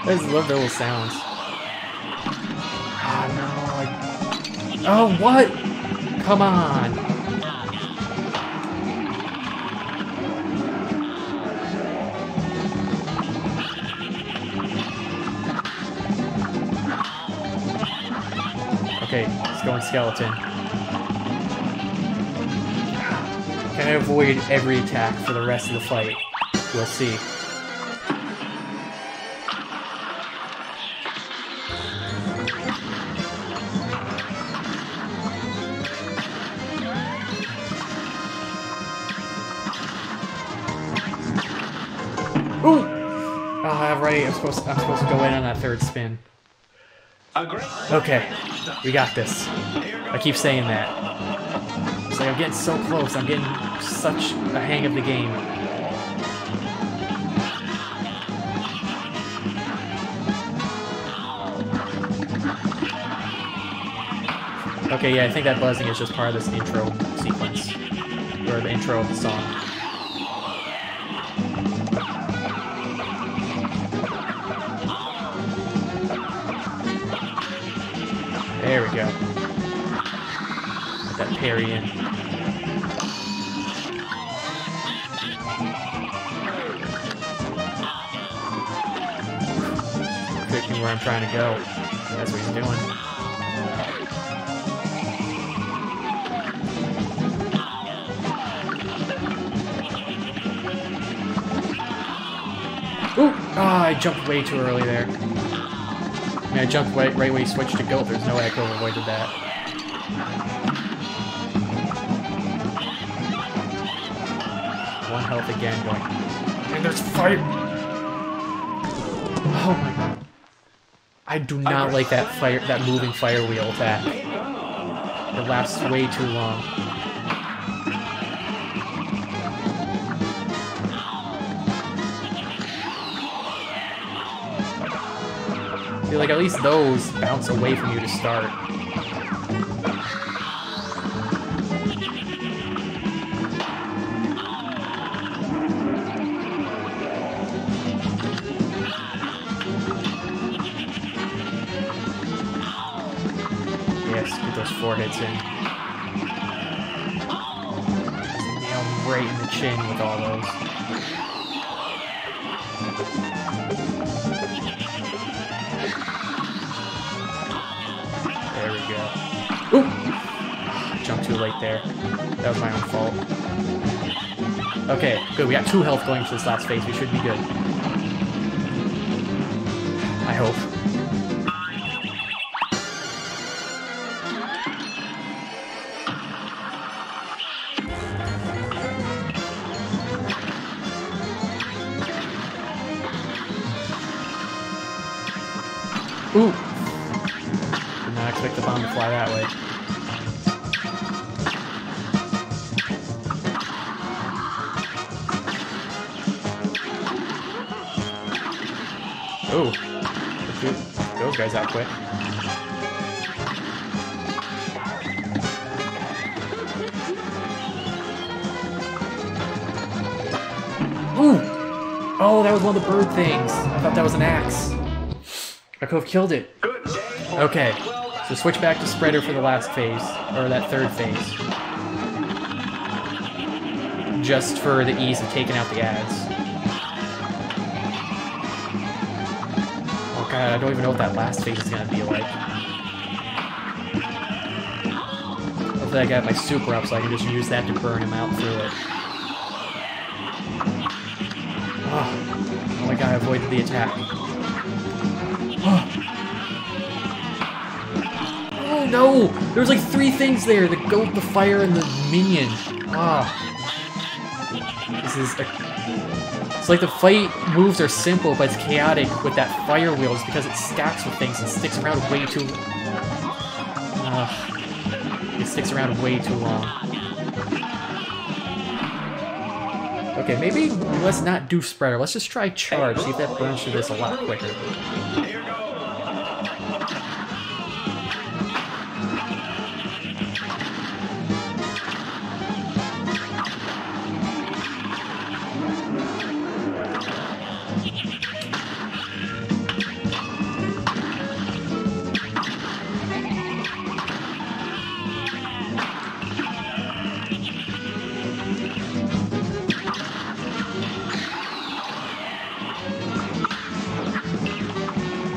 I just love their little sounds. Ah, no. Oh, what? Come on. Okay, let's go in skeleton. Can I avoid every attack for the rest of the fight? We'll see. Ooh! Ah, right. I'm supposed to go in on that third spin. Okay, we got this. I keep saying that. Like, I'm getting so close. I'm getting such a hang of the game. Okay, yeah, I think that buzzing is just part of this intro sequence. Or the intro of the song. There we go. Get that parry in. Predicting where I'm trying to go. That's what he's doing. Ooh! Ah, I jumped way too early there. I mean, I jumped right when he switched to go. There's no way I could have avoided that. One health again going. And there's fire! Oh my god. I do not like that moving fire wheel attack. It lasts way too long. I feel like at least those bounce away from you to start. Yes, get those 4 hits in. Nail him right in the chin with all those. There we go. Ooh! Jumped too late there. That was my own fault. Okay, good. We got 2 health going to this last phase. We should be good. I hope. Ooh! Did not expect the bomb to fly that way. Ooh! Shoot those guys out quick. Ooh! Oh, that was one of the bird things. I thought that was an axe. I could have killed it. Okay, so switch back to Spreader for the last phase, or that 3rd phase. Just for the ease of taking out the ads. Oh god, I don't even know what that last phase is gonna be like. Hopefully I got my super up so I can just use that to burn him out through it. Oh my god, I avoided the attack. Oh no! There was like 3 things there. The goat, the fire, and the minion. Ah. This is it's like the fight moves are simple, but it's chaotic with that fire wheel just because it stacks with things and sticks around way too... it sticks around way too long. Okay, maybe let's not do Spreader. Let's just try Charge, see if that burns through this a lot quicker.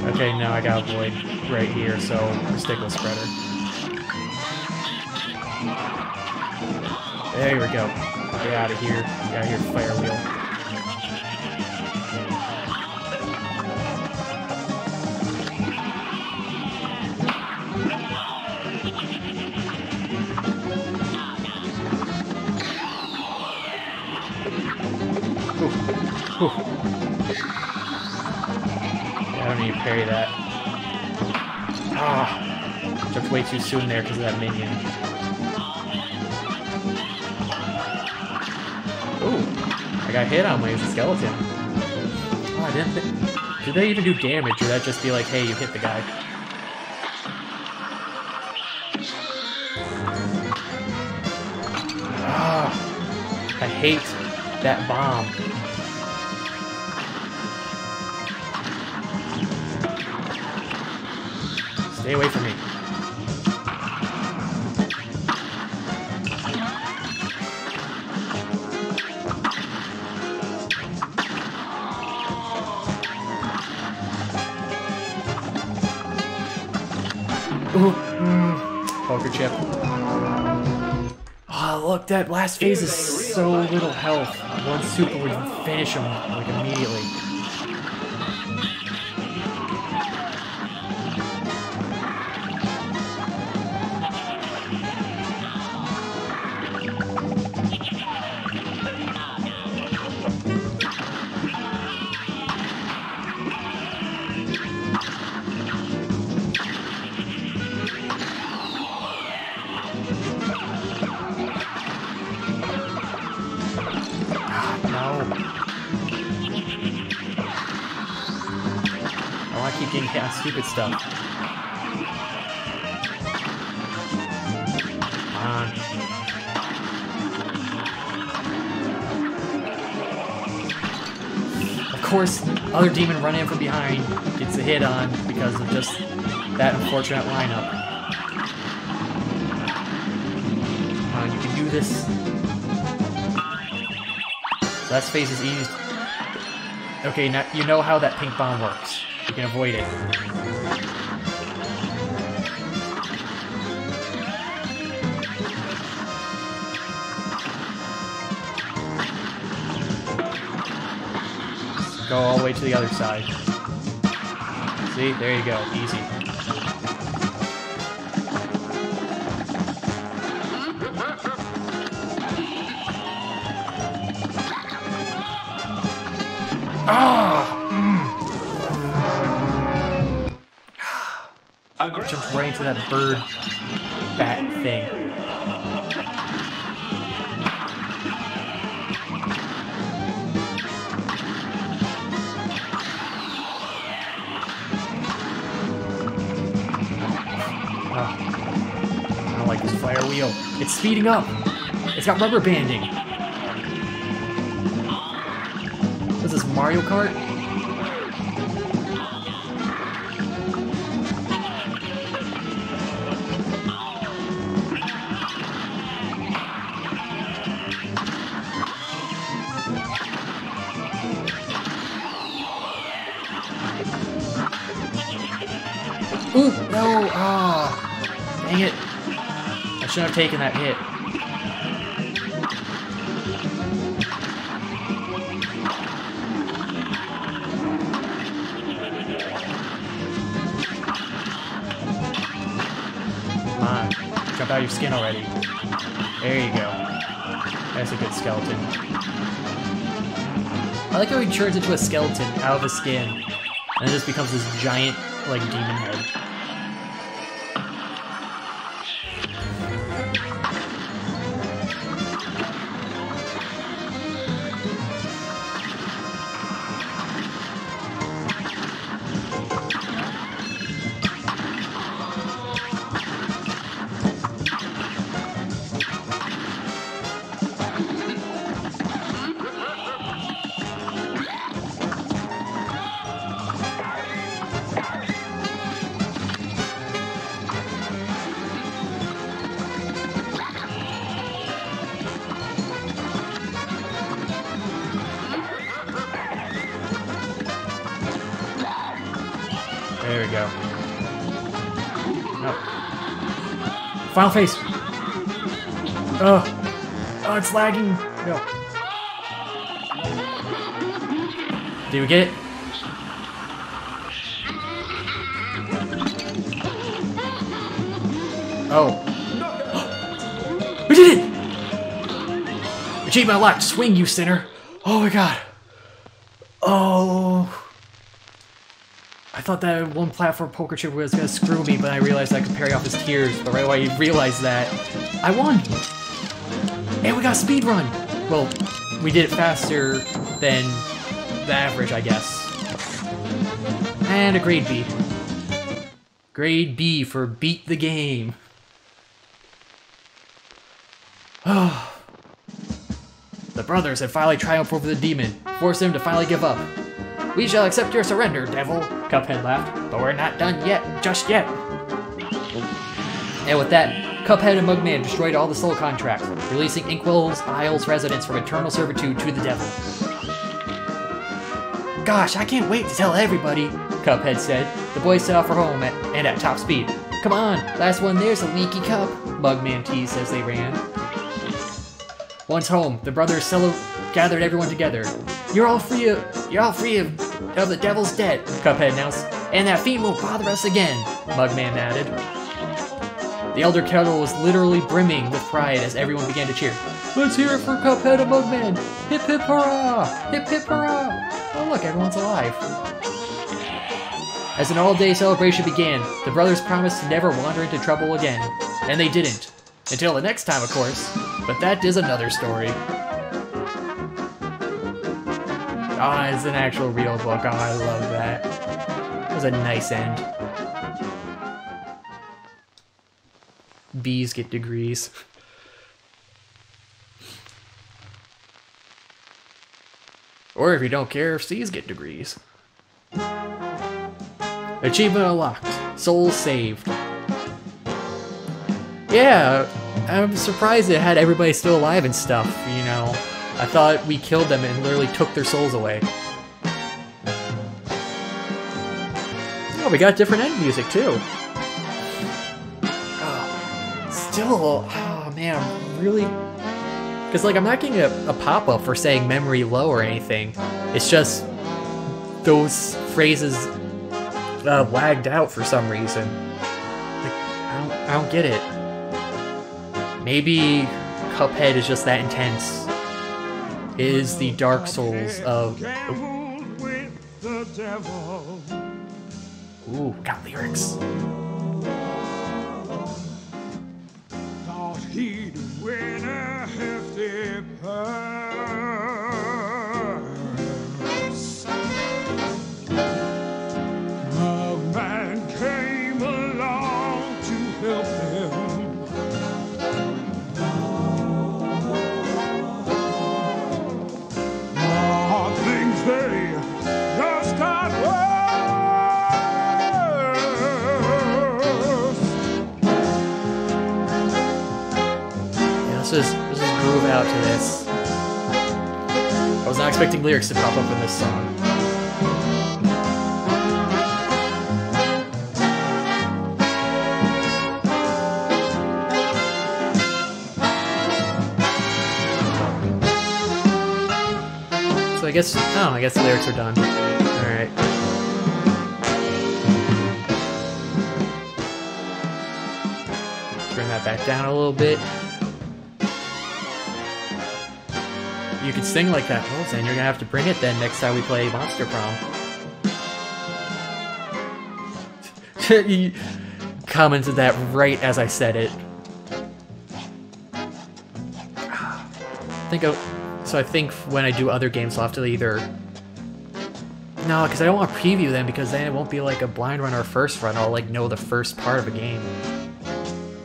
Okay, now I gotta avoid right here, so we'll stick with Spreader. There we go. Get out of here. Get out of here, fire wheel. Ooh. Ooh. I don't need to parry that. Ah! Jumped way too soon there because of that minion. got hit on when he was a skeleton. Oh, I didn't think... Did they even do damage, or that just be like, hey, you hit the guy? Ah, I hate that bomb. Stay away from me. Ooh, poker chip. Oh, look, that last phase is so little health. One super would finish him, like, immediately. Keep getting hit on stupid stuff. Come on. Of course, other demon running in from behind gets a hit on because of just that unfortunate lineup. Come on, you can do this. So that phase is easy. Okay, now you know how that pink bomb works. You can avoid it. Go all the way to the other side. See? There you go. Easy. Ah! Jump right into that bird bat thing. Oh, I don't like this fire wheel. It's speeding up. It's got rubber banding. What is this, Mario Kart? Ooh, no! Ah, dang it! I shouldn't have taken that hit. Come on, jump out of your skin already. There you go. That's a good skeleton. I like how he turns into a skeleton out of his skin, and it just becomes this giant, like, demon head. There we go. No. Final phase. Oh, it's lagging. No. Did we get it? Oh. We did it! Achievement unlocked. Swing, you sinner. Oh my god. Oh. I thought that one platform poker chip was gonna screw me, but I realized I could parry off his tears. But right away I realized that I won! And we got a speed run! Well, we did it faster than the average, I guess. And a grade B. Grade B for beat the game. The brothers had finally triumphed over the demon, forced him to finally give up. "We shall accept your surrender, devil," Cuphead laughed, "but we're not done yet, just yet." And with that, Cuphead and Mugman destroyed all the soul contracts, releasing Inkwell's Isle's residents from eternal servitude to the devil. "Gosh, I can't wait to tell everybody," Cuphead said. The boys set off for home and at top speed. "Come on, last one there's a leaky cup," Mugman teased as they ran. Once home, the brothers gathered everyone together. You're all free of the devil's debt," Cuphead announced, "and that fiend won't bother us again," Mugman added. The Elder Kettle was literally brimming with pride as everyone began to cheer. "Let's hear it for Cuphead and Mugman! Hip hip hurrah! Hip hip hurrah!" Oh look, everyone's alive. As an all-day celebration began, the brothers promised to never wander into trouble again. And they didn't. Until the next time, of course. But that is another story. Ah, it's an actual real book. Oh, I love that. It was a nice end. B's get degrees. Or if you don't care, C's get degrees. Achievement unlocked. Soul saved. Yeah, I'm surprised it had everybody still alive and stuff, you know. I thought we killed them and literally took their souls away. Oh, we got different end music too. Oh, still, oh man, really... Because like I'm not getting a pop-up for saying memory low or anything. It's just those phrases lagged out for some reason. Like, I don't get it. Maybe Cuphead is just that intense. It is the Dark Souls of... Ooh, got lyrics. Thought he'd win a hefty purse. A man came along to help him. Things they just got worse. Yeah, let's just groove out to this. I was not expecting lyrics to pop up in this song. So I guess the lyrics are done. Alright. Bring that back down a little bit. You could sing like that, well then you're gonna have to bring it then next time we play Monster Prom. You commented that right as I said it. So I think when I do other games, I'll have to either... No, because I don't want to preview them, because then it won't be like a blind run or a first run. I'll like know the first part of a game.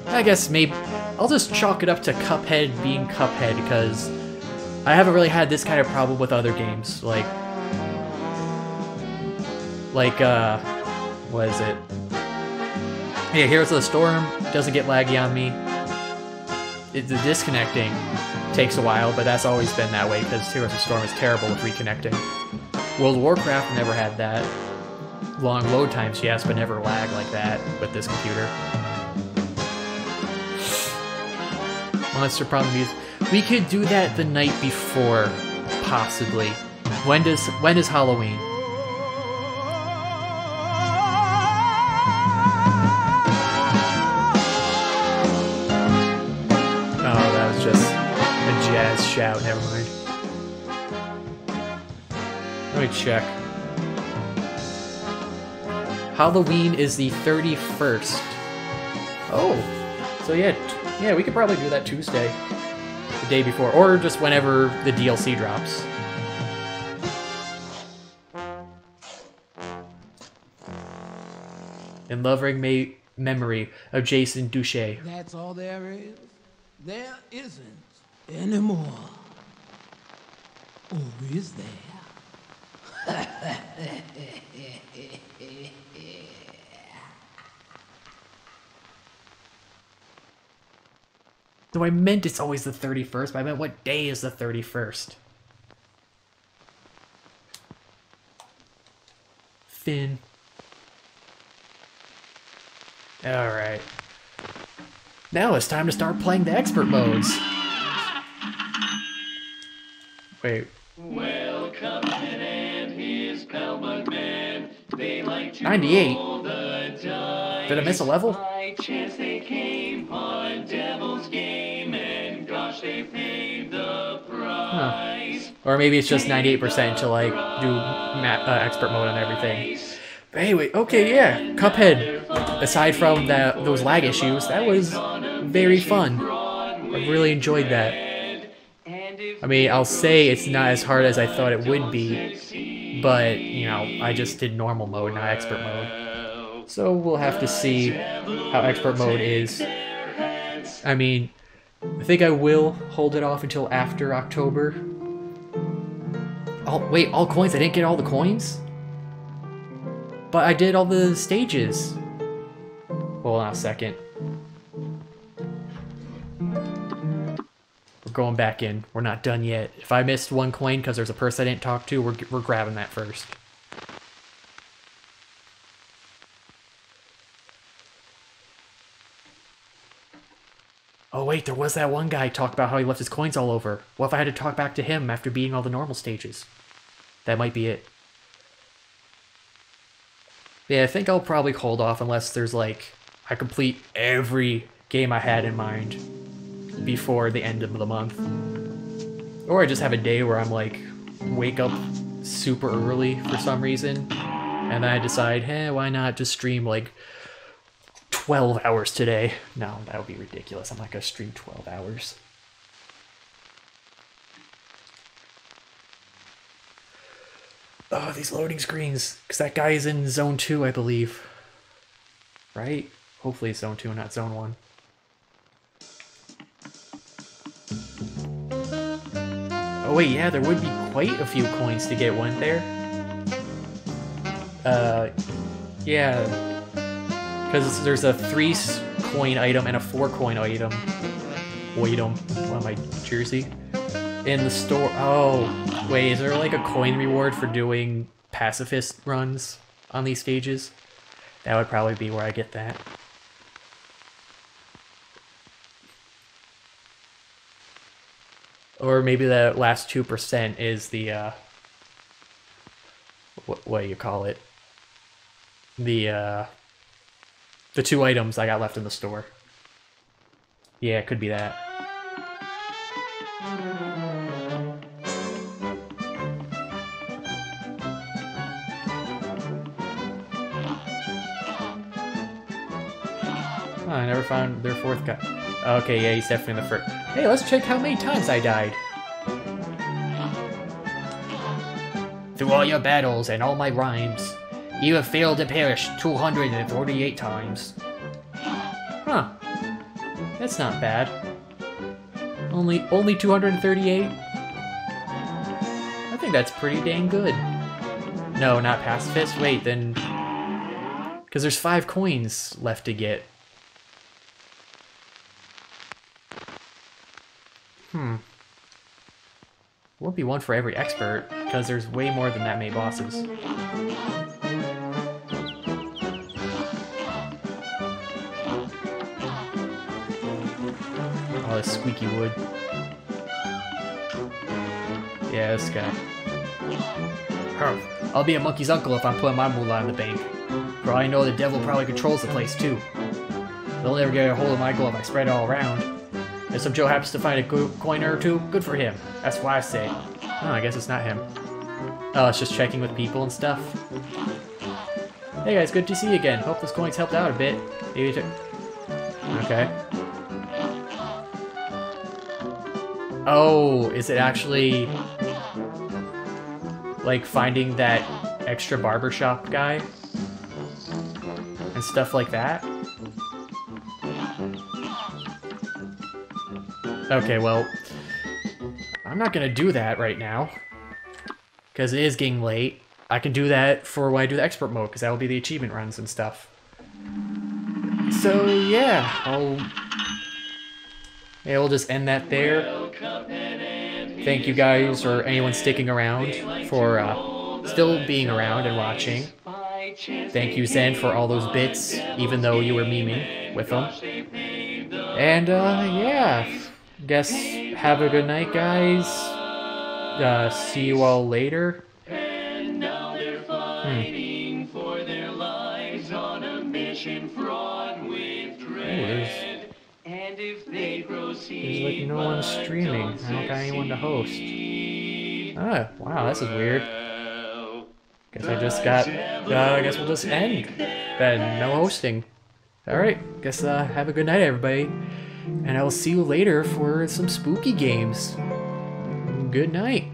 I guess maybe... I'll just chalk it up to Cuphead being Cuphead, because I haven't really had this kind of problem with other games. Like, what is it? Yeah, Heroes of the Storm doesn't get laggy on me. The disconnecting takes a while, but that's always been that way because Heroes of the Storm is terrible with reconnecting. World of Warcraft never had that. Long load times, yes, but never lag like that with this computer. Monster Prom music. We could do that the night before, possibly. When does Halloween? Jazz shout, never mind. Let me check. Halloween is the 31st. Oh, so yeah, we could probably do that Tuesday. the day before, or just whenever the DLC drops. In loving memory of Jason Duché. That's all there is. There isn't anymore. Or is there? Though I meant it's always the 31st, but I meant what day is the 31st? Finn. Alright. Now it's time to start playing the expert modes. Wait. Well, Cuphead and his pal Bugman, they like to 98? roll the dice. Did I miss a level? By chance they came on Devil's Game, and gosh, they paid the price. Or maybe it's just 98% to like do expert mode on everything. But anyway, okay, yeah. Cuphead, aside from those lag issues, that was very fun. I really enjoyed that. I mean, I'll say it's not as hard as I thought it would be, but, you know, I just did normal mode, not expert mode. So we'll have to see how expert mode is. I mean, I think I will hold it off until after October. Oh, wait, all coins? I didn't get all the coins? But I did all the stages. Hold on a second. We're going back in. We're not done yet. If I missed one coin because there's a person I didn't talk to, we're grabbing that first. Oh wait, there was that one guy talk about how he left his coins all over. What if I had to talk back to him after beating all the normal stages? That might be it. Yeah, I think I'll probably hold off unless there's like, I complete every game I had in mind before the end of the month. Or I just have a day where I'm like, wake up super early for some reason, and then I decide, hey, why not just stream like 12 hours today? No, that would be ridiculous. I'm not gonna stream 12 hours. Oh, these loading screens. Because that guy is in Zone 2, I believe. Right? Hopefully it's Zone 2, not Zone 1. Oh wait, yeah, there would be quite a few coins to get, wouldn't there? Yeah. Because there's a 3 coin item and a 4 coin item. What am I, Jersey? In the store. Oh, wait, is there like a coin reward for doing pacifist runs on these stages? That would probably be where I get that. Or maybe the last 2% is the, what do you call it? The 2 items I got left in the store. Yeah, it could be that. Oh, I never found their 4th guy. Okay, yeah, he's definitely the 1st. Hey, let's check how many times I died. Through all your battles and all my rhymes, you have failed to perish 248 times. Huh. That's not bad. Only 238? I think that's pretty dang good. No, not pacifist. Wait, then... Because there's 5 coins left to get. Won't be one for every expert, because there's way more than that many bosses. Oh, this squeaky wood. Yeah, this guy. I'll be a monkey's uncle if I'm putting my moolah in the bank. For all I know, the devil probably controls the place too. They'll never get a hold of my gold if I spread it all around. If some Joe happens to find a coin or two, good for him. That's what I say. Oh, I guess it's not him. Oh, it's just checking with people and stuff. Hey guys, good to see you again. Hope this coin's helped out a bit. Maybe okay. Oh, is it actually like finding that extra barbershop guy and stuff like that? Okay, well, I'm not gonna do that right now because it is getting late. I can do that for when I do the expert mode because that will be the achievement runs and stuff. So yeah, we'll just end that there. Thank you guys, or anyone sticking around, for still being around and watching. Thank you, Zen, for all those bits, even though you were memeing with them. And yeah, guess have a good night, guys. See you all later. And now they're fighting for their lives on a mission fraught with dread. And if they proceed, There's like no one streaming. I don't got anyone to host. Ah, wow, this is weird. Guess I just got, I guess we'll just end then. No hosting. Alright, guess have a good night, everybody. And I will see you later for some spooky games. Good night.